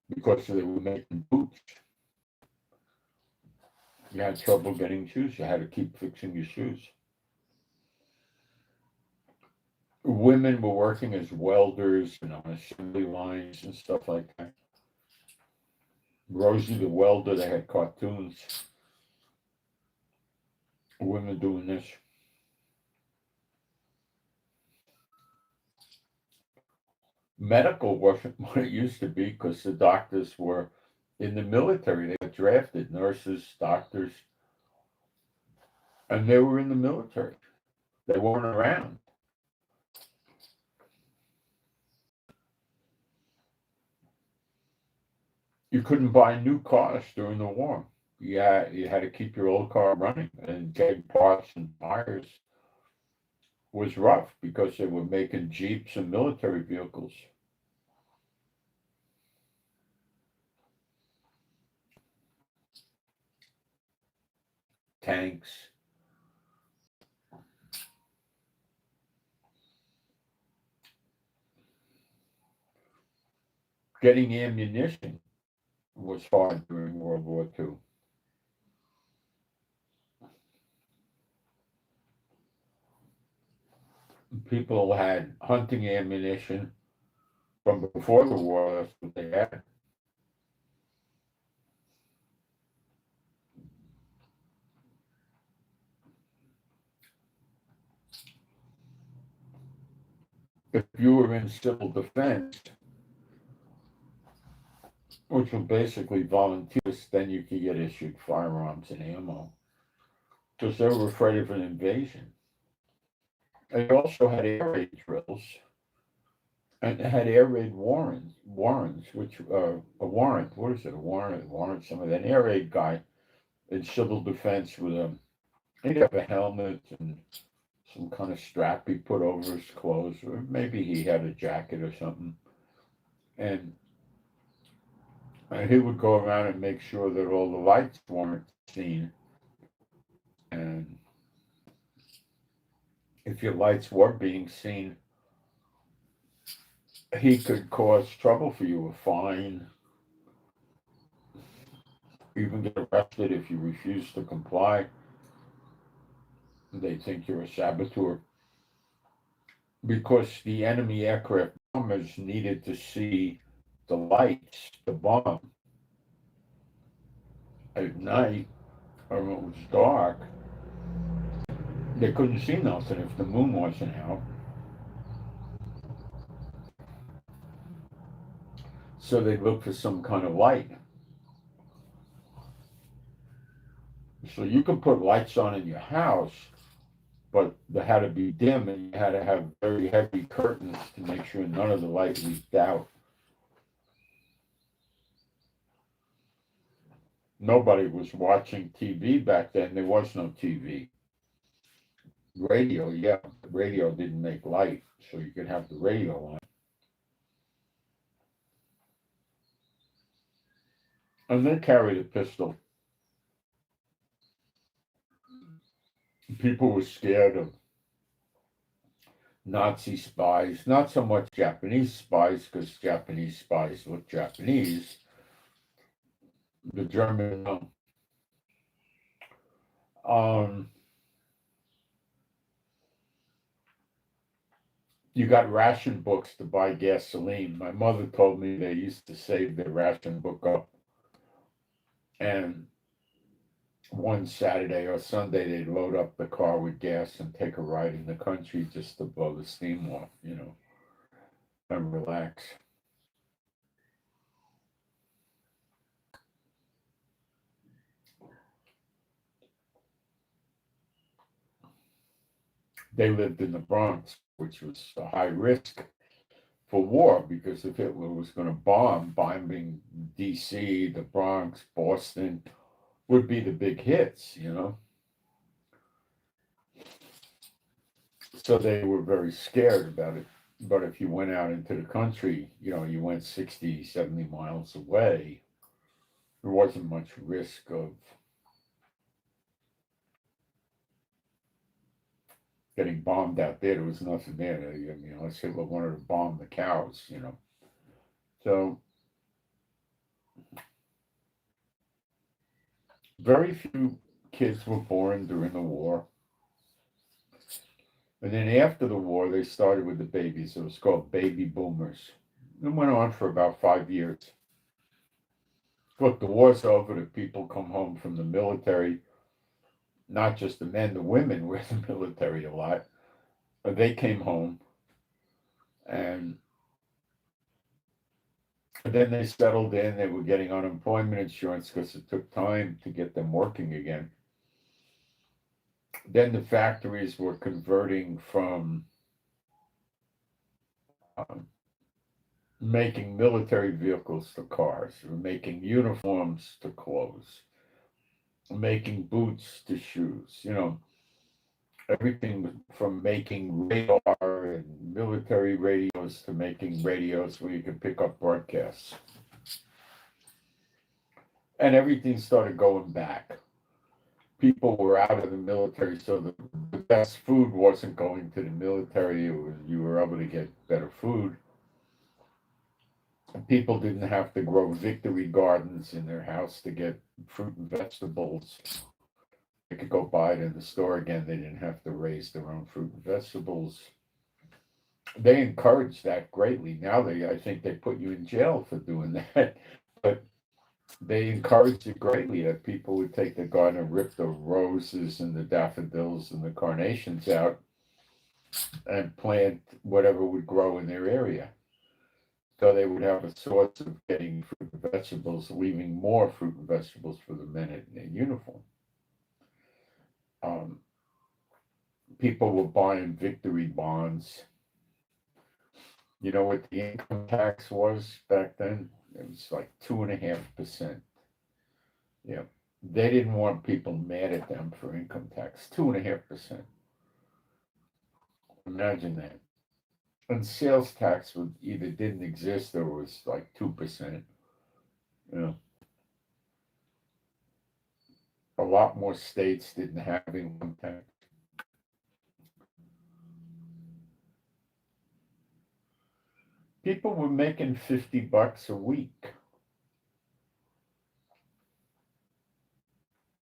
S1: because they were making boots. You had trouble getting shoes. You had to keep fixing your shoes. Women were working as welders and on assembly lines and stuff like that. Rosie the welder, they had cartoons. Women doing this. Medical wasn't what it used to be because the doctors were in the military. They got drafted, nurses, doctors, and they were in the military. They weren't around. You couldn't buy new cars during the war. You had to keep your old car running, and getting parts and tires was rough because they were making jeeps and military vehicles. Tanks. Getting ammunition was hard during World War II. People had hunting ammunition from before the war. That's what they had. If you were in civil defense, which were basically volunteers, then you could get issued firearms and ammo because they were afraid of an invasion. They also had air raid drills and had air raid warrants, which a warrant. What is it? A warrant? A warrant? Some of that air raid guy in civil defense with a he'd have a helmet and some kind of strap he put over his clothes, or maybe he had a jacket or something, and he would go around and make sure that all the lights weren't seen, and if your lights were being seen, he could cause trouble for you, a fine, even get arrested if you refuse to comply. They think you're a saboteur because the enemy aircraft bombers needed to see the lights to bomb at night, or when it was dark. They couldn't see nothing if the moon wasn't out. So they'd look for some kind of light. So you could put lights on in your house, but they had to be dim and you had to have very heavy curtains to make sure none of the light leaked out. Nobody was watching TV back then. There was no TV. Radio, yeah, the radio didn't make light, so you could have the radio on. And they carried a pistol. People were scared of Nazi spies, not so much Japanese spies, because Japanese spies look Japanese. The German, no. Um, you got ration books to buy gasoline. My mother told me they used to save their ration book up, and one Saturday or Sunday they'd load up the car with gas and take a ride in the country just to blow the steam off, and relax. They lived in the Bronx, which was a high risk for war because if Hitler was going to bombing DC, the Bronx, Boston would be the big hits. So they were very scared about it. But if you went out into the country, you went 60, 70 miles away, there wasn't much risk of getting bombed out there. There was nothing there. Unless Hitler wanted to bomb the cows. So very few kids were born during the war. And then after the war, they started with the babies. It was called baby boomers. It went on for about 5 years. Look, the war's over. The people come home from the military. Not just the men, the women were in the military a lot. But they came home, and then they settled in. They were getting unemployment insurance because it took time to get them working again. Then the factories were converting from um, making military vehicles to cars, or making uniforms to clothes, making boots to shoes. Everything from making radar and military radios to making radios where you can pick up broadcasts. And everything started going back. People were out of the military, so the best food wasn't going to the military. You were able to get better food. People didn't have to grow victory gardens in their house to get fruit and vegetables. They could go buy it in the store again. They didn't have to raise their own fruit and vegetables. They encouraged that greatly. Now I think they put you in jail for doing that. But they encouraged it greatly that people would take the garden and rip the roses and the daffodils and the carnations out and plant whatever would grow in their area. So they would have a source of getting fruit and vegetables, leaving more fruit and vegetables for the men in their uniform. Um, People were buying victory bonds. You know what the income tax was back then? It was like 2.5%. Yeah. They didn't want people mad at them for income tax. 2.5%. Imagine that. And sales tax would either didn't exist or was like 2%. You know, a lot more states didn't have income tax. People were making $50 a week.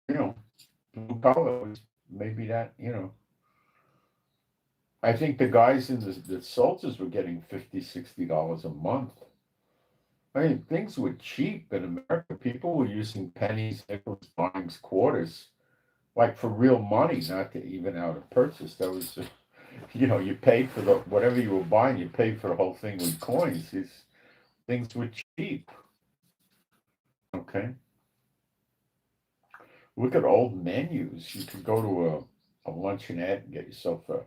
S1: Blue collar was maybe that. I think the guys in the soldiers were getting $50, $60 a month. I mean, things were cheap in America. People were using pennies, nickels, dimes, quarters, like for real money, not to even out a purchase. That was, you paid for whatever you were buying. You paid for the whole thing with coins. Things were cheap. Okay, look at old menus. You could go to a luncheonette and get yourself a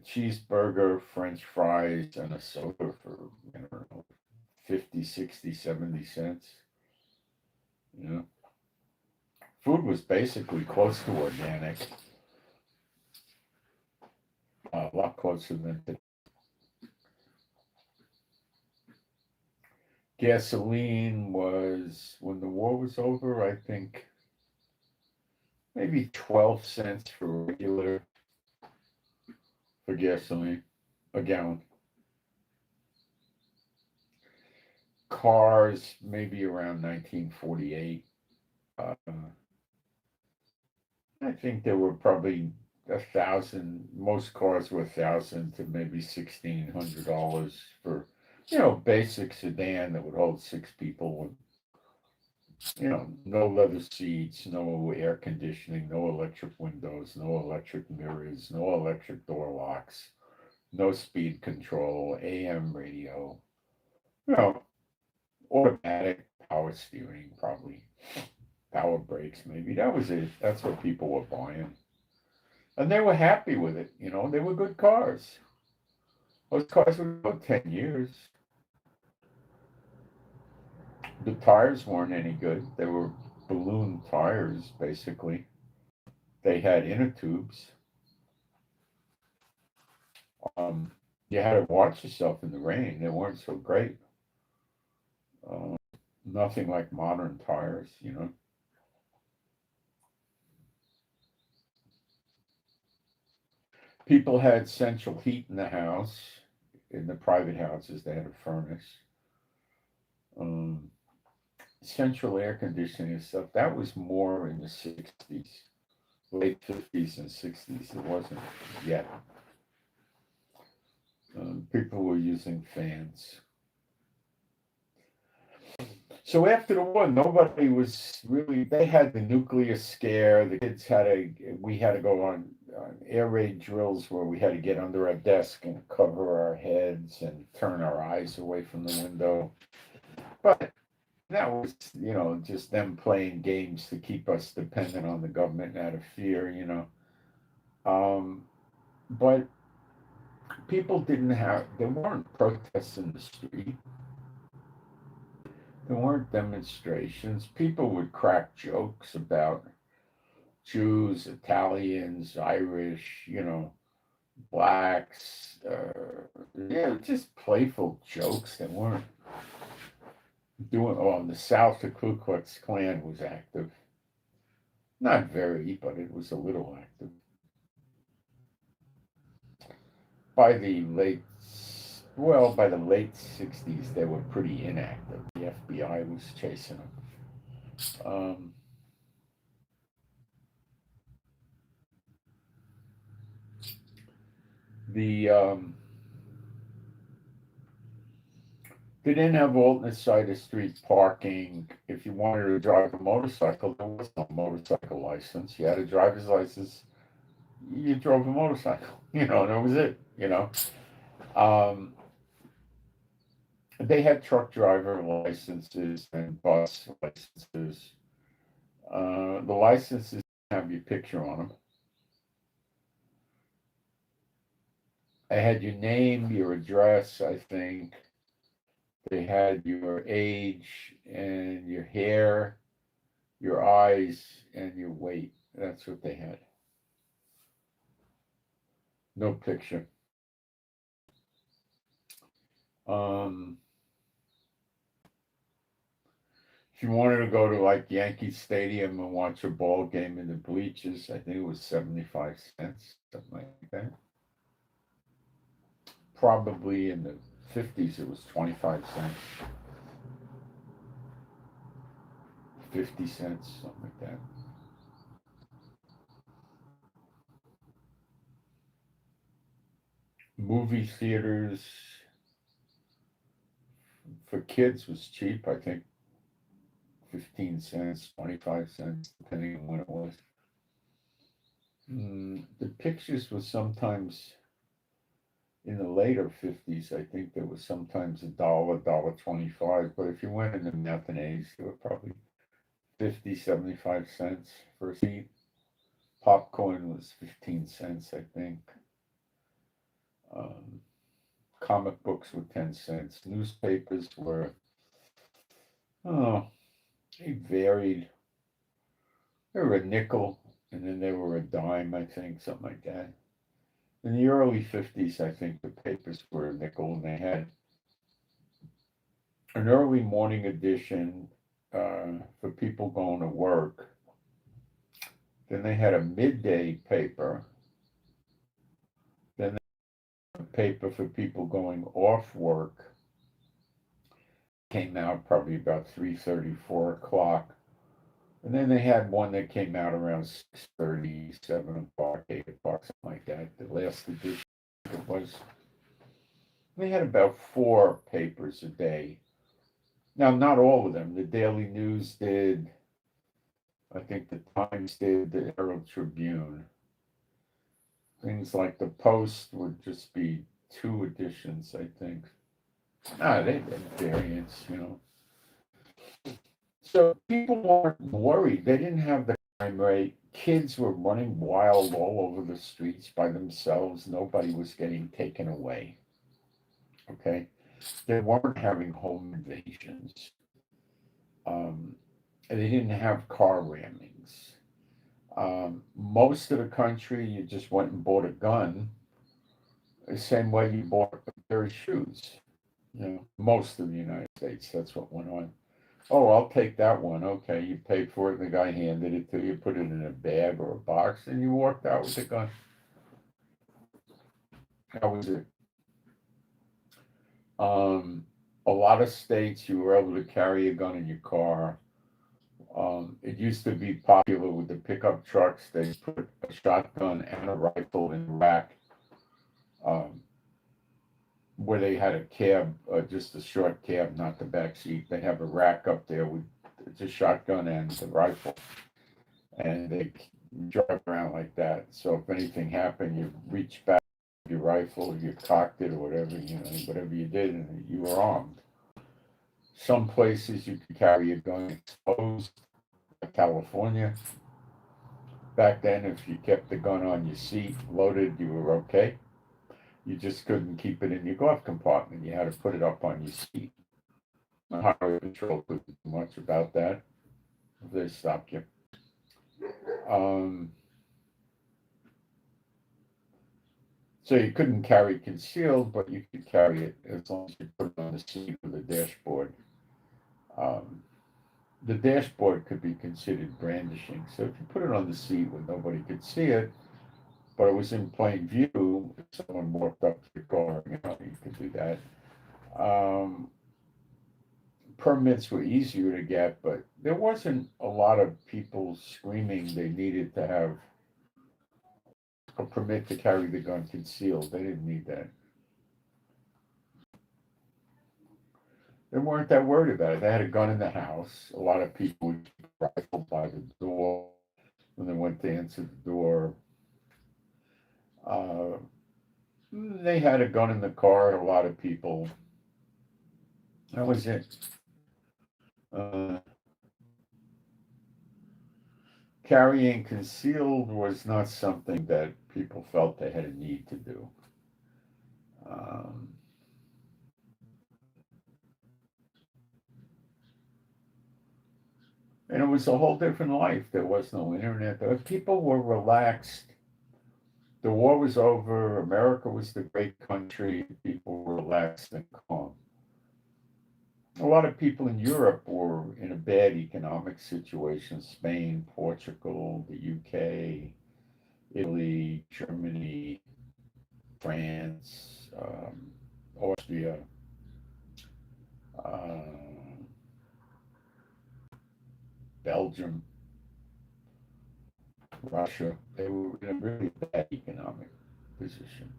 S1: cheeseburger, French fries, and a soda for, I don't know, 50, 60, 70 cents. Food was basically close to organic, a lot closer than today. Gasoline was, when the war was over, I think maybe 12 cents for gasoline, a gallon. Cars, maybe around 1948. I think there were probably $1,000. Most cars were $1,000 to maybe $1,600 for, basic sedan that would hold six people with, no leather seats, no air conditioning, no electric windows, no electric mirrors, no electric door locks, no speed control, AM radio, you know, automatic power steering, probably power brakes, maybe. That was it. That's what people were buying. And they were happy with it, they were good cars. Those cars would go 10 years. The tires weren't any good. They were balloon tires, basically. They had inner tubes. Um, you had to watch yourself in the rain. They weren't so great. Uh, Nothing like modern tires. People had central heat in the house. In the private houses, they had a furnace. Um, Central air conditioning and stuff, that was more in the 60s, late 50s and 60s. It wasn't yet. People were using fans. So after the war, nobody was really, they had the nuclear scare. The kids we had to go on air raid drills where we had to get under our desk and cover our heads and turn our eyes away from the window. But that was, just them playing games to keep us dependent on the government out of fear. But people there weren't protests in the street. There weren't demonstrations. People would crack jokes about Jews, Italians, Irish, blacks. Just playful jokes that weren't in the South, the Ku Klux Klan was active. Not very, but it was a little active. By the late, by the late 60s, they were pretty inactive. The FBI was chasing them. Um, the They didn't have alternate side of street parking. If you wanted to drive a motorcycle, there was no motorcycle license. You had a driver's license. You drove a motorcycle. That was it. Um, they had truck driver licenses and bus licenses. The licenses have your picture on them. I had your name, your address, I think. They had your age and your hair, your eyes, and your weight. That's what they had. No picture. Um, if you wanted to go to like Yankee Stadium and watch a ball game in the bleachers, I think it was 75 cents, something like that. Probably in the 50s, it was 25 cents, 50 cents, something like that. Movie theaters for kids was cheap, I think 15 cents, 25 cents, depending on when it was. The pictures were sometimes in the later 50s, I think there was sometimes $1, $1.25. But if you went in the matinees, they were probably 50, 75 cents for a seat. Popcorn was 15 cents, I think. Comic books were 10 cents. Newspapers were, they varied. They were a nickel, and then they were a dime, I think, something like that. In the early 50s, I think the papers were a nickel, and they had an early morning edition for people going to work. Then they had a midday paper. Then they had a paper for people going off work. Came out probably about 3:30, 4 o'clock. And then they had one that came out around 6:30, 7 o'clock, 8 o'clock, something like that. The last edition it was. They had about 4 papers a day. Now, not all of them. The Daily News did. I think the Times did. The Herald Tribune. Things like the Post would just be 2 editions, I think. They had variants. So people weren't worried. They didn't have the crime rate. Kids were running wild all over the streets by themselves. Nobody was getting taken away. Okay. They weren't having home invasions. Um, they didn't have car rammings. Most of the country, you just went and bought a gun the same way you bought a pair of shoes. Most of the United States, that's what went on. Oh, I'll take that one. Okay, you paid for it, and the guy handed it to you, put it in a bag or a box, and you walked out with the gun. That was it. A lot of states, you were able to carry a gun in your car. It used to be popular with the pickup trucks. They put a shotgun and a rifle in the rack, um, where they had a cab, just a short cab, not the back seat. They have a rack up there with the shotgun and the rifle, and they drive around like that. So if anything happened, you reach back with your rifle, you cocked it or whatever, whatever you did, and you were armed. Some places you could carry a gun exposed, like California. Back then, if you kept the gun on your seat loaded, you were okay. You just couldn't keep it in your glove compartment. You had to put it up on your seat. The highway patrol couldn't do much about that. They stopped you. Um, so you couldn't carry it concealed, but you could carry it as long as you put it on the seat or the dashboard. Um, the dashboard could be considered brandishing. So if you put it on the seat where nobody could see it, but it was in plain view, if someone walked up to the car, you could do that. Um, Permits were easier to get, but there wasn't a lot of people screaming they needed to have a permit to carry the gun concealed. They didn't need that. They weren't that worried about it. They had a gun in the house. A lot of people would keep a rifle by the door when they went to answer the door. Uh, they had a gun in the car. A lot of people. That was it. Uh, Carrying concealed was not something that people felt they had a need to do. Um, and it was a whole different life. There was no internet. People were relaxed. The war was over. America was the great country. People were relaxed and calm. A lot of people in Europe were in a bad economic situation. Spain, Portugal, the UK, Italy, Germany, France, Austria, uh, Belgium, Russia. They were in a really bad economic position.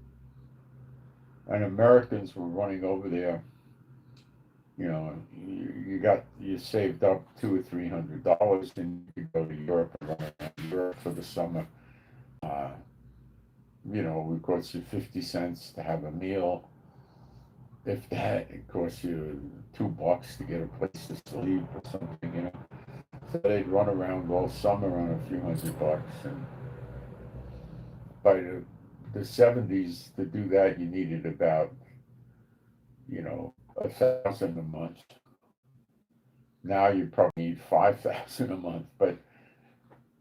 S1: And Americans were running over there. You saved up $200 or $300, and you could go to Europe and run around Europe for the summer. Uh, it would cost you 50 cents to have a meal. If that, it costs you $2 to get a place to sleep or something. So they'd run around all summer on a few $100, and by the 70s, to do that, you needed about, 1,000 a month. Now you probably need 5,000 a month, but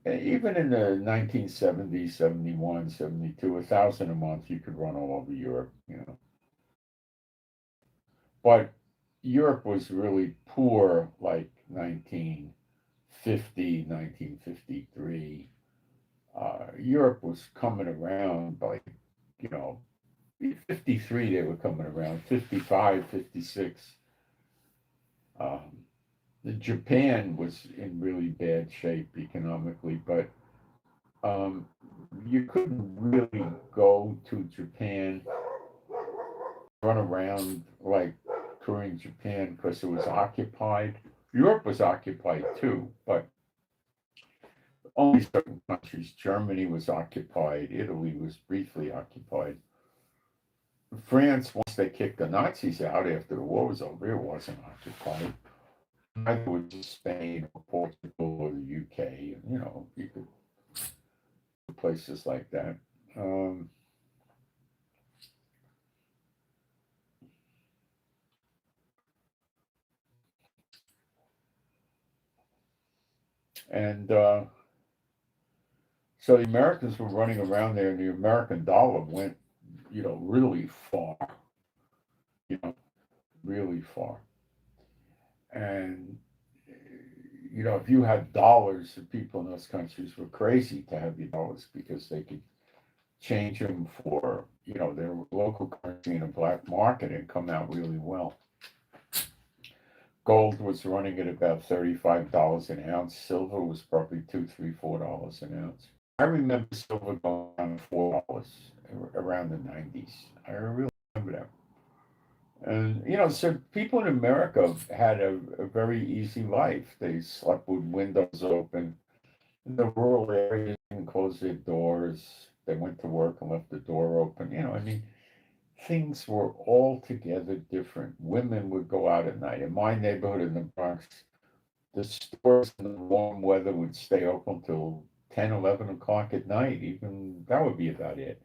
S1: even in the 1970s, 71, 72, 1,000 a month, you could run all over Europe. But Europe was really poor like 1950, 1953. Europe was coming around by, you know, 53 they were coming around, 55, 56. Um, Japan was in really bad shape economically, but um, you couldn't really go to Japan, run around like touring Japan because it was occupied. Europe was occupied too, but only certain countries. Germany was occupied. Italy was briefly occupied. France, once they kicked the Nazis out after the war was over, it wasn't occupied. Neither was Spain or Portugal or the UK. You know, you could places like that. Um, and so the Americans were running around there, and the American dollar went, really far, you know, really far. And if you had dollars, the people in those countries were crazy to have your dollars because they could change them for, their local currency in a black market and come out really well. Gold was running at about $35 an ounce. Silver was probably $2, $3, $4 an ounce. I remember silver going down to $4 around the 90s. I really remember that. And, so people in America had a very easy life. They slept with windows open. In the rural areas, didn't close their doors. They went to work and left the door open. I mean, things were altogether different. Women would go out at night. In my neighborhood in the Bronx, the stores in the warm weather would stay open till 10, 11 o'clock at night. Even that would be about it.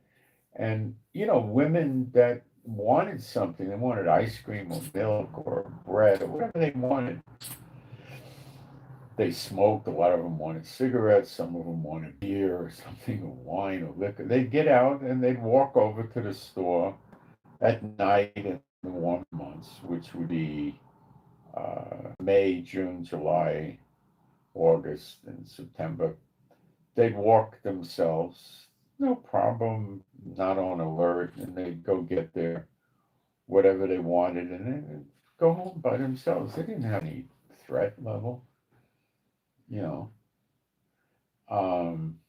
S1: And, women that wanted something, they wanted ice cream or milk or bread or whatever they wanted. They smoked. A lot of them wanted cigarettes. Some of them wanted beer or something, or wine or liquor. They'd get out and they'd walk over to the store at night in the warm months, which would be May, June, July, August, and September. They'd walk themselves, no problem, not on alert, and they'd go get their whatever they wanted and then go home by themselves. They didn't have any threat level, you know. Um,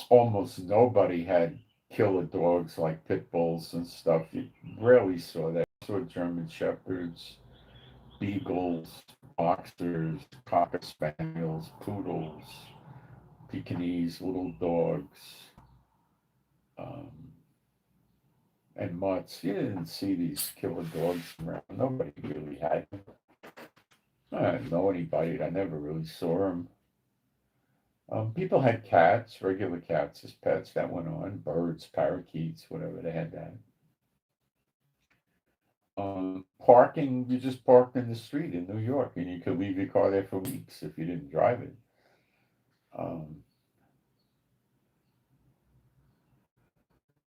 S1: Almost nobody had killer dogs like pit bulls and stuff. You rarely saw that. You saw German shepherds, beagles, boxers, cocker spaniels, poodles, Pekingese, little dogs, um, and mutts. You didn't see these killer dogs around. Nobody really had them. I didn't know anybody. I never really saw them. People had cats, regular cats as pets. That went on. Birds, parakeets, whatever they had that. Parking, you just parked in the street in New York, and you could leave your car there for weeks if you didn't drive it. Um,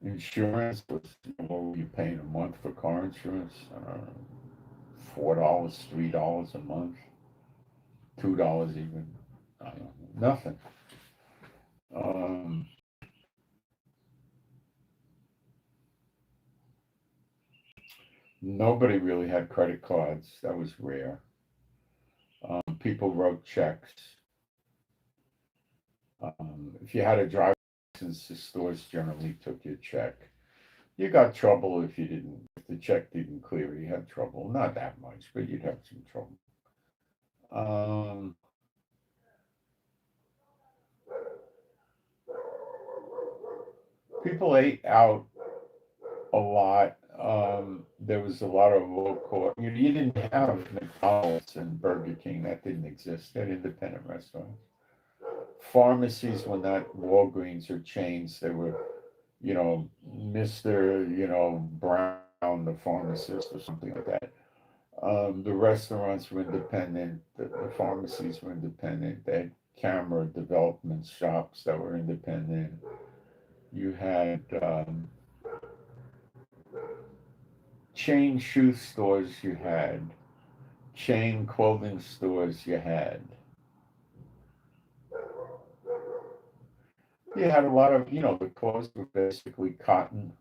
S1: Insurance was, what were you paying a month for car insurance? $4, $3 a month, $2 even. I don't know, nothing. Um, Nobody really had credit cards. That was rare. People wrote checks. If you had a driver's license, the stores generally took your check. You got trouble if you didn't, if the check didn't clear, you had trouble. Not that much, but you'd have some trouble. Um, People ate out a lot. There was a lot of local, you didn't have McDonald's and Burger King, that didn't exist. They're independent restaurants. Pharmacies were not Walgreens or chains. They were, Mr., Brown, the pharmacist or something like that. The restaurants were independent. The pharmacies were independent. They had camera development shops that were independent. You had chain shoe stores. You had chain clothing stores. You had a lot of, the clothes were basically cotton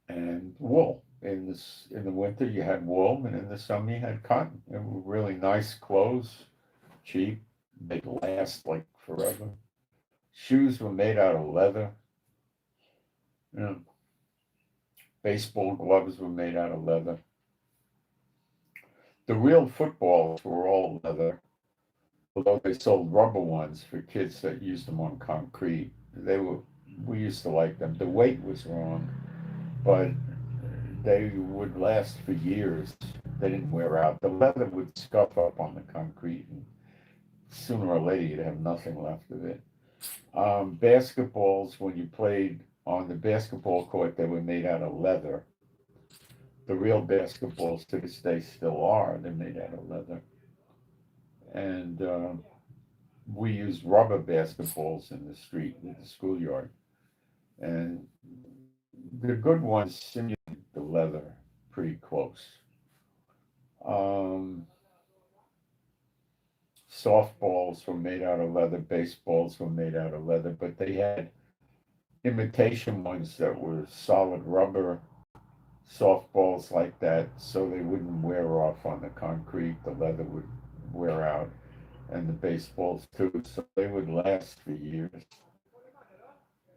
S1: and wool. in the winter you had wool, and in the summer you had cotton. They were really nice clothes, cheap. They last like forever. Shoes were made out of leather. You know, baseball gloves were made out of leather. The real footballs were all leather, although they sold rubber ones for kids that used them on concrete. We used to like them. The weight was wrong, but they would last for years. They didn't wear out. The leather would scuff up on the concrete, and sooner or later you'd have nothing left of it. Basketballs, when you played on the basketball court, they were made out of leather. The real basketballs to this day still are. They're made out of leather. And we used rubber basketballs in the street, in the schoolyard. And the good ones simulated the leather pretty close. Um, Softballs were made out of leather, baseballs were made out of leather, but they had imitation ones that were solid rubber softballs like that, so they wouldn't wear off on the concrete. The leather would wear out, and the baseballs too, so they would last for years.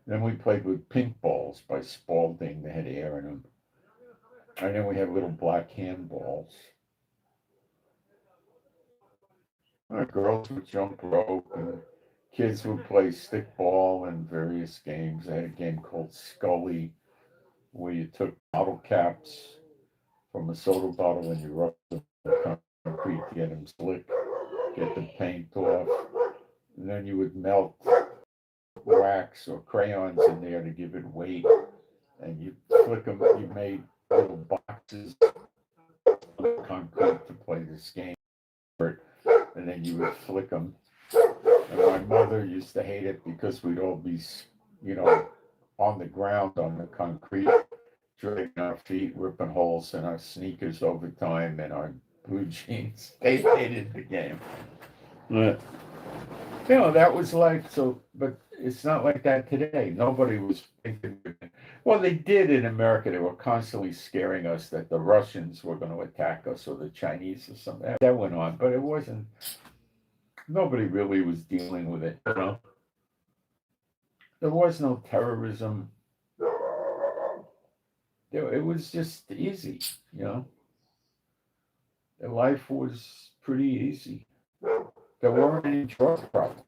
S1: Then we played with pink balls by Spalding. They had air in them. And then we had little black handballs. Girls would jump rope, and kids would play stickball and various games. I had a game called Scully, where you took bottle caps from a soda bottle and you rubbed them in the concrete to get them slick, get the paint off. And then you would melt wax or crayons in there to give it weight. And you flick them, you made little boxes of concrete to play this game. And then you would flick them. And my mother used to hate it because we'd all be, you know, on the ground on the concrete, dragging our feet, ripping holes in our sneakers over time and our blue jeans. They hated the game. But, you know, that was life. So, but it's not like that today. Nobody was thinking. Well, they did in America. They were constantly scaring us that the Russians were going to attack us or the Chinese or something. That went on, but it wasn't. Nobody really was dealing with it. You know, there was no terrorism. It was just easy. You know, life was pretty easy. There weren't any drug problems.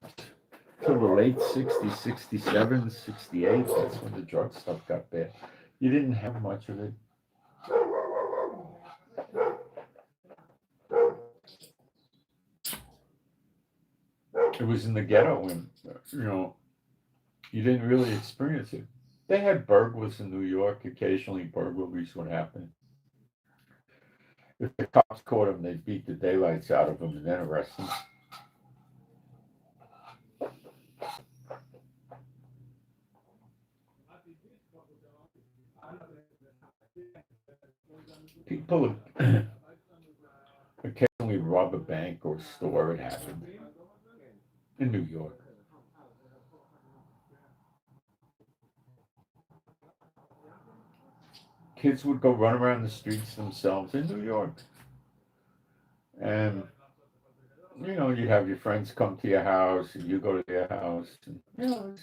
S1: Till the late 60s, 67, 68, that's when the drug stuff got bad. You didn't have much of it. It was in the ghetto, and, you know, you didn't really experience it. They had burglars in New York. Occasionally, burglaries would happen. If the cops caught them, they'd beat the daylights out of them and then arrest them. People occasionally rob a bank or store. It happened in New York. Kids would go run around the streets themselves in New York. And, you know, you'd have your friends come to your house and you go to their house. And, you know,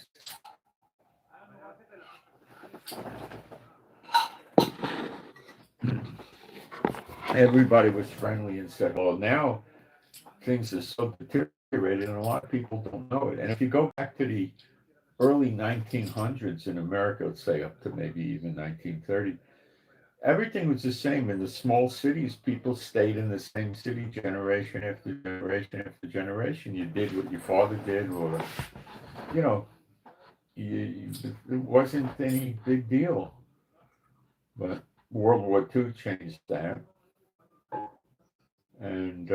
S1: everybody was friendly and said, well, now things are so deteriorated and a lot of people don't know it. And if you go back to the early 1900s in America, let's say up to maybe even 1930, everything was the same. In the small cities, people stayed in the same city generation after generation after generation. You did what your father did, or, you know, it wasn't any big deal. But World War II changed that. And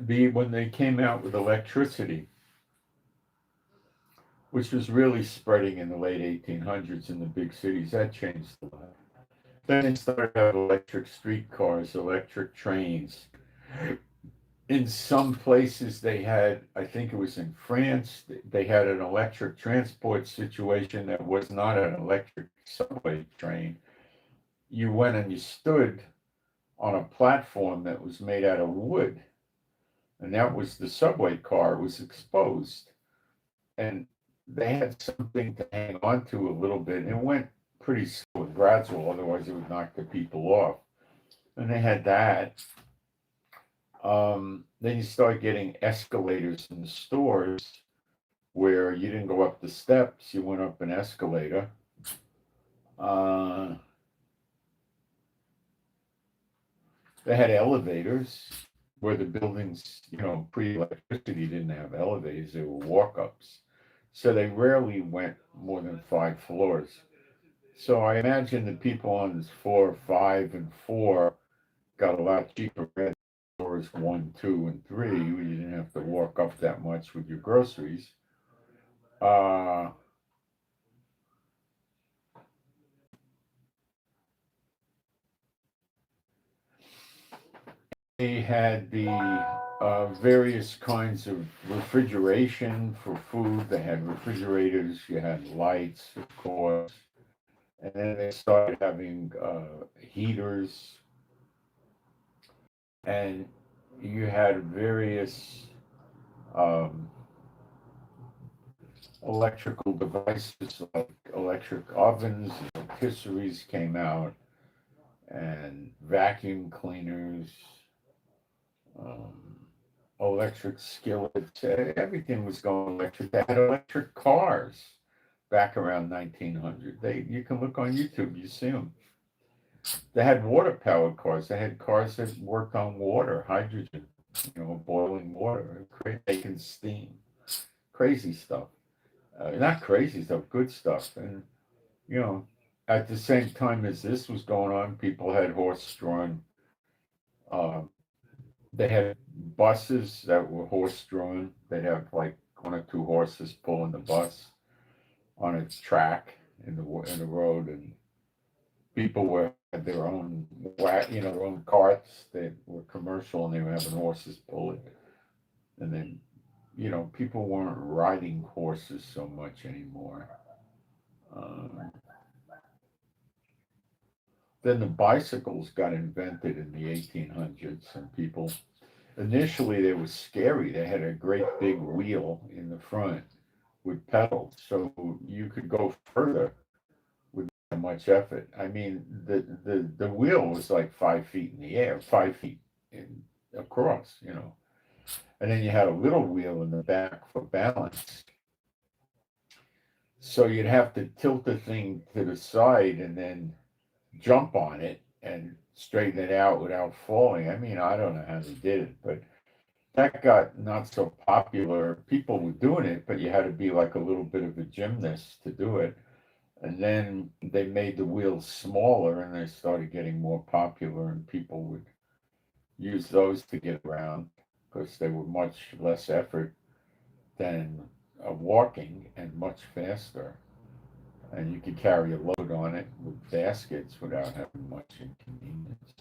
S1: when they came out with electricity, which was really spreading in the late 1800s in the big cities, that changed a lot. Then they started out electric streetcars, electric trains. In some places they had, I think it was in France, they had an electric transport situation that was not an electric subway train. you went and you stood on a platform that was made out of wood, and that was the subway car. It was exposed, and they had something to hang on to a little bit. And it went pretty slow and gradual, otherwise it would knock the people off. And they had that. Then you start getting escalators in the stores where you didn't go up the steps, you went up an escalator. Uh, they had elevators where the buildings, pre-electricity didn't have elevators, they were walk-ups. So they rarely went more than 5 floors. So I imagine the people on this 4, 5, and 4 got a lot cheaper rent. Floors 1, 2, and 3, you didn't have to walk up that much with your groceries. Uh, they had the various kinds of refrigeration for food. They had refrigerators, you had lights, of course. And then they started having heaters, and you had various um, electrical devices like electric ovens, rotisseries came out, and vacuum cleaners, um, electric skillets. Everything was going electric. They had electric cars back around 1900. You can look on YouTube, you see them. They had water powered cars. They had cars that worked on water, hydrogen, boiling water, making steam. Crazy stuff. Not crazy stuff, good stuff. And, you know, at the same time as this was going on, people had horse-drawn. Uh, they had buses that were horse-drawn. They'd have like 1 or 2 horses pulling the bus on its track in the road, and people had their own their own carts that were commercial, and they were having horses pull it. And then, people weren't riding horses so much anymore. Um, then the bicycles got invented in the 1800s, and people initially they were scary. They had a great big wheel in the front with pedals, so you could go further without much effort. I mean, the wheel was like 5 feet in the air, 5 feet across. And then you had a little wheel in the back for balance. So you'd have to tilt the thing to the side and then jump on it and straighten it out without falling. I mean, I don't know how they did it, but that got not so popular. People were doing it, but you had to be like a little bit of a gymnast to do it. And then they made the wheels smaller and they started getting more popular, and people would use those to get around because they were much less effort than walking and much faster. And you could carry a load on it with baskets without having much inconvenience.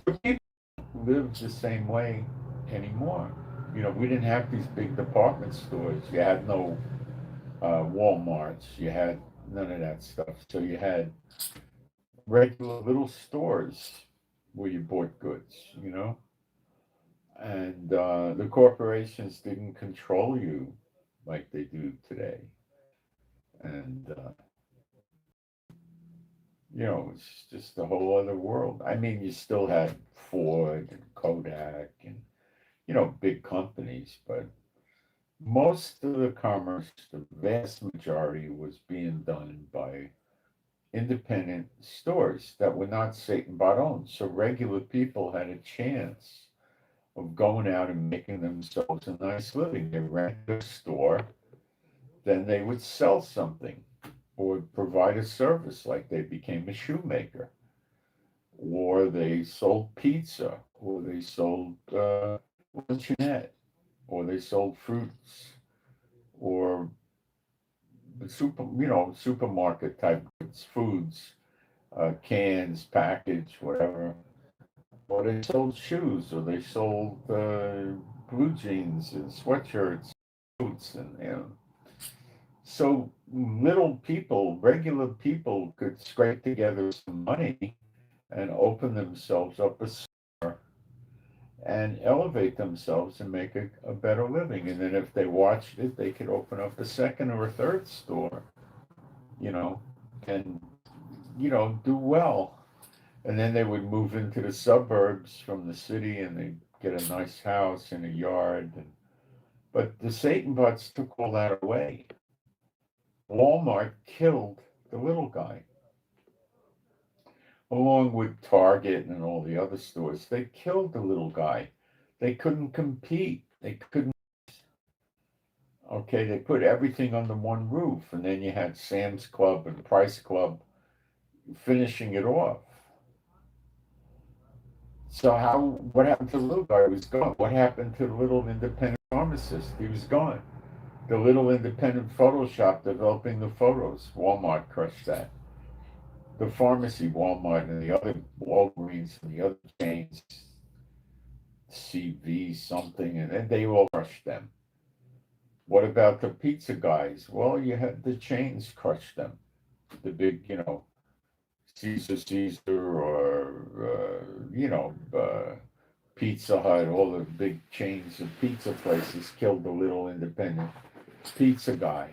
S1: So people live the same way anymore. We didn't have these big department stores. You had no Walmarts. You had none of that stuff. So you had regular little stores where you bought goods. And the corporations didn't control you like they do today. And it's just a whole other world. I mean, you still had Ford and Kodak and, big companies, but most of the commerce, the vast majority, was being done by independent stores that were not Satan bought owned. So regular people had a chance of going out and making themselves a nice living. They rented a store, then they would sell something or provide a service, like they became a shoemaker, or they sold pizza, or they sold luncheonette, or they sold fruits, or supermarket type goods, foods, cans, package, whatever. Or they sold shoes, or they sold blue jeans and sweatshirts, boots, and so little people, regular people, could scrape together some money and open themselves up a store and elevate themselves and make a better living. And then if they watched it, they could open up a second or a third store, you know, and, do well. And then they would move into the suburbs from the city and they'd get a nice house and a yard. But the Satan bots took all that away. Walmart killed the little guy, along with Target and all the other stores. They killed the little guy. They couldn't compete. They couldn't. Okay, they put everything under one roof, and then you had Sam's Club and Price Club finishing it off. So what happened to the little guy? He was gone. What happened to the little independent pharmacist? He was gone. The little independent photo shop developing the photos, Walmart crushed that. The pharmacy, Walmart, and the other Walgreens and the other chains, CV something, and then they all crushed them. What about the pizza guys? Well, you had the chains crush them. The big, Caesar, or, Pizza Hut, all the big chains of pizza places killed the little independent pizza guy.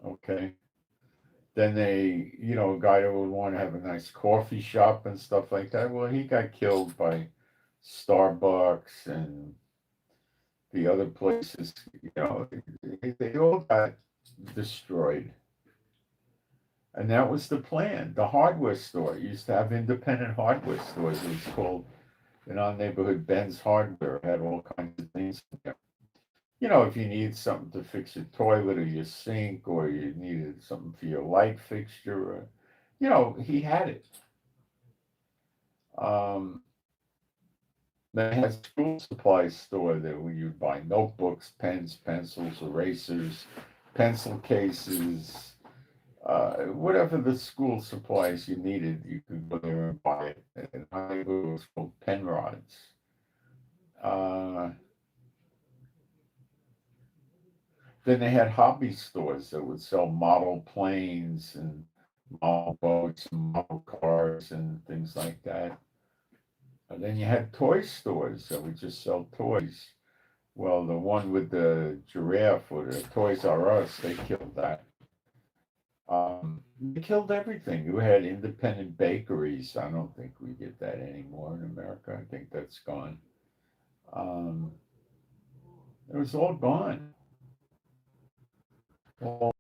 S1: Okay. Then a guy that would want to have a nice coffee shop and stuff like that. Well, he got killed by Starbucks and the other places. They all got destroyed. And that was the plan. The hardware store used to have independent hardware stores. It was called, in our neighborhood, Ben's Hardware. It had all kinds of things in there. If you needed something to fix your toilet or your sink, or you needed something for your light fixture, he had it. They had a school supply store there where you'd buy notebooks, pens, pencils, erasers, pencil cases, whatever the school supplies you needed, you could go there and buy it. And it was called Penrod's. Then they had hobby stores that would sell model planes and model boats and model cars and things like that. And then you had toy stores that would just sell toys. Well, the one with the giraffe or the Toys R Us, they killed that. They killed everything. You had independent bakeries. I don't think we get that anymore in America. I think that's gone. It was all gone. Well,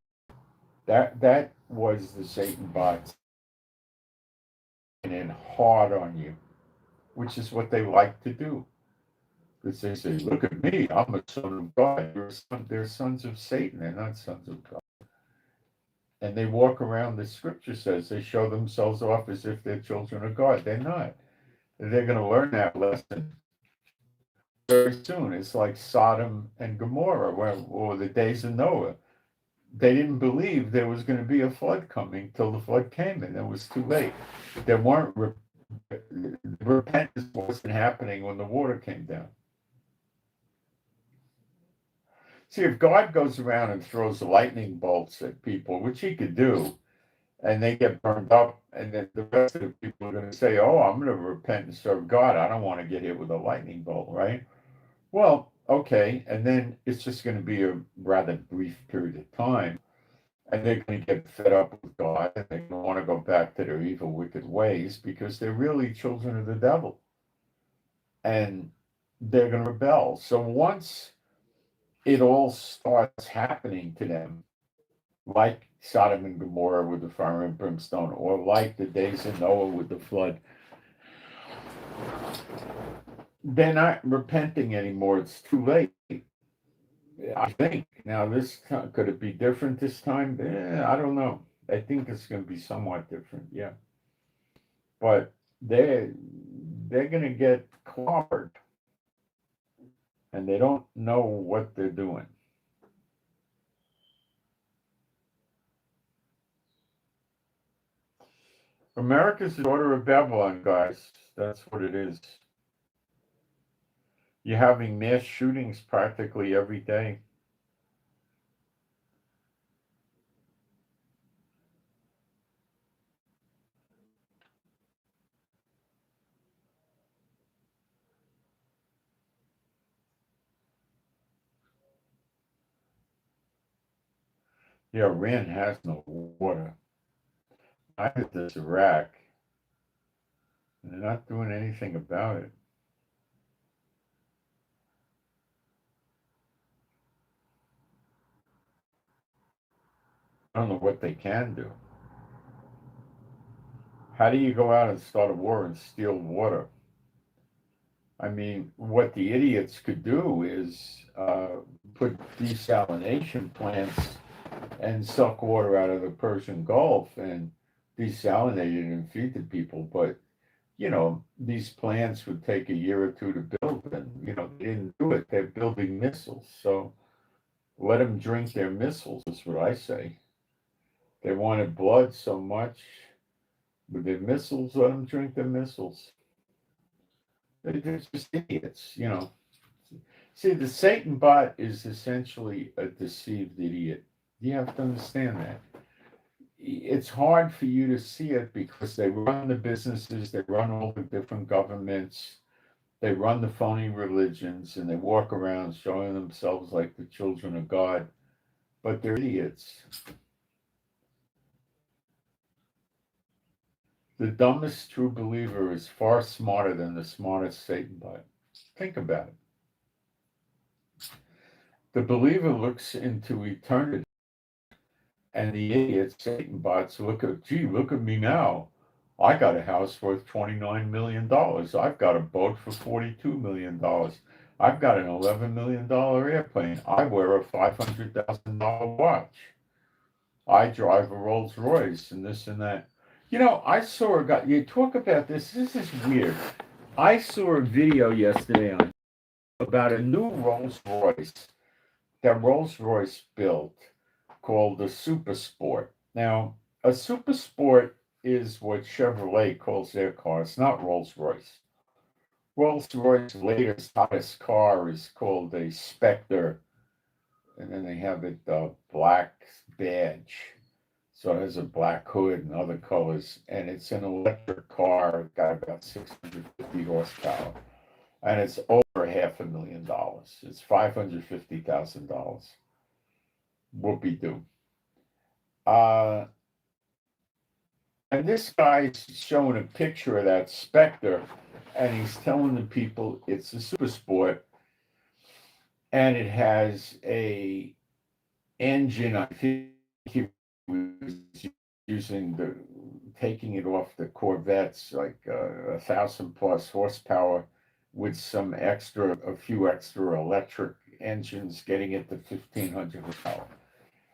S1: that was the Satan bots in hard on you, which is what they like to do. Because they say, "Look at me, I'm a son of God." They're sons of Satan. They're not sons of God. And they walk around. The scripture says they show themselves off as if they're children of God. They're not. They're going to learn that lesson very soon. It's like Sodom and Gomorrah, or the days of Noah. They didn't believe there was going to be a flood coming till the flood came, and it was too late. There weren't repentance wasn't happening when the water came down. See, if God goes around and throws lightning bolts at people, which he could do, and they get burned up, and then the rest of the people are going to say, "Oh, I'm going to repent and serve God. I don't want to get hit with a lightning bolt," right? Well, okay, and then it's just going to be a rather brief period of time, and they're going to get fed up with God, and they're going to want to go back to their evil, wicked ways because they're really children of the devil, and they're going to rebel. So once it all starts happening to them, like Sodom and Gomorrah with the fire and brimstone, or like the days of Noah with the flood, they're not repenting anymore. It's too late. I think. Now, could it be different this time? I don't know. I think it's going to be somewhat different, yeah. But they're going to get clobbered, and they don't know what they're doing. America's the daughter of Babylon, guys. That's what it is. You're having mass shootings practically every day. Yeah, Iran has no water. Neither does Iraq. They're not doing anything about it. I don't know what they can do. How do you go out and start a war and steal water? I mean, what the idiots could do is put desalination plants and suck water out of the Persian Gulf and desalinate it and feed the people. But, these plants would take a year or two to build, and, they didn't do it. They're building missiles. So let them drink their missiles, is what I say. They wanted blood so much with their missiles, let them drink their missiles. They're just idiots. See, the Satan bot is essentially a deceived idiot. You have to understand that. It's hard for you to see it because they run the businesses, they run all the different governments, they run the phony religions, and they walk around showing themselves like the children of God, but they're idiots. The dumbest true believer is far smarter than the smartest Satan bot. Think about it. The believer looks into eternity, and the idiot Satan bots look at me now. I got a house worth $29 million. I've got a boat for $42 million. I've got an $11 million airplane. I wear a $500,000 watch. I drive a Rolls Royce and this and that. I saw a guy, you talk about this. This is weird. I saw a video yesterday about a new Rolls Royce that Rolls Royce built called the Super Sport. Now, a Super Sport is what Chevrolet calls their car. It's not Rolls Royce. Rolls Royce's latest hottest car is called a Spectre, and then they have it black badge. So it has a black hood and other colors, and it's an electric car. Got about 650 horsepower, and it's over $500,000. It's $550,000. Whoopie-doo. And this guy's showing a picture of that Spectre, and he's telling the people it's a Super Sport, and it has a engine. I think he was taking it off the Corvettes, like 1,000+ horsepower, with a few extra electric engines, getting it to 1,500 horsepower.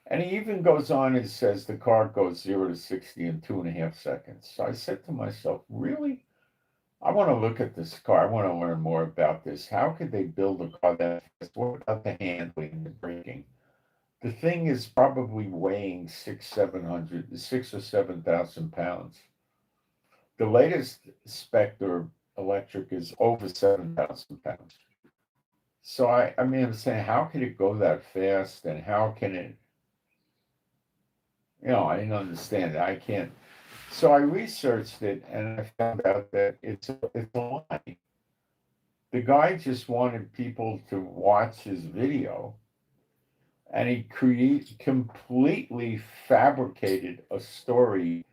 S1: And he even goes on and says the car goes 0 to 60 in 2.5 seconds. So I said to myself, really? I want to look at this car. I want to learn more about this. How could they build a car that fast? What about the handling and the braking? The thing is probably weighing 6 or 7,000 pounds. The latest Spectre electric is over 7,000 pounds. So I'm saying, how can it go that fast, and how can it? I didn't understand it. I can't. So I researched it, and I found out that it's a lie. The guy just wanted people to watch his video, and he completely fabricated a story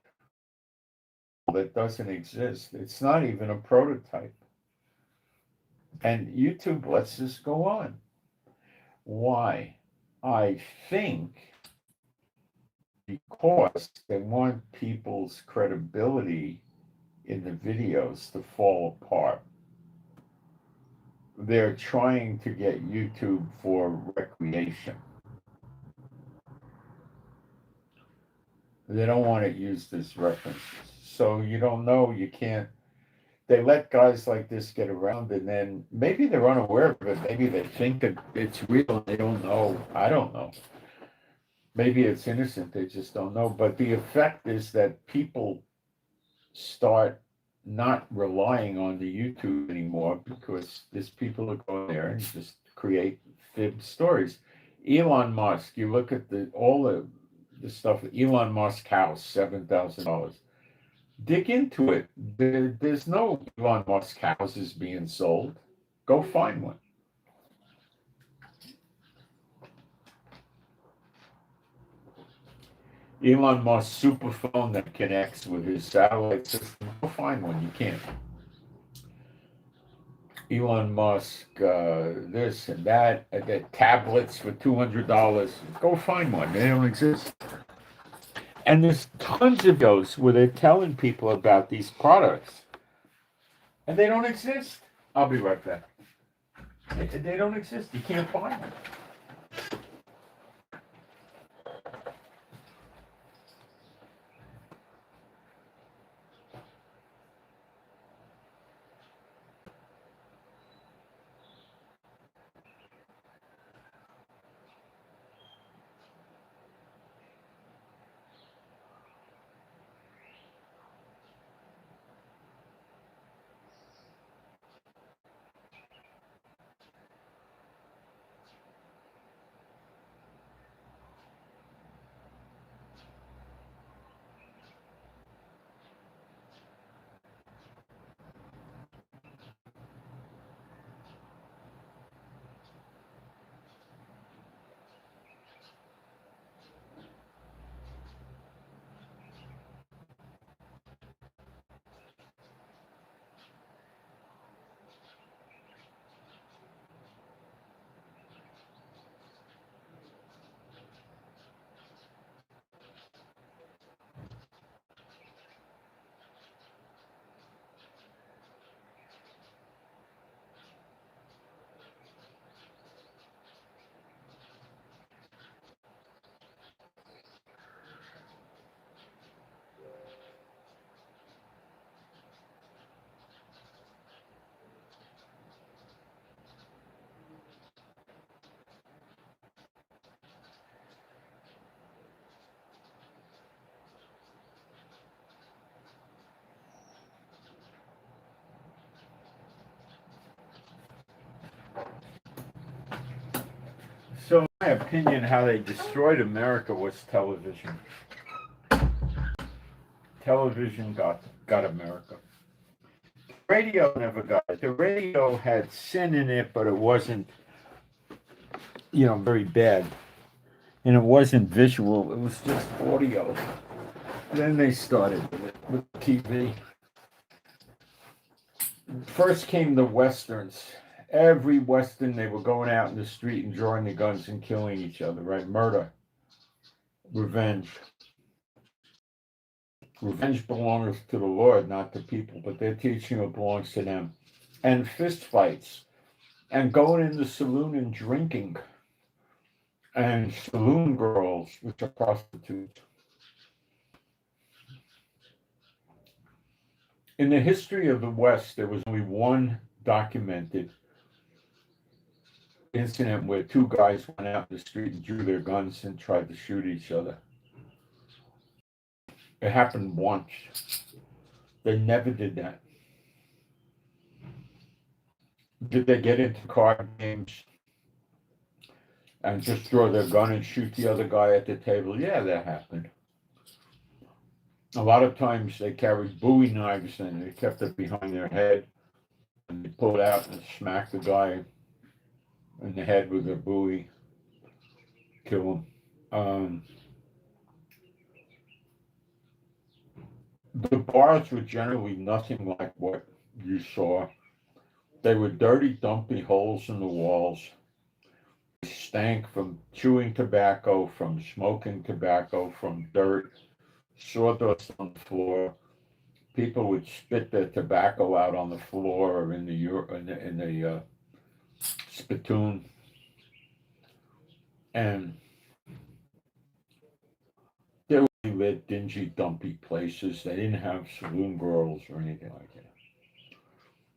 S1: that doesn't exist. It's not even a prototype. And YouTube lets this go on. Why? I think because they want people's credibility in the videos to fall apart. They're trying to get YouTube for recreation. They don't want it used as references. So you don't know, you can't. They let guys like this get around, and then maybe they're unaware of it. Maybe they think that it's real. They don't know. I don't know. Maybe it's innocent. They just don't know. But the effect is that people start not relying on the YouTube anymore because these people are going there and just create fib stories. Elon Musk, you look at all the stuff. Elon Musk house, $7,000. Dig into it. There's no Elon Musk houses being sold. Go find one. Elon Musk super phone that connects with his satellite system. Go find one. You can't. Elon Musk, this and that, the tablets for $200. Go find one. They don't exist. And there's tons of those where they're telling people about these products, and they don't exist. I'll be right back. They don't exist. You can't find them. So, in my opinion, how they destroyed America was television. Television got America. Radio never got it. The radio had sin in it, but it wasn't, very bad. And it wasn't visual. It was just audio. Then they started with TV. First came the westerns. Every western, they were going out in the street and drawing the guns and killing each other, right? Murder, revenge. Revenge belongs to the Lord, not to people, but they're teaching it belongs to them. And fist fights, and going in the saloon and drinking, and saloon girls, which are prostitutes. In the history of the West, there was only one documented incident where two guys went out in the street and drew their guns and tried to shoot each other. It happened once. They never did that. Did they get into card games and just draw their gun and shoot the other guy at the table? Yeah, that happened. A lot of times they carried Bowie knives and they kept it behind their head and they pull it out and smack the guy in the head with a Bowie, kill him. The bars were generally nothing like what you saw. They were dirty, dumpy holes in the walls. They stank from chewing tobacco, from smoking tobacco, from dirt, sawdust on the floor. People would spit their tobacco out on the floor or in the spittoon, and they were lit, dingy, dumpy places. They didn't have saloon girls or anything like that.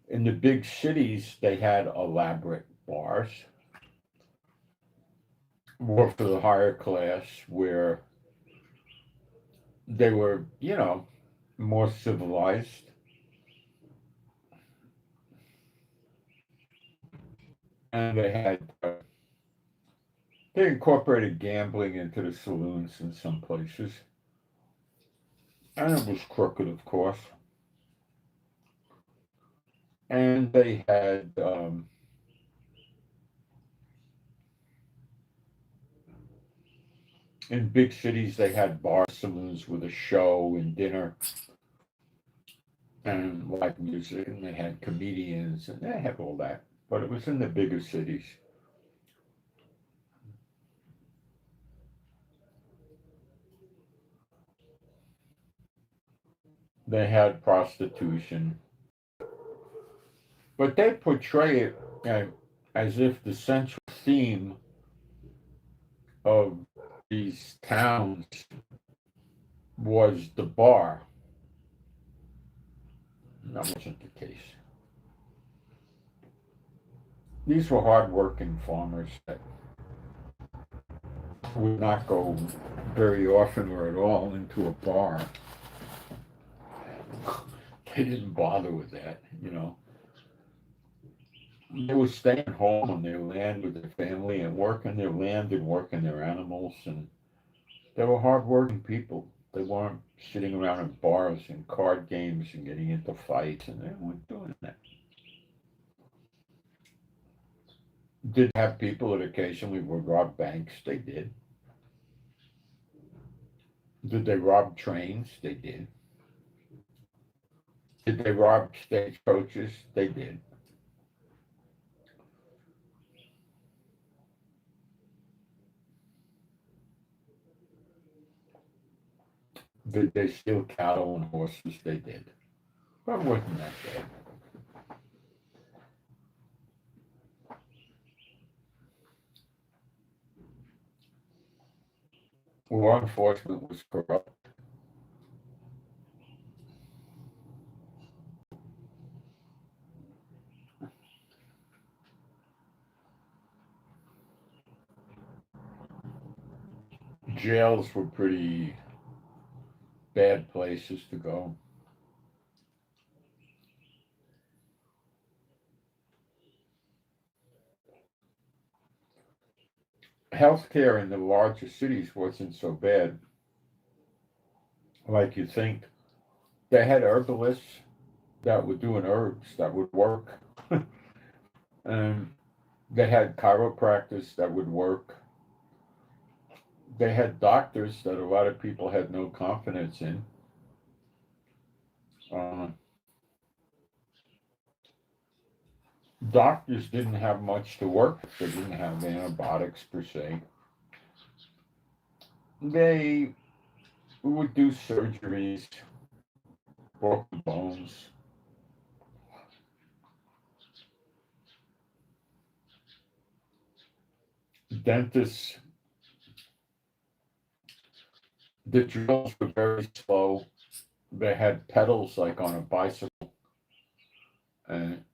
S1: In the big cities, they had elaborate bars, more for the higher class, where they were, more civilized. And they incorporated gambling into the saloons in some places. And it was crooked, of course. And they had In big cities, they had bar saloons with a show and dinner and live music, and they had comedians, and they had all that. But it was in the bigger cities. They had prostitution, but they portray it as if the central theme of these towns was the bar. That wasn't the case. These were hardworking farmers that would not go very often or at all into a bar. They didn't bother with that, you know. They were staying home on their land with their family and working their land and working their animals, and they were hardworking people. They weren't sitting around in bars and card games and getting into fights, and they weren't doing that. Did have people that occasionally would rob banks? They did. Did they rob trains? They did. Did they rob stagecoaches? They did. Did they steal cattle and horses? They did. But it wasn't that bad. Law enforcement was corrupt. Jails were pretty bad places to go. Healthcare in the larger cities wasn't so bad like you think. They had herbalists that were doing herbs that would work. And they had chiropractors that would work. They had doctors that a lot of people had no confidence in. Uh, Doctors didn't have much to work with. They didn't have antibiotics per se. They would do surgeries, broken bones. Dentists, the drills were very slow. They had pedals like on a bicycle, and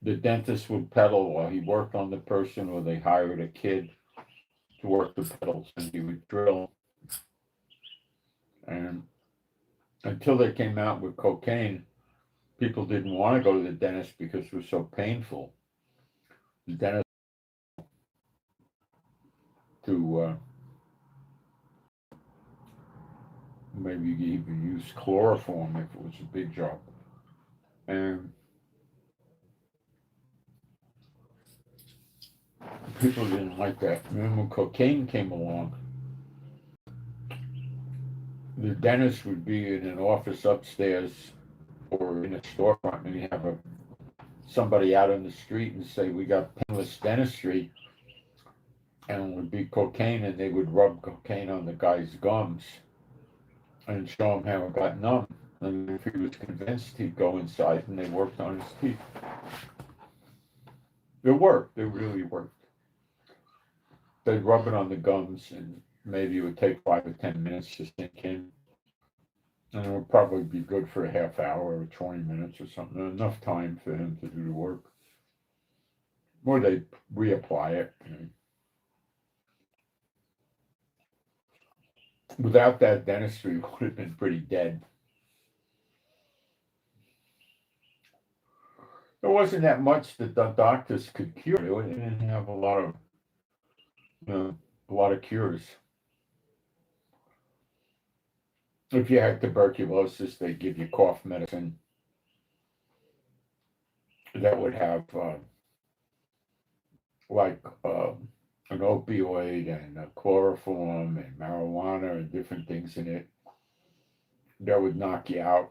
S1: the dentist would pedal while he worked on the person, or they hired a kid to work the pedals, and he would drill. And until they came out with cocaine, people didn't want to go to the dentist because it was so painful. The dentist to maybe even use chloroform if it was a big job. And people didn't like that. And then when cocaine came along, the dentist would be in an office upstairs or in a storefront, and you have somebody out on the street and say, "We got painless dentistry," and it would be cocaine, and they would rub cocaine on the guy's gums and show him how it got numb. And if he was convinced, he'd go inside and they worked on his teeth. It worked. It really worked. They'd rub it on the gums, and maybe it would take 5 or 10 minutes to sink in. And it would probably be good for a half hour or 20 minutes or something. Enough time for him to do the work. Or they'd reapply it. Without that, dentistry would have been pretty dead. There wasn't that much that the doctors could cure. They didn't have a lot of cures. If you had tuberculosis, they'd give you cough medicine that would have like an opioid and a chloroform and marijuana and different things in it that would knock you out.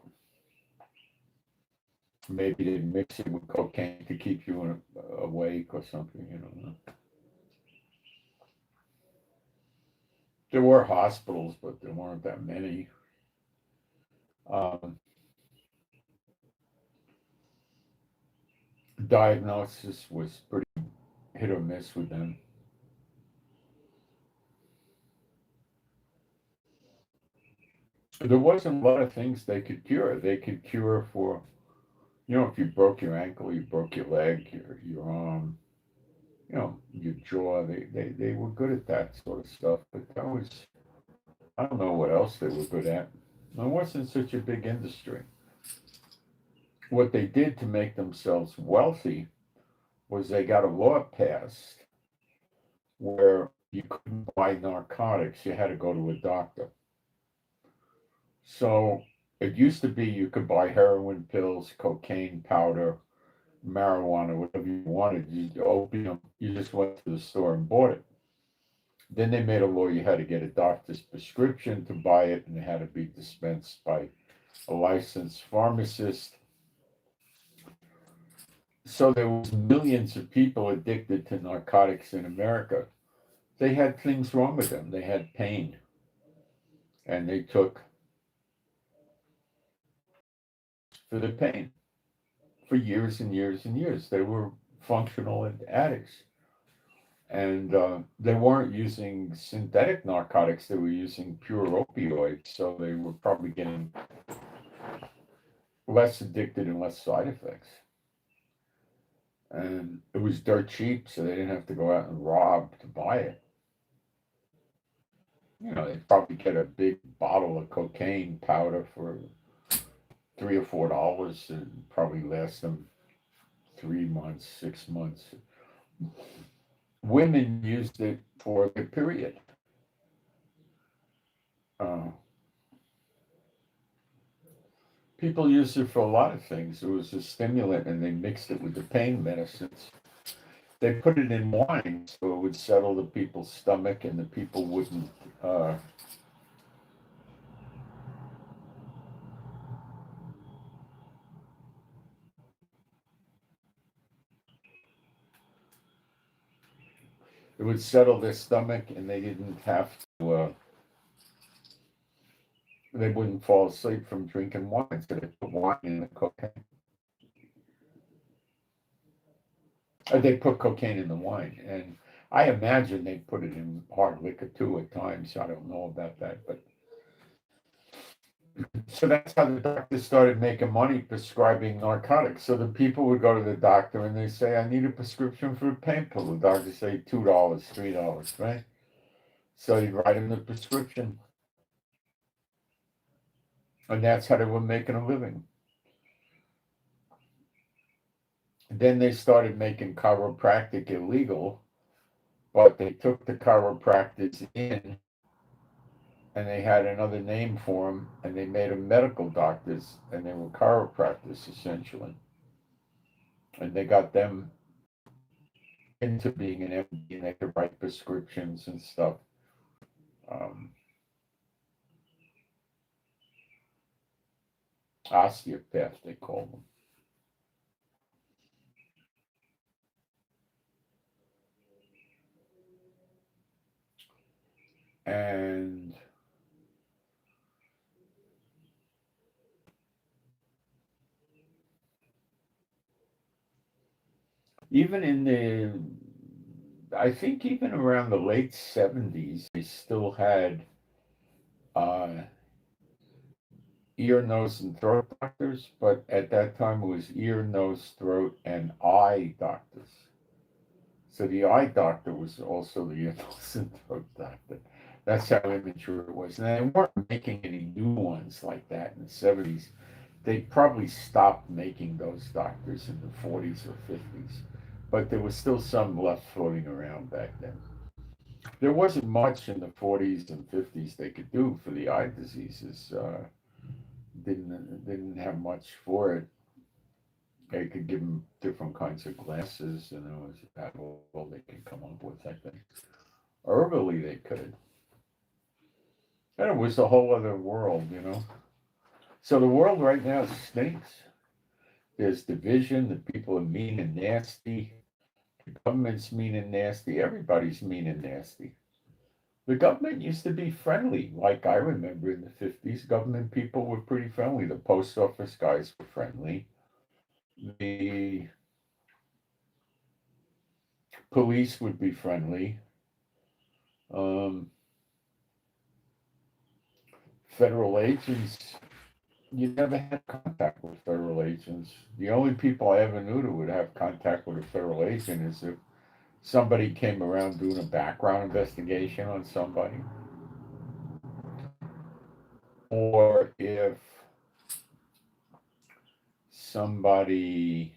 S1: Maybe they mix it with cocaine to keep you awake or something, you know. There were hospitals, but there weren't that many. Um, Diagnosis was pretty hit or miss with them. There wasn't a lot of things they could cure. They could cure for, if you broke your ankle, you broke your leg, your arm, your jaw. They were good at that sort of stuff. But that was, I don't know what else they were good at. It wasn't such a big industry. What they did to make themselves wealthy was they got a law passed where you couldn't buy narcotics, you had to go to a doctor. So it used to be you could buy heroin pills, cocaine powder, marijuana, whatever you wanted, opium, you just went to the store and bought it. Then they made a law you had to get a doctor's prescription to buy it, and it had to be dispensed by a licensed pharmacist. So there was millions of people addicted to narcotics in America. They had things wrong with them. They had pain, and they took for the pain for years and years and years. They were functional addicts, and they weren't using synthetic narcotics. They were using pure opioids, so they were probably getting less addicted and less side effects. And it was dirt cheap, so they didn't have to go out and rob to buy it. They'd probably get a big bottle of cocaine powder for $3 or $4 and probably last them 3 months, 6 months. Women used it for the period. Uh, People used it for a lot of things. It was a stimulant, and they mixed it with the pain medicines. They put it in wine so it would settle the people's stomach, and the people wouldn't. It would settle their stomach, and they didn't have to. They wouldn't fall asleep from drinking wine, so they put wine in the cocaine. They put cocaine in the wine, and I imagine they put it in hard liquor too at times. I don't know about that, but so that's how the doctors started making money prescribing narcotics. So the people would go to the doctor and they say, "I need a prescription for a pain pill." The doctor say $2, $3, right? So he'd write him the prescription, and that's how they were making a living. Then they started making chiropractic illegal, but they took the chiropractors in and they had another name for them, and they made them medical doctors, and they were chiropractors essentially, and they got them into being an MD, and they could write prescriptions and stuff. Um, Osteopath, they call them. And even I think even around the late 70s, they still had uh, ear, nose, and throat doctors, but at that time it was ear, nose, throat, and eye doctors. So the eye doctor was also the ear, nose, and throat doctor. That's how immature it was. And they weren't making any new ones like that in the 70s. They probably stopped making those doctors in the 40s or 50s, but there was still some left floating around back then. There wasn't much in the 40s and 50s they could do for the eye diseases. Didn't have much for it. They could give them different kinds of glasses, and it was about all they could come up with, I think. Herbally, they could. And it was a whole other world, you know. So the world right now stinks. There's division, the people are mean and nasty, the government's mean and nasty, everybody's mean and nasty. The government used to be friendly, like I remember in the 50s, government people were pretty friendly. The post office guys were friendly. The police would be friendly. Um, Federal agents, you never had contact with federal agents. The only people I ever knew that would have contact with a federal agent is if somebody came around doing a background investigation on somebody, or if somebody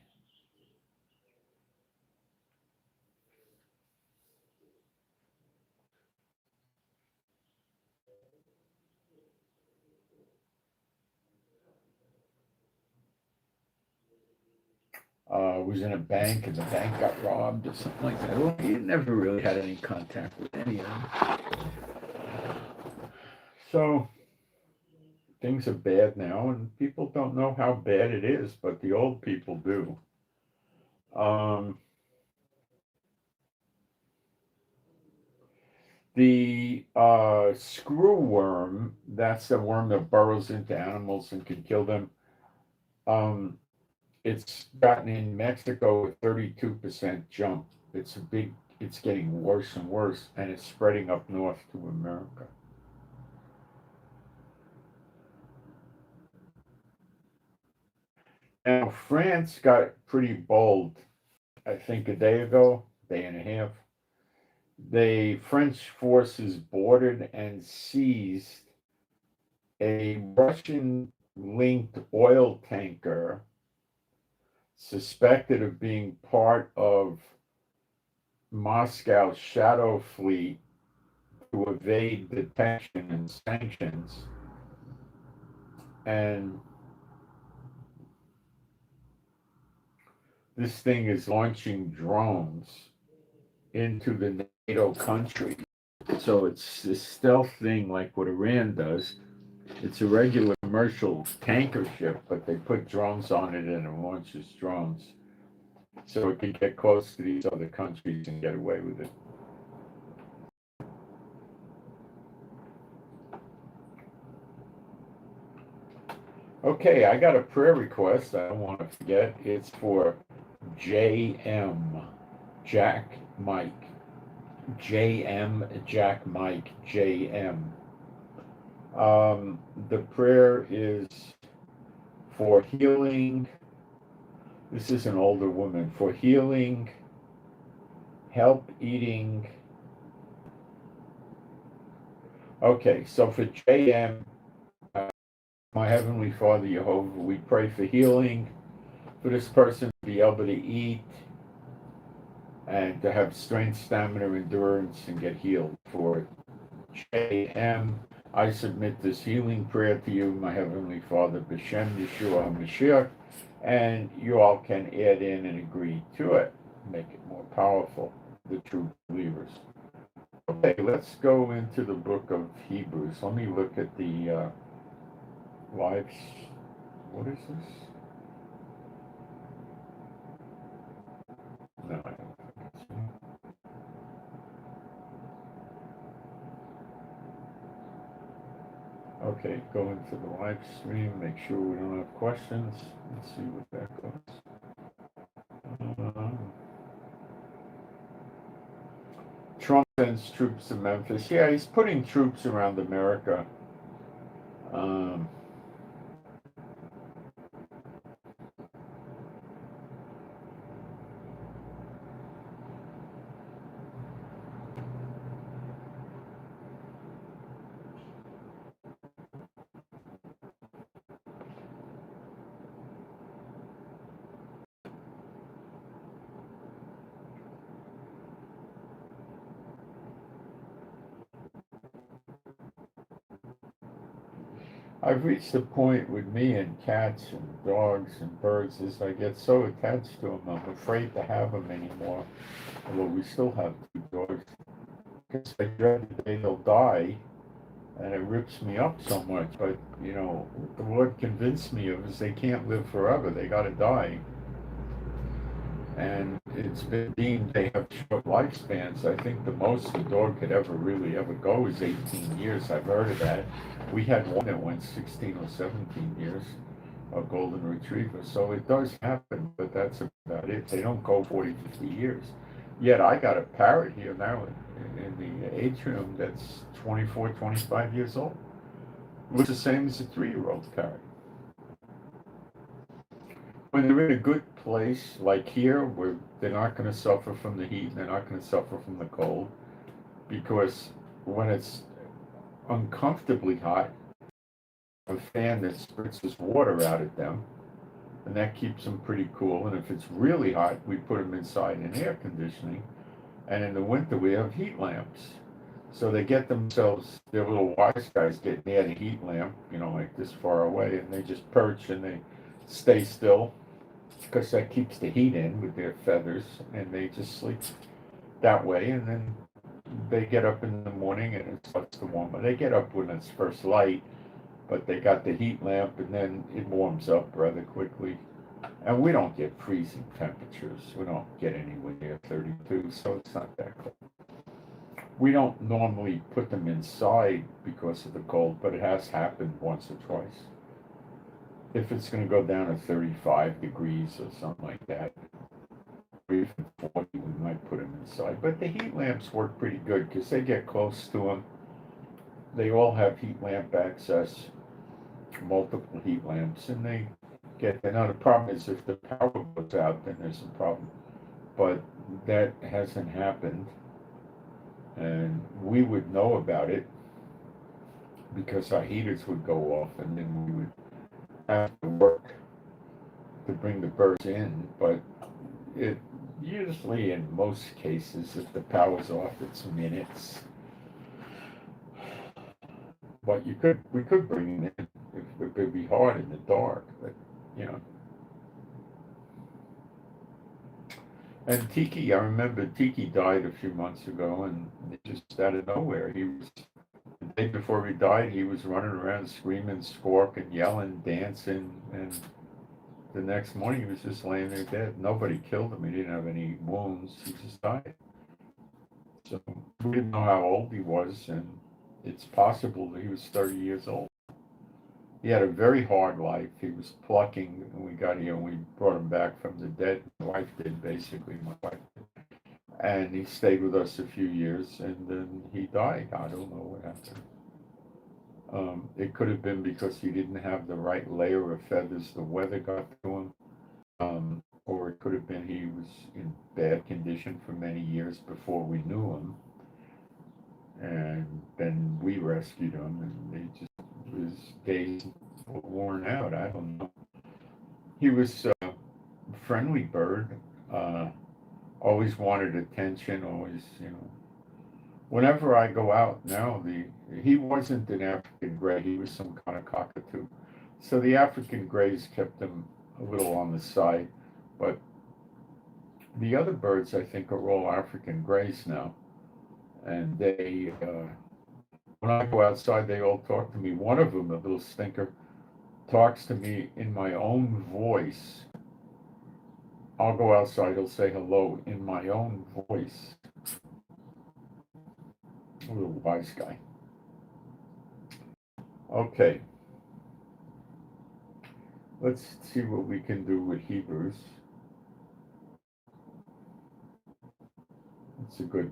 S1: was in a bank and the bank got robbed or something like that. Well, he never really had any contact with any of them. So things are bad now, and people don't know how bad it is, but the old people do. Um, the screw worm, that's the worm that burrows into animals and can kill them. Um, it's gotten in Mexico a 32% jump. It's getting worse and worse, and it's spreading up north to America. Now, France got pretty bold, I think a day and a half. French forces boarded and seized a Russian linked oil tanker suspected of being part of Moscow's shadow fleet to evade detection and sanctions. And this thing is launching drones into the NATO countries. So it's this stealth thing like what Iran does. It's a regular commercial tanker ship, but they put drones on it and it launches drones. So it can get close to these other countries and get away with it. Okay, I got a prayer request. I don't want to forget. It's for JM, Jack Mike. JM, Jack Mike, JM. The prayer is for healing. This is an older woman. For healing, help eating. Okay, so for JM, my Heavenly Father Jehovah, we pray for healing, for this person to be able to eat and to have strength, stamina, endurance, and get healed. For JM, I submit this healing prayer to you, my Heavenly Father, B'Shem Yeshua HaMashiach, and you all can add in and agree to it, make it more powerful, the true believers. Okay, let's go into the book of Hebrews. Let me look at the lives. What is this? No, I don't think it's me. Okay, go into the live stream, make sure we don't have questions. Let's see what that goes. Trump sends troops to Memphis. Yeah, he's putting troops around America. Um, I've reached a point with me and cats and dogs and birds is I get so attached to them, I'm afraid to have them anymore. Although we still have two dogs. Because I dread the day they'll die, and it rips me up so much. But, what the Lord convinced me of is they can't live forever. They got to die. And it's been deemed they have short lifespans. I think the most the dog could really ever go is 18 years. I've heard of that. We had one that went 16 or 17 years, a golden retriever. So it does happen, but that's about it. They don't go 40, 50 years. Yet I got a parrot here now in the atrium that's 24, 25 years old. Looks the same as a 3-year-old parrot. When they're in a good place, like here, where they're not going to suffer from the heat and they're not going to suffer from the cold, because when it's uncomfortably hot, a fan that spritz water out at them, and that keeps them pretty cool. And if it's really hot, we put them inside in air conditioning. And in the winter, we have heat lamps. So they get themselves, their little wise guys get near the heat lamp, like this far away, and they just perch and they stay still, because that keeps the heat in with their feathers, and they just sleep that way. And then they get up in the morning and it starts to warm up. They get up when it's first light, but they got the heat lamp, and then it warms up rather quickly. And we don't get freezing temperatures. We don't get anywhere near 32, so it's not that cold. We don't normally put them inside because of the cold, but it has happened once or twice. If it's going to go down to 35 degrees or something like that, or even 40, we might put them inside. But the heat lamps work pretty good because they get close to them. They all have heat lamp access, multiple heat lamps, and they get there. Now the problem is if the power goes out, then there's a problem. But that hasn't happened, and we would know about it because our heaters would go off, and then we would have to work to bring the birds in. But it usually, in most cases, if the power's off, it's minutes. But we could bring them in. It would be hard in the dark, but And Tiki, I remember Tiki died a few months ago, and it just out of nowhere. The day before he died, he was running around screaming, squawking, yelling, dancing, and the next morning he was just laying there dead. Nobody killed him. He didn't have any wounds. He just died. So we didn't know how old he was, and it's possible that he was 30 years old. He had a very hard life. He was plucking when we got here, and we brought him back from the dead. My wife did, basically, my wife did. And he stayed with us a few years, and then he died. I don't know what happened. It could have been because he didn't have the right layer of feathers. The weather got to him. Or it could have been he was in bad condition for many years before we knew him. And then we rescued him, and his days were worn out. I don't know. He was a friendly bird, always wanted attention, always, Whenever I go out now, he wasn't an African gray, he was some kind of cockatoo. So the African grays kept him a little on the side, but the other birds, I think, are all African grays now. And they, when I go outside, they all talk to me. One of them, a little stinker, talks to me in my own voice. I'll go outside, he'll say hello in my own voice. A little wise guy. Okay. Let's see what we can do with Hebrews. It's a good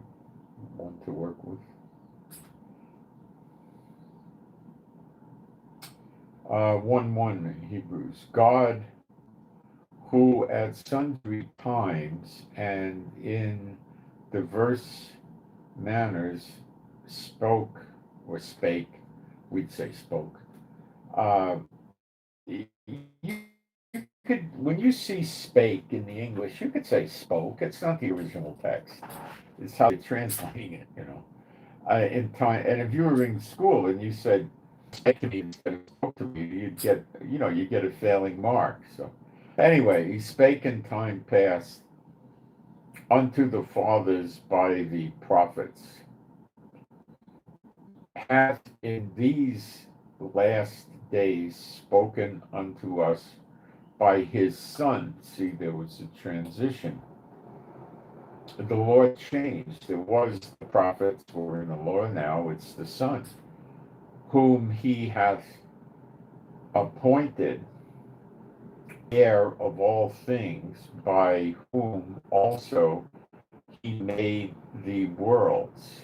S1: one to work with. 1:1 in Hebrews. God, who at sundry times and in diverse manners spoke or spake, we'd say spoke. You could, when you see spake in the English, you could say spoke. It's not the original text. It's how you're translating it, in time. And if you were in school and you said Take to me instead of spoke to me, you get a failing mark. So anyway, he spake in time past unto the fathers by the prophets, hath in these last days spoken unto us by his Son. See, there was a transition. The Lord changed. There was the prophets who were in the law, now it's the Son, whom he hath appointed heir of all things, by whom also he made the worlds.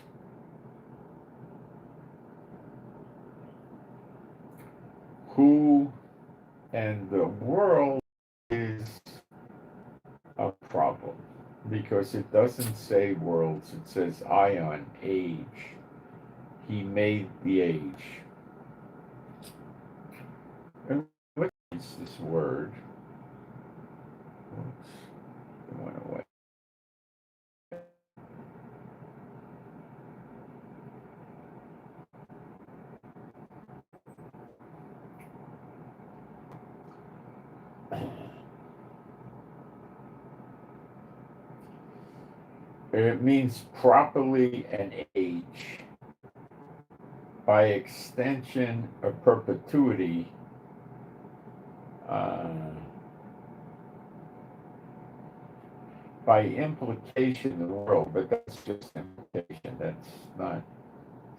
S1: Who and the world is a problem because it doesn't say worlds, it says ion, age. He made the age. And what is this word? Oops, it went away. It means properly an age. By extension of perpetuity, by implication the world, but that's just implication. That's not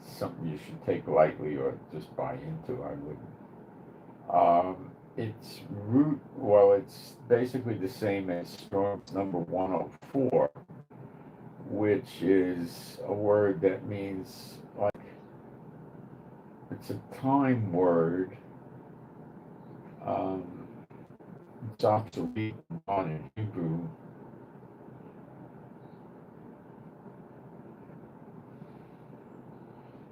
S1: something you should take lightly or just buy into. I wouldn't. Its root, well, it's basically the same as Strong's number 104, which is a word that means, like, it's a time word. It's obsolete on in Hebrew.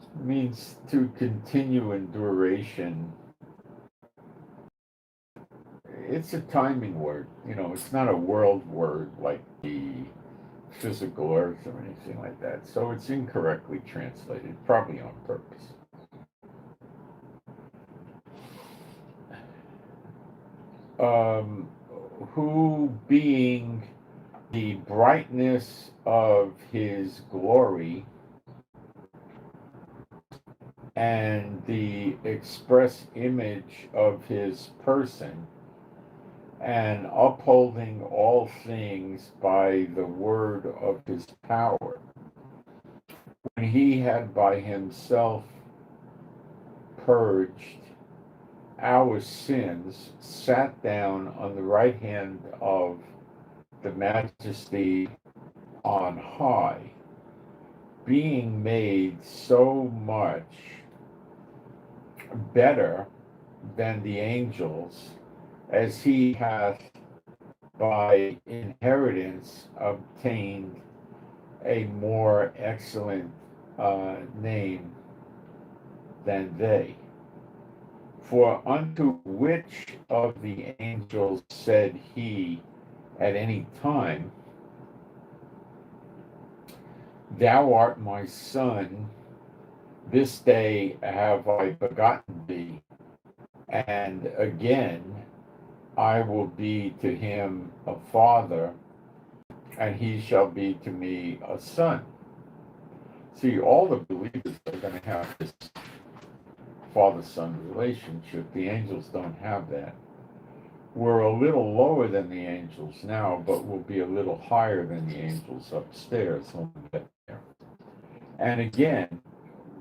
S1: It means to continue in duration. It's a timing word. It's not a world word like the physical earth or anything like that. So it's incorrectly translated, probably on purpose. Who being the brightness of his glory and the express image of his person, and upholding all things by the word of his power, when he had by himself purged our sins, sat down on the right hand of the majesty on high, being made so much better than the angels, as he hath by inheritance obtained a more excellent name than they. For unto which of the angels said he at any time, Thou art my son, this day have I begotten thee, and again I will be to him a father, and he shall be to me a son. See, all the believers are going to have this father-son relationship. The angels don't have that. We're a little lower than the angels now, but we'll be a little higher than the angels upstairs when we get there. And again,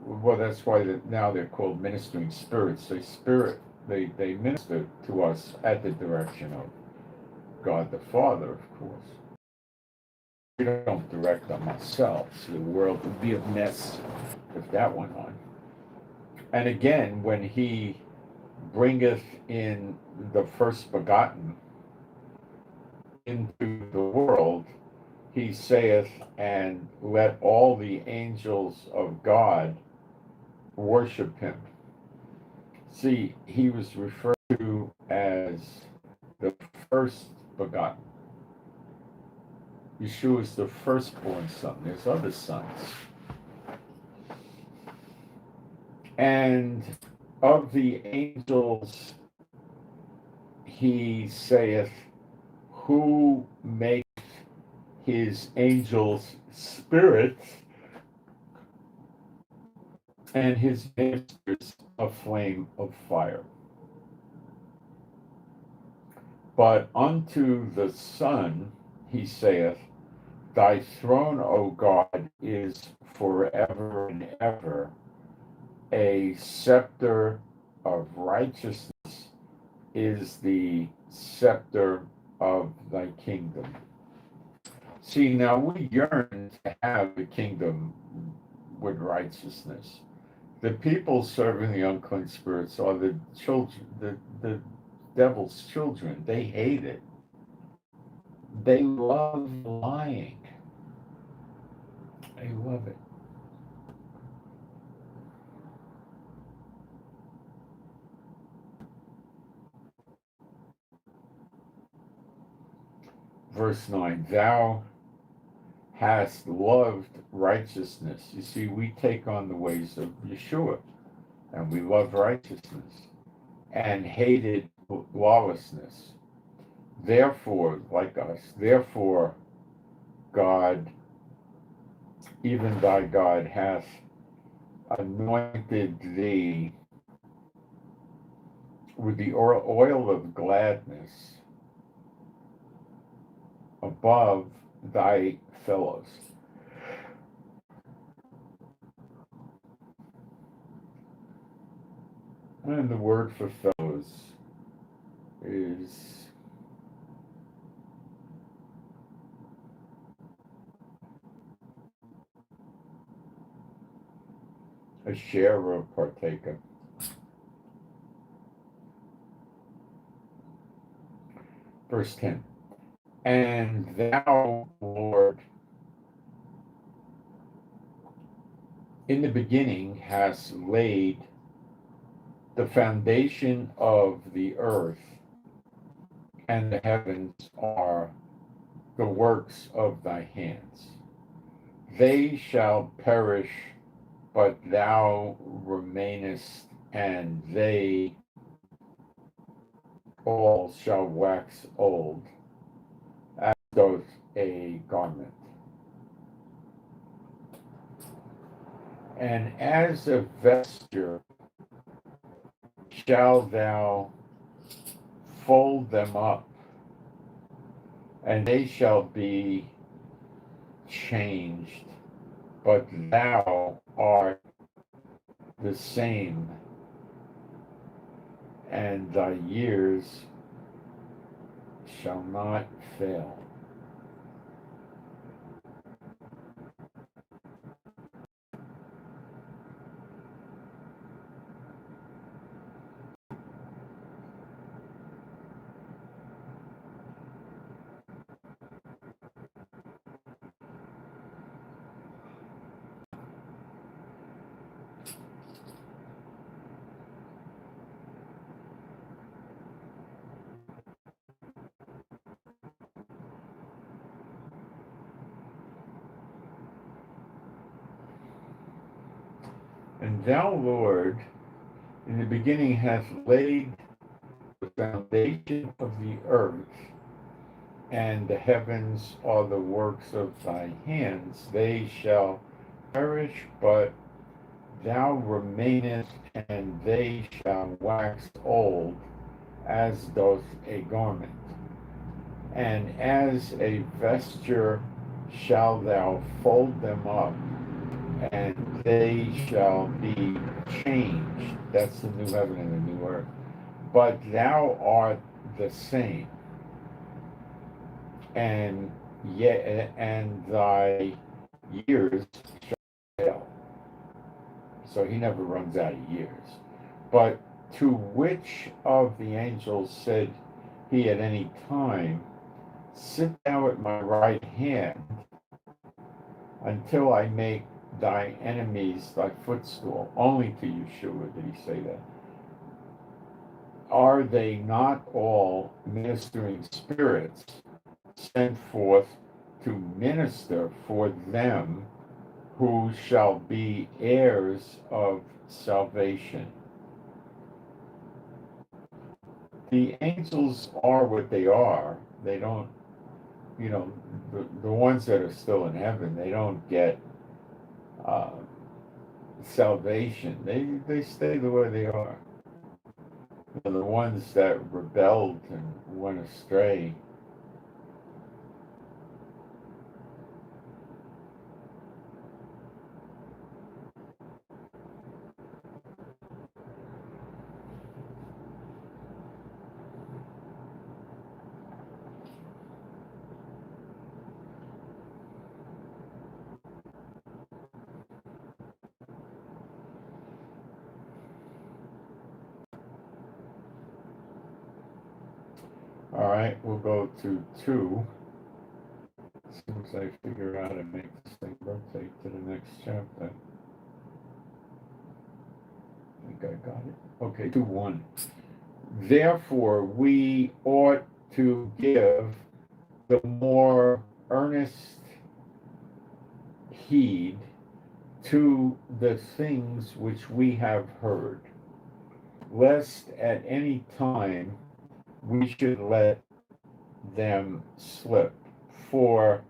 S1: well, that's why now they're called ministering spirits. They minister to us at the direction of God the Father, of course. We don't direct them ourselves. The world would be a mess if that went on. And again, when he bringeth in the first begotten into the world, he saith, and let all the angels of God worship him. See, he was referred to as the first begotten. Yeshua is the firstborn son. There's other sons. And Of the angels, he saith, who makes his angels spirits and his ministers a flame of fire. But unto the Son he saith, thy throne, O God, is forever and ever. A scepter of righteousness is the scepter of thy kingdom. See, now we yearn to have a kingdom with righteousness. The people serving the unclean spirits are the children, the devil's children. They hate it. They love lying. They love it. Verse 9, thou hast loved righteousness. You see, we take on the ways of Yeshua, and we love righteousness, and hated lawlessness. Therefore, like us, therefore, God, even thy God, hath anointed thee with the oil of gladness above thy fellows. And the word for fellows is a sharer, a partaker. Verse 10, and thou, Lord, in the beginning hast laid the foundation of the earth, and the heavens are the works of thy hands. They shall perish, but thou remainest, and they all shall wax old, as doth a garment. And as a vesture shalt thou fold them up, and they shall be changed, but thou art the same, and thy years shall not fail. And thou, Lord, in the beginning hast laid the foundation of the earth, and the heavens are the works of thy hands. They shall perish, but thou remainest, and they shall wax old, as doth a garment. And as a vesture shalt thou fold them up, and they shall be changed. That's the new heaven and the new earth. But thou art the same, and yet, and thy years shall fail. So he never runs out of years. But to which of the angels said he at any time, sit thou at my right hand until I make thy enemies thy footstool? Only to Yeshua did he say that. Are they not all ministering spirits sent forth to minister for them who shall be heirs of salvation? the angels are what they are. They don't, the ones that are still in heaven, they don't get uh, salvation. They stay the way they are. The ones that rebelled and went astray, all right, we'll go to 2. As soon as I figure out how to make this thing rotate to the next chapter. I think I got it. Okay, 2:1. Therefore, we ought to give the more earnest heed to the things which we have heard, lest at any time we should let them slip. For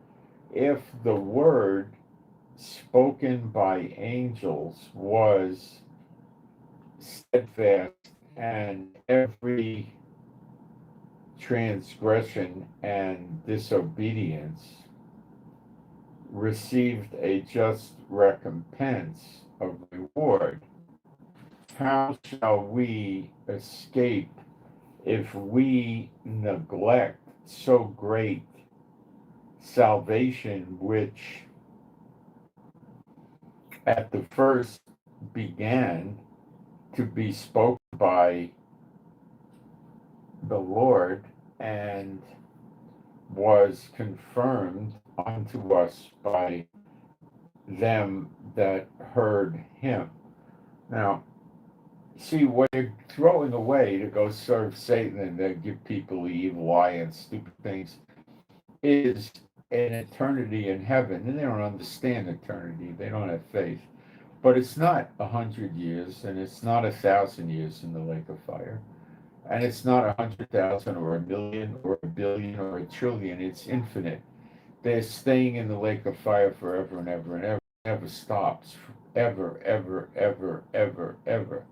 S1: if the word spoken by angels was steadfast, and every transgression and disobedience received a just recompense of reward, how shall we escape if we neglect so great salvation, which at the first began to be spoken by the Lord and was confirmed unto us by them that heard him? Now, see, what you're throwing away to go serve Satan and then give people the evil eye and stupid things is an eternity in heaven, and they don't understand eternity. They don't have faith. But it's not 100 years, and it's not 1,000 years in the lake of fire, and it's not 100,000 or 1,000,000 or 1,000,000,000 or 1,000,000,000,000. It's infinite. They're staying in the lake of fire forever and ever and ever. It never stops. Ever, ever, ever, ever, ever.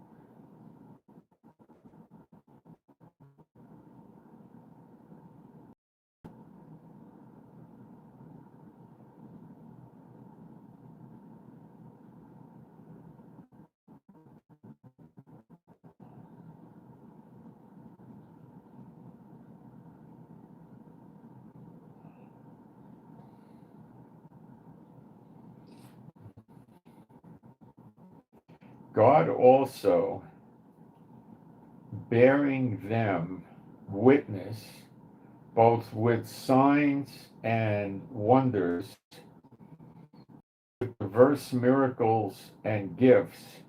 S1: God also, bearing them witness, both with signs and wonders, with diverse miracles and gifts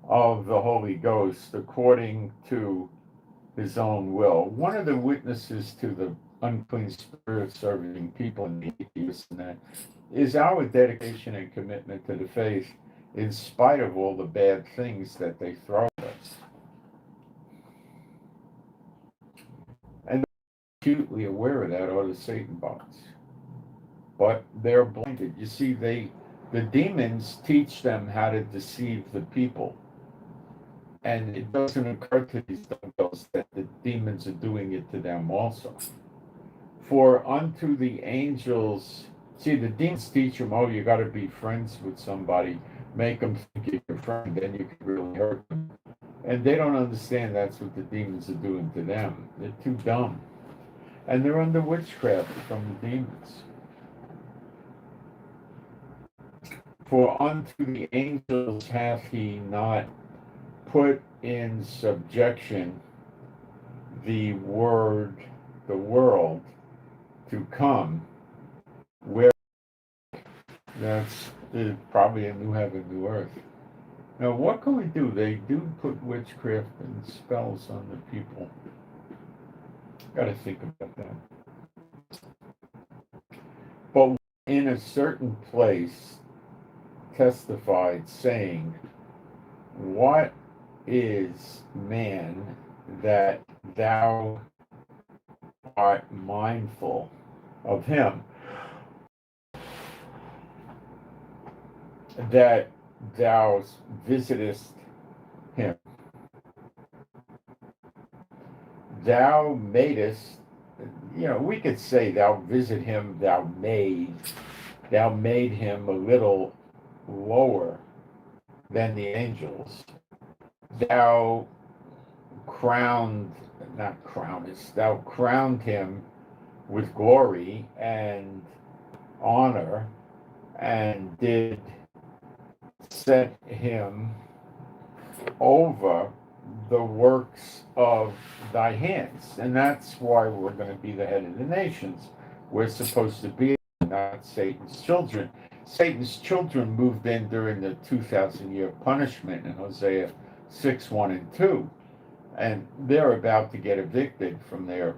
S1: of the Holy Ghost, according to his own will. One of the witnesses to the unclean spirit serving people and the atheists and that is our dedication and commitment to the faith, in spite of all the bad things that they throw at us. And they're acutely aware of that, are the Satan bots. But they're blinded. You see, the demons teach them how to deceive the people. And it doesn't occur to these dumbbells that the demons are doing it to them also. For unto the angels, see, the demons teach them, oh, you got to be friends with somebody, make them think you're your friend, then you can really hurt them. And they don't understand that's what the demons are doing to them. They're too dumb. And they're under witchcraft from the demons. For unto the angels hath he not put in subjection the world to come, where that's probably a new heaven, new earth. Now, what can we do? They do put witchcraft and spells on the people. Got to think about that. But in a certain place testified, saying, what is man that thou art mindful of him, that thou visitest him. Thou madest, we could say thou visit him, thou made him a little lower than the angels. Thou thou crowned him with glory and honor, and did set him over the works of thy hands. And that's why we're going to be the head of the nations. We're supposed to be not Satan's children. Satan's children moved in during the 2,000-year punishment in Hosea 6, 1 and 2. And they're about to get evicted from their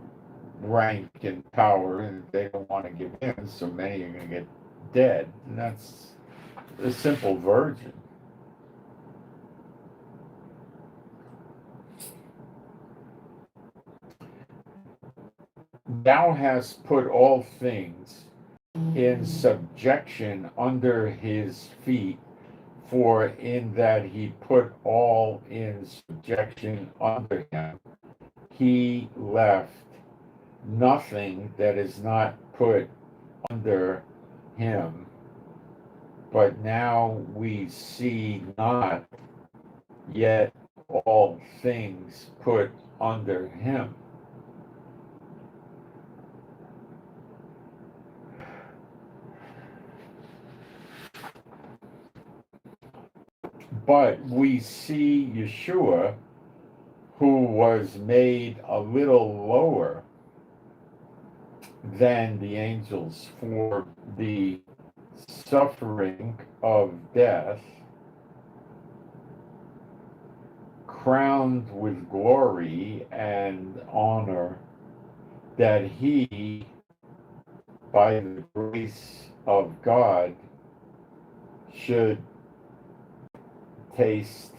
S1: rank and power, and they don't want to give in, so many are going to get dead. And that's a simple virgin. Thou hast put all things in subjection under his feet, for in that he put all in subjection under him, he left nothing that is not put under him. But now we see not yet all things put under him. But we see Yeshua, who was made a little lower than the angels for the suffering of death, crowned with glory and honor, that he, by the grace of God, should taste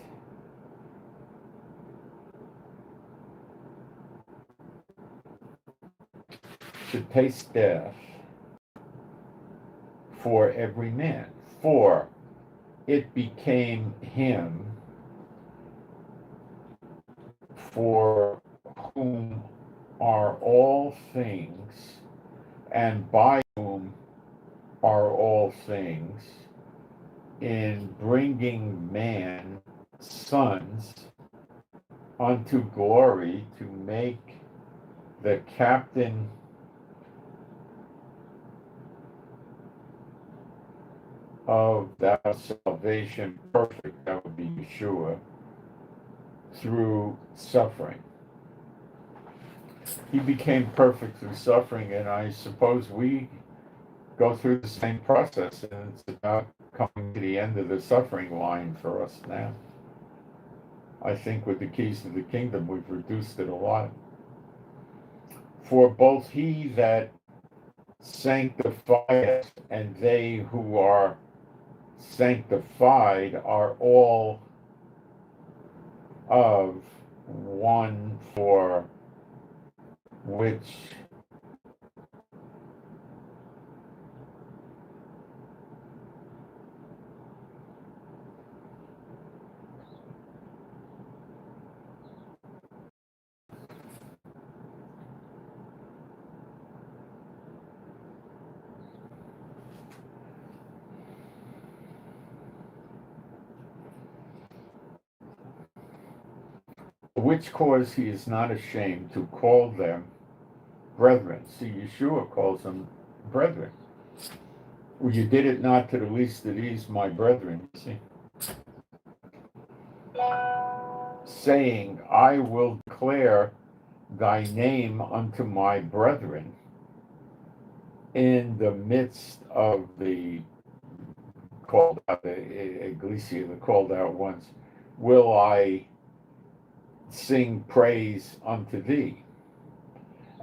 S1: death for every man. For it became him for whom are all things, and by whom are all things, in bringing man sons unto glory, to make the captain of that salvation perfect, that would be Yeshua, through suffering. He became perfect through suffering, and I suppose we go through the same process, and it's about coming to the end of the suffering line for us now. I think with the keys to the kingdom, we've reduced it a lot. For both he that sanctifieth and they who are sanctified are all of one, for which cause he is not ashamed to call them brethren. See, Yeshua calls them brethren. Well, you did it not to the least of these, my brethren, you see. Saying, I will declare thy name unto my brethren. In the midst of the called out, the ecclesia, the called out ones, will I sing praise unto thee.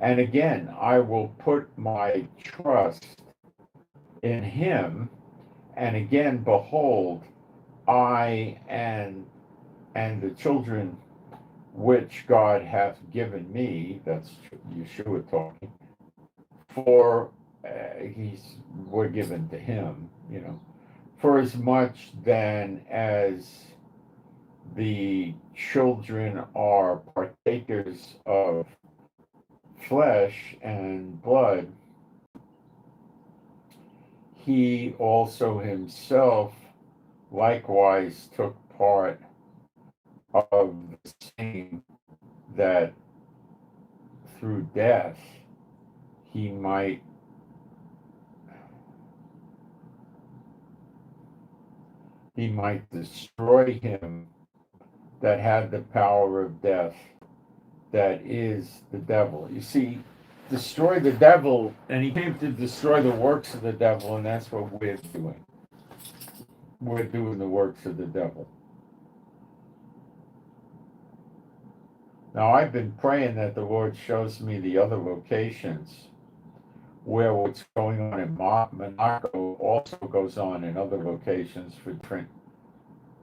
S1: And again, I will put my trust in him. And again, behold, I and the children which God hath given me, that's Yeshua talking, for were given to him, for as much then as the children are partakers of flesh and blood, he also himself likewise took part of the same, that through death he might destroy him that had the power of death, that is the devil. You see, destroy the devil, and he came to destroy the works of the devil, and that's what we're doing. We're doing the works of the devil. Now, I've been praying that the Lord shows me the other locations where what's going on in Monaco also goes on in other locations for different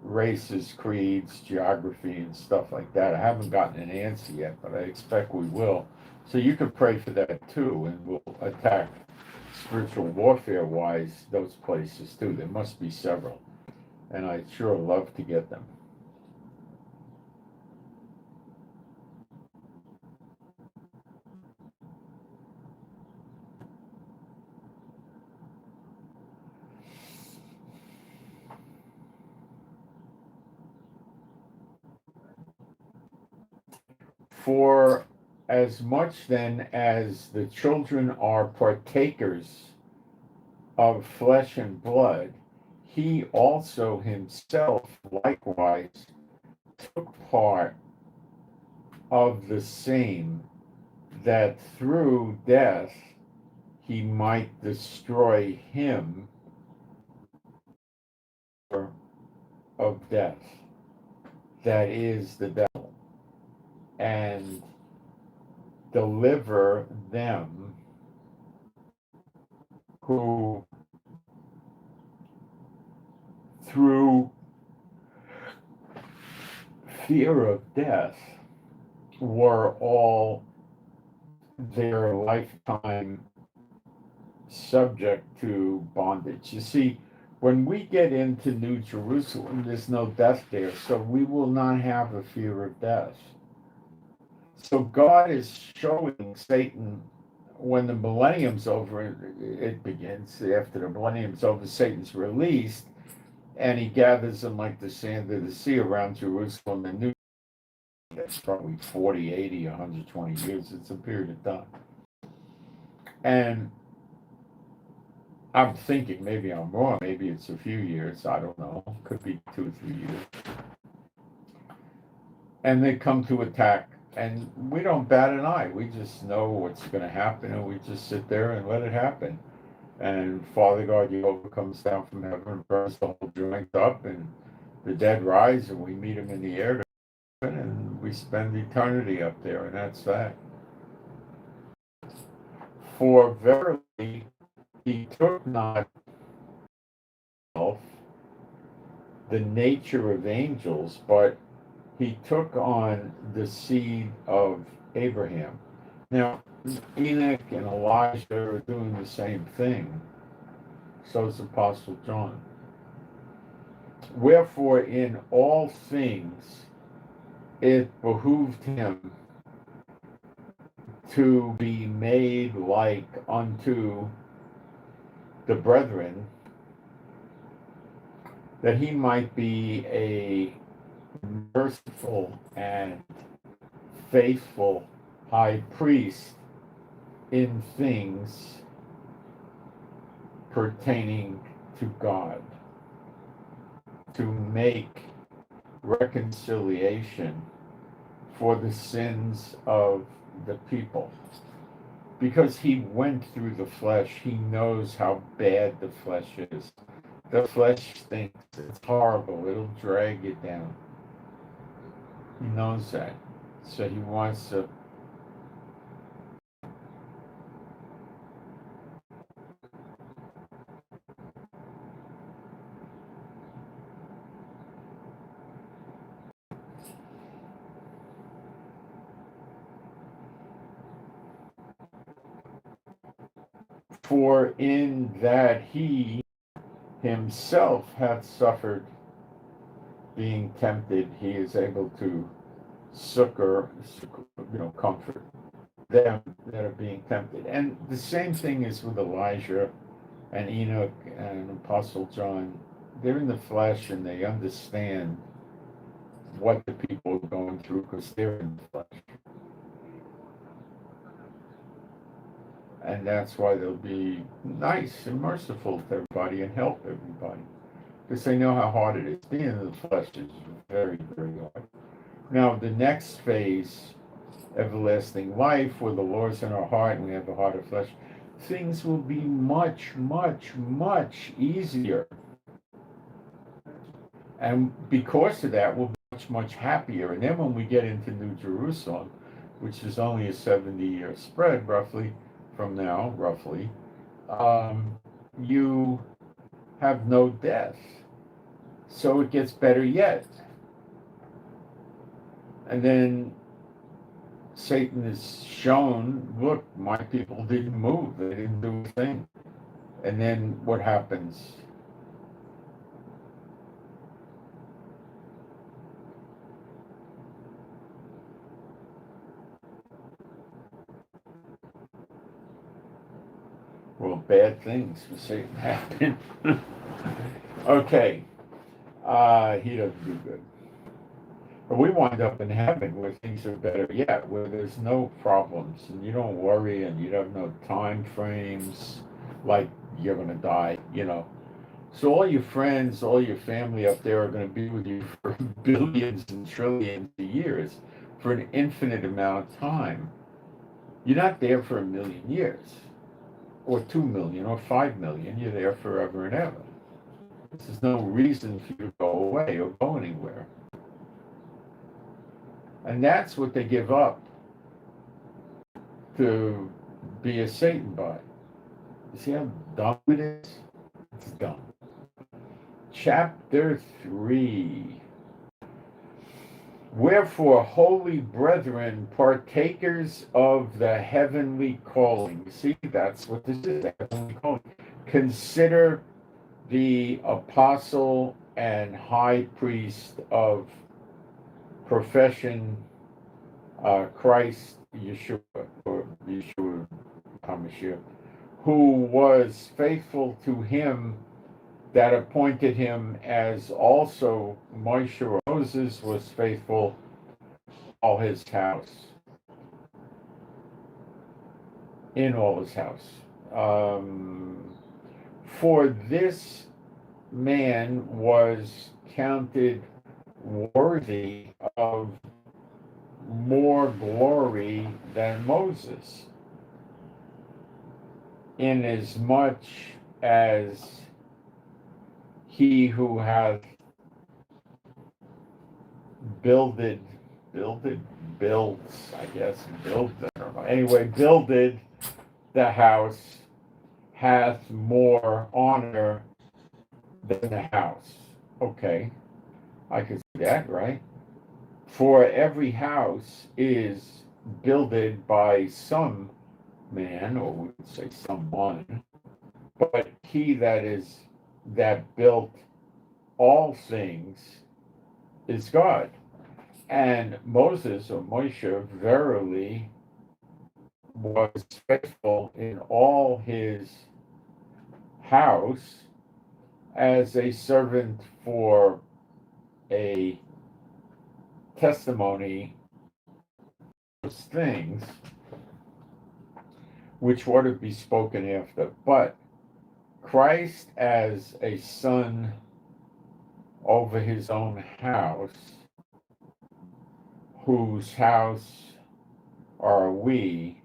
S1: races, creeds, geography, and stuff like that. I haven't gotten an answer yet, but I expect we will. So you can pray for that too, and we'll attack spiritual warfare-wise those places too. There must be several, and I'd sure love to get them. For as much then as the children are partakers of flesh and blood, he also himself likewise took part of the same, that through death he might destroy him of death, that is the devil, and deliver them who through fear of death were all their lifetime subject to bondage. You see, when we get into New Jerusalem, there's no death there, so we will not have a fear of death. So God is showing Satan, when the millennium's over, it begins. After the millennium's over, Satan's released, and he gathers them like the sand of the sea around Jerusalem and New. That's probably 40, 80, 120 years. It's a period of time. And I'm thinking, maybe I'm wrong, maybe it's a few years, I don't know. Could be 2 or 3 years. And they come to attack, and we don't bat an eye. We just know what's going to happen, and we just sit there and let it happen. And Father God Jehovah comes down from heaven and burns the whole joint up, and the dead rise, and we meet him in the air, and we spend eternity up there, and that's that. For verily he took not the nature of angels, but he took on the seed of Abraham. Now, Enoch and Elijah are doing the same thing. So is Apostle John. Wherefore, in all things, it behooved him to be made like unto the brethren, that he might be a merciful and faithful high priest in things pertaining to God, to make reconciliation for the sins of the people. Because he went through the flesh, he knows how bad the flesh is. The flesh stinks. It's horrible. It'll drag you down. He knows that. So he wants to For in that he himself hath suffered being tempted, he is able to comfort them that are being tempted. And the same thing is with Elijah and Enoch and Apostle John. They're in the flesh and they understand what the people are going through because they're in the flesh. And that's why they'll be nice and merciful to everybody and help everybody. Because they know how hard it is. Being in the flesh is very, very hard. Now, the next phase, everlasting life, where the Lord's in our heart and we have the heart of flesh, things will be much, much, much easier. And because of that, we'll be much, much happier. And then when we get into New Jerusalem, which is only a 70-year spread, roughly, from now, roughly, you have no death. So it gets better yet. And then Satan is shown, look, my people didn't move. They didn't do a thing. And then what happens? Well, bad things for Satan happen. Okay. He doesn't do good. But we wind up in heaven where things are better yet, where there's no problems and you don't worry and you have no time frames like you're going to die, So all your friends, all your family up there are going to be with you for billions and trillions of years for an infinite amount of time. You're not there for 1,000,000 years or 2,000,000 or 5,000,000. You're there forever and ever. There's no reason for you to go away or go anywhere. And that's what they give up to be a Satan bot. You see how dumb it is? It's dumb. Chapter 3. Wherefore, holy brethren, partakers of the heavenly calling. See, that's what this is, the heavenly calling. Consider the apostle and high priest of profession, Christ Yeshua, or Yeshua HaMashiach, who was faithful to him that appointed him, as also Moshe or Moses was faithful all his house, in all his house. For this man was counted worthy of more glory than Moses, inasmuch as he who hath builded, builds, I guess, built, I don't know. Anyway, builded the house hath more honor than the house. Okay, I could see that, right? For every house is builded by some man, or we would say someone, but he that built all things is God. And Moses, or Moshe, verily was faithful in all his house as a servant for a testimony of those things which were to be spoken after. But Christ as a son over his own house, whose house are we,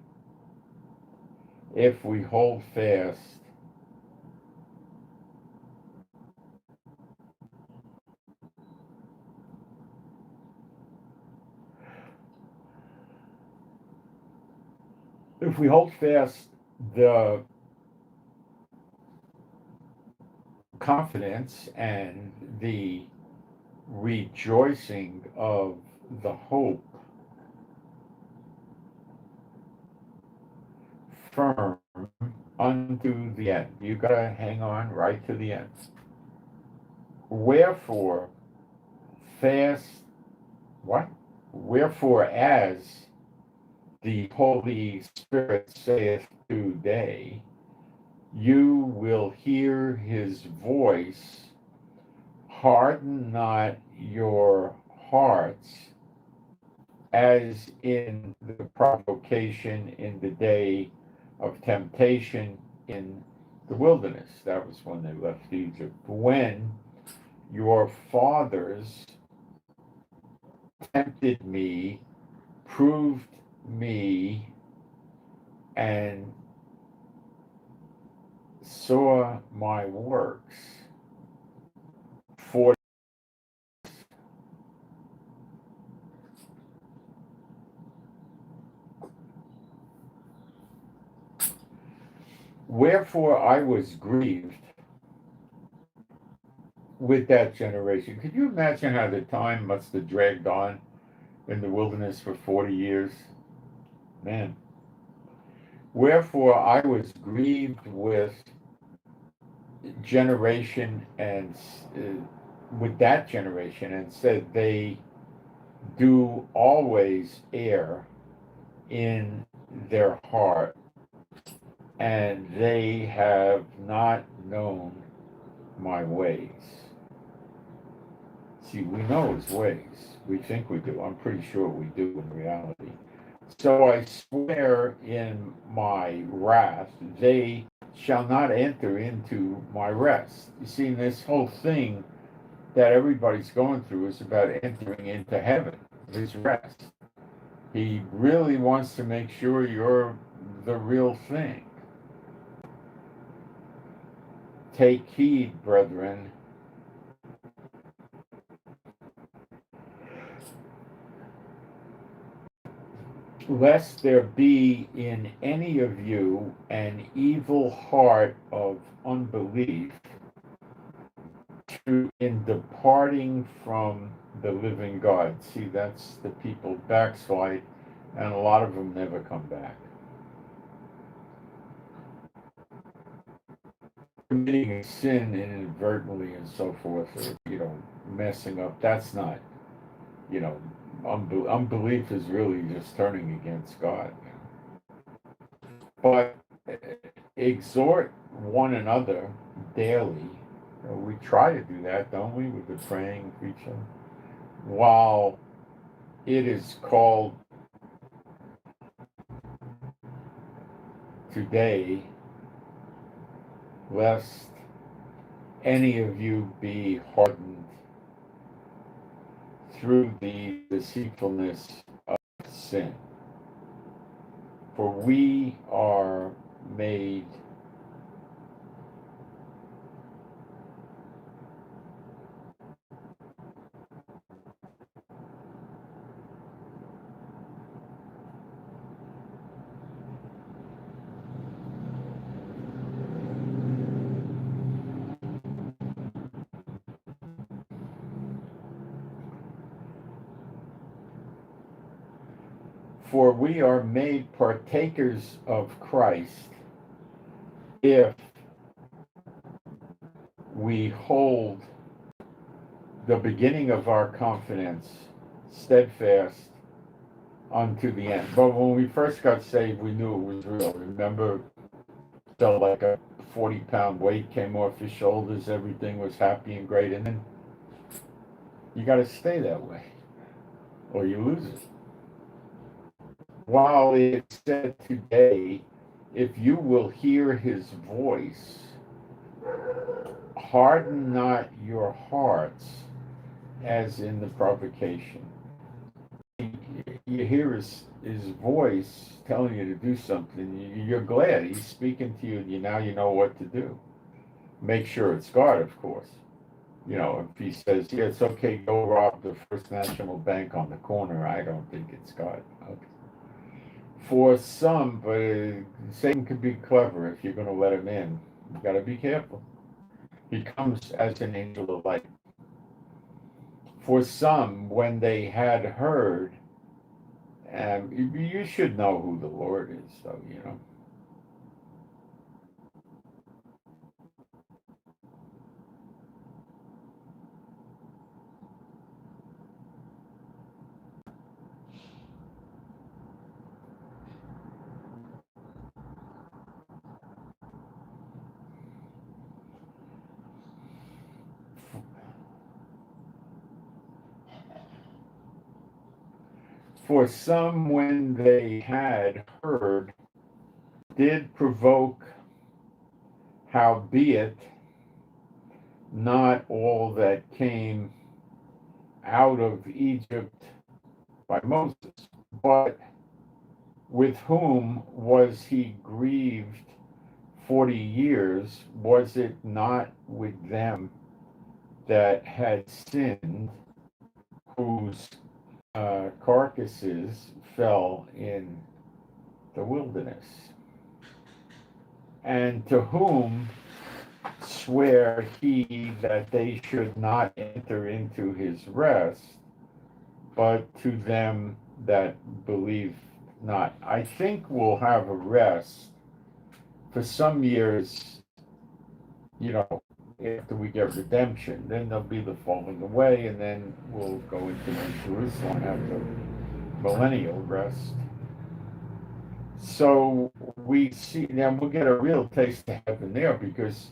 S1: if we hold fast the confidence and the rejoicing of the hope firm unto the end. You gotta hang on right to the end. Wherefore, fast, what? Wherefore, as the Holy Spirit saith today, you will hear his voice, harden not your hearts, as in the provocation in the day of temptation in the wilderness. That was when they left Egypt. When your fathers tempted me, proved me, and saw my works. For wherefore I was grieved with that generation. Could you imagine how the time must have dragged on in the wilderness for 40 years? Man. Wherefore I was grieved with generation and with that generation, and said, they do always err in their heart, and they have not known my ways. See, we know his ways. We think we do. I'm pretty sure we do in reality. So I swear in my wrath, they shall not enter into my rest. You see, this whole thing that everybody's going through is about entering into heaven, his rest. He really wants to make sure you're the real thing. Take heed, brethren, lest there be in any of you an evil heart of unbelief in departing from the living God. See, that's the people backslide, and a lot of them never come back. Committing a sin inadvertently and so forth, or, messing up, that's not, unbelief is really just turning against God. But exhort one another daily. We try to do that, don't we, with the praying, preaching, while it is called today, lest any of you be hardened through the deceitfulness of sin. For we are made partakers of Christ if we hold the beginning of our confidence steadfast unto the end. But when we first got saved, we knew it was real. Remember, felt like a 40-pound weight came off your shoulders, everything was happy and great, and then you got to stay that way, or you lose it. While it said today, if you will hear his voice, harden not your hearts, as in the provocation. You hear his voice telling you to do something, you're glad he's speaking to you, and now you know what to do. Make sure it's God, of course. If he says, yeah, it's okay, go rob the First National Bank on the corner, I don't think it's God. Okay. For some, but Satan can be clever if you're going to let him in. You got to be careful. He comes as an angel of light. For some, when they had heard, you should know who the Lord is, though, For some, when they had heard, did provoke, howbeit not all that came out of Egypt by Moses, but with whom was he grieved 40 years? Was it not with them that had sinned, whose carcasses fell in the wilderness? And to whom swear he that they should not enter into his rest, but to them that believe not? I think we'll have a rest for some years, after we get redemption. Then there'll be the falling away, and then we'll go into New Jerusalem after millennial rest. So we see, now we'll get a real taste of heaven there, because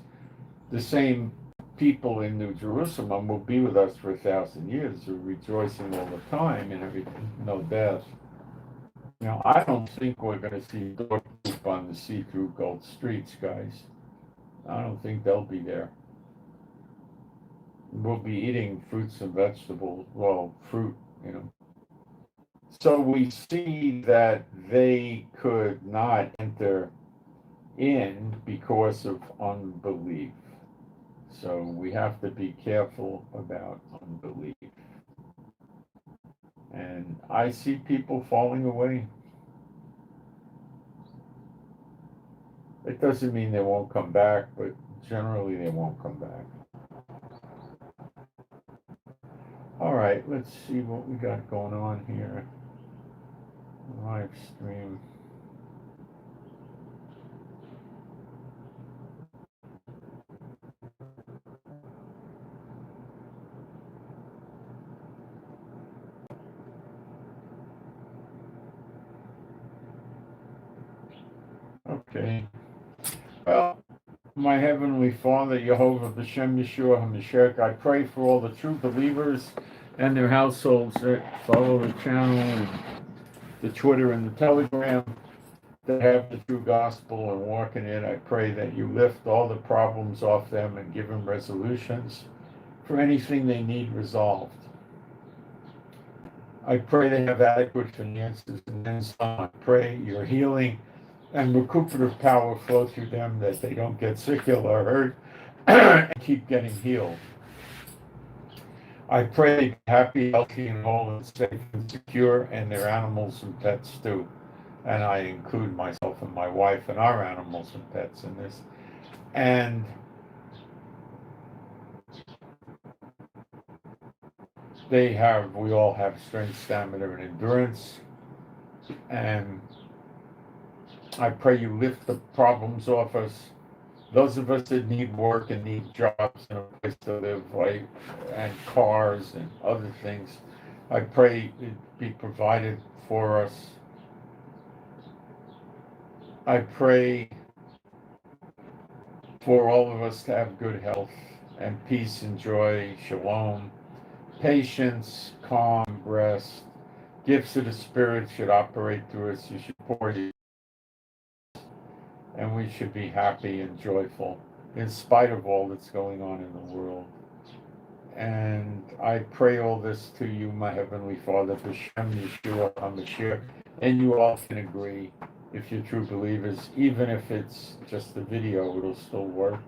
S1: the same people in New Jerusalem will be with us for 1,000 years, who are rejoicing all the time and everything, no death. I don't think we're going to see dog poop on the see-through gold streets, guys. I don't think they'll be there. We'll be eating fruits and vegetables, well, fruit. So we see that they could not enter in because of unbelief. So we have to be careful about unbelief. And I see people falling away. It doesn't mean they won't come back, but generally they won't come back. All right, let's see what we got going on here. Live stream. Okay. Well, my Heavenly Father, Jehovah B'Shem Yeshua HaMashiach, I pray for all the true believers and their households that follow the channel and the Twitter and the Telegram, that have the true gospel and walk in it. I pray that you lift all the problems off them and give them resolutions for anything they need resolved. I pray they have adequate finances and then some. I pray your healing and recuperative power flow through them, that they don't get sick, ill, or hurt, and keep getting healed. I pray they be happy, healthy, and whole, and safe and secure, and their animals and pets too. And I include myself and my wife and our animals and pets in this. And we all have strength, stamina, and endurance. And I pray you lift the problems off us. Those of us that need work and need jobs and a place to live, and cars and other things, I pray it be provided for us. I pray for all of us to have good health and peace and joy, shalom, patience, calm, rest. Gifts of the Spirit should operate through us. You should pour you, and we should be happy and joyful in spite of all that's going on in the world. And I pray all this to you, my Heavenly Father, B'Shem Yeshua HaMashiach, and you all can agree, if you're true believers, even if it's just a video, it'll still work.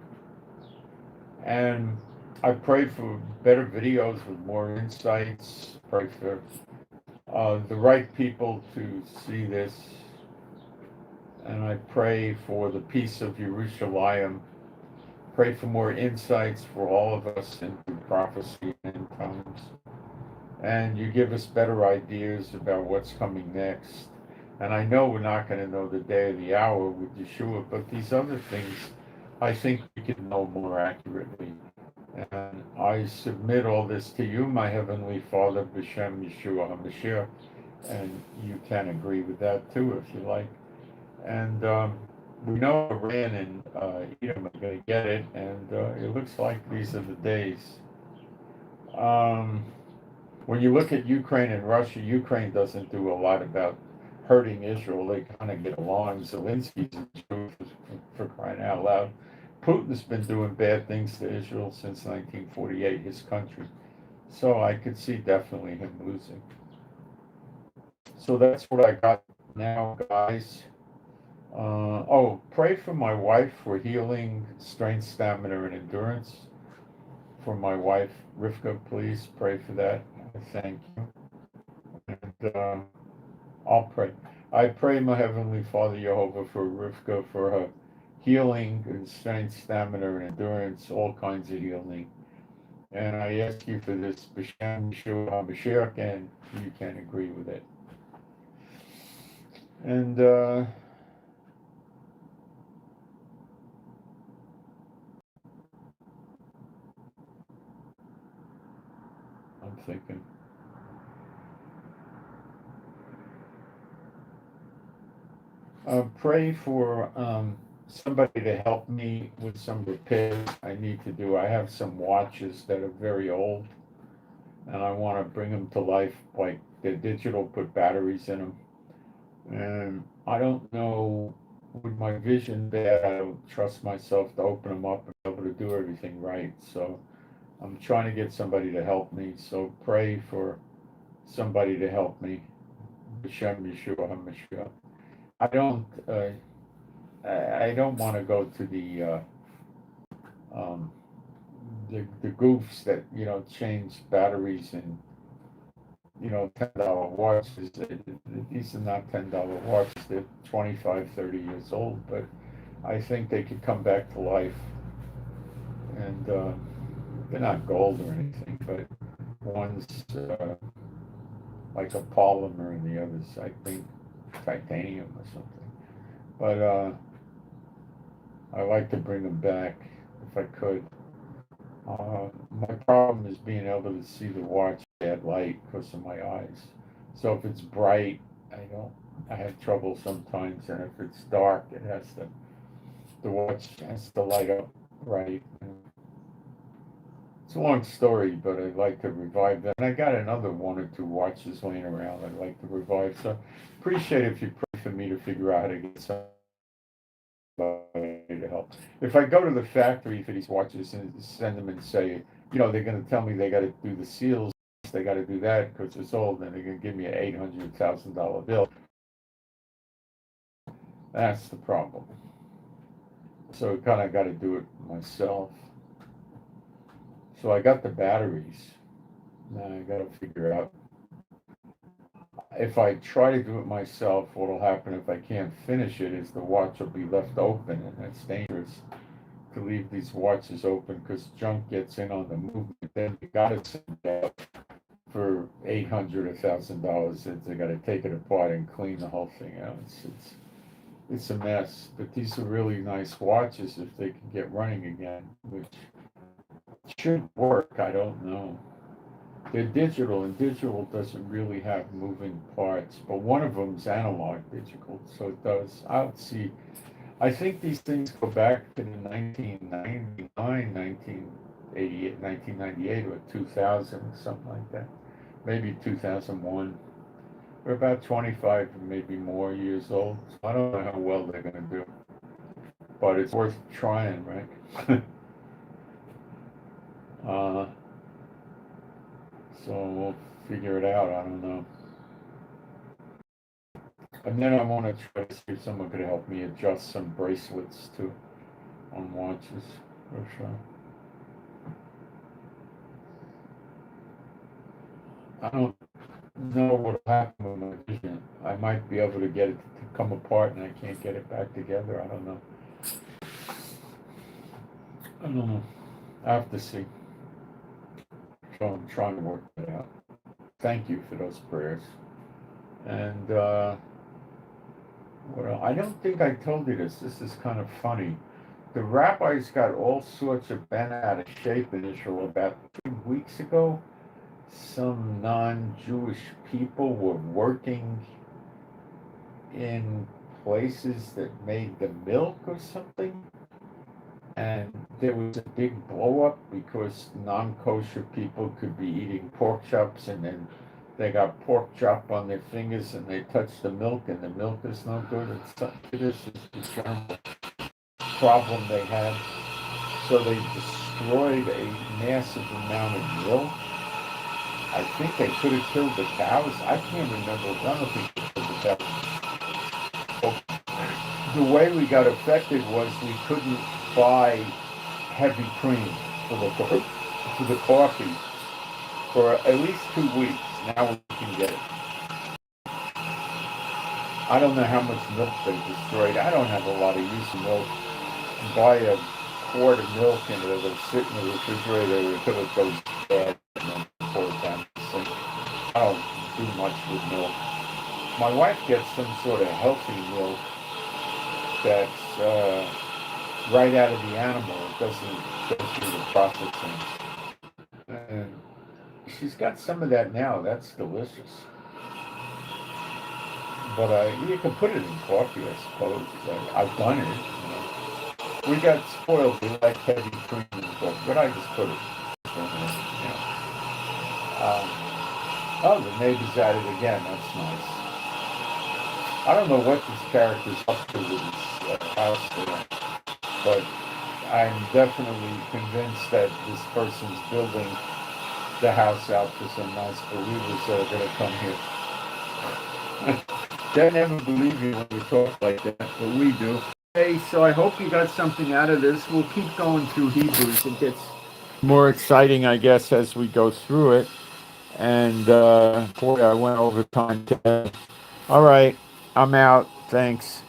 S1: And I pray for better videos with more insights. Pray for the right people to see this. And I pray for the peace of Jerusalem. Pray for more insights for all of us into prophecy and tongues. And you give us better ideas about what's coming next. And I know we're not going to know the day or the hour with Yeshua, but these other things, I think we can know more accurately. And I submit all this to you, my Heavenly Father, B'Shem Yeshua HaMashiach, and you can agree with that too, if you like. And we know Iran and Edom are going to get it, and it looks like these are the days. when you look at Ukraine and Russia, Ukraine doesn't do a lot about hurting Israel. They kind of get along. Zelensky's a Jew, for crying out loud. Putin's been doing bad things to Israel since 1948, his country. So I could see definitely him losing. So that's what I got now, guys. Pray for my wife for healing, strength, stamina, and endurance. For my wife, Rivka, please pray for that. Thank you. And I'll pray. I pray, my Heavenly Father, Jehovah, for Rivka, for her healing and strength, stamina, and endurance, all kinds of healing. And I ask you for this, B'Shem Yeshua HaMashiach, and you can agree with it. And I'm thinking. Pray for somebody to help me with some repairs I need to do. I have some watches that are very old, and I want to bring them to life, like they're digital, put batteries in them. And I don't know, with my vision bad, I don't trust myself to open them up and be able to do everything right. So I'm trying to get somebody to help me. So pray for somebody to help me. B'Shem Yeshua HaMashiach. I don't. I don't want to go to um, the goofs that change batteries and $10 watches. These are not $10 watches. They're 25, 30 years old, but I think they could come back to life. And they're not gold or anything, but one's like a polymer and the other's, I think, titanium or something. But I like to bring them back if I could. My problem is being able to see the watch at light because of my eyes. So if it's bright, I have trouble sometimes, and if it's dark, the watch has to light up right. It's a long story, but I'd like to revive that. And I got another one or two watches laying around I'd like to revive. So appreciate it if you pray for me to figure out how to get some to help. If I go to the factory for these watches and send them and say, they're going to tell me they got to do the seals, they got to do that because it's old, and they're going to give me an $800,000 bill. That's the problem. So I kind of got to do it myself. So I got the batteries. Now I got to figure out. If I try to do it myself, what'll happen if I can't finish it is the watch will be left open, and that's dangerous to leave these watches open because junk gets in on the movement. Then you got to send it out for $800 or $1,000. They got to take it apart and clean the whole thing out. It's a mess. But these are really nice watches if they can get running again, which should work. I don't know. They're digital, and digital doesn't really have moving parts, but one of them's analog digital, so it does. I'll see. I think these things go back to the 1999, 1988, 1998, or 2000, something like that. Maybe 2001. They're about 25, maybe more years old. So I don't know how well they're going to do, but it's worth trying, right? So we'll figure it out. I don't know. And then I want to try to see if someone could help me adjust some bracelets too on watches for sure. I don't know what happened with my vision. I might be able to get it to come apart and I can't get it back together. I don't know. I don't know. I have to see. So I'm trying to work that out. Thank you for those prayers. And I don't think I told you this. This is kind of funny. The rabbis got all sorts of bent out of shape in Israel about 2 weeks ago. Some non-Jewish people were working in places that made the milk or something. and there was a big blow up because non-kosher people could be eating pork chops, and then they got pork chop on their fingers and they touched the milk, and the milk is no good. This is the general problem they had. So they destroyed a massive amount of milk. I think they could have killed the cows. I can't remember. I don't think they killed the cows. The way we got affected was we couldn't buy heavy cream for the coffee for at least 2 weeks. Now we can get it. I don't know how much milk they destroyed. I don't have a lot of use of milk. Buy a quart of milk and it'll sit in the refrigerator until it goes bad, and then pour it down the sink. I don't do much with milk. My wife gets some sort of healthy milk that's right out of the animal. It doesn't go through the processing. And she's got some of that now. That's delicious. But you can put it in coffee, I suppose. I've done it. You know. We got spoiled. We like heavy cream in coffee, but I just put it. You know. Oh, the neighbor's at it again. That's nice. I don't know what this character's up to with his house there, but I'm definitely convinced that this person's building the house out for some nice believers that are going to come here. They never believe you when you talk like that, but we do. Hey, so I hope you got something out of this. We'll keep going through Hebrews. It gets more exciting, I guess, as we go through it. And boy, I went over time today. All right, I'm out. Thanks.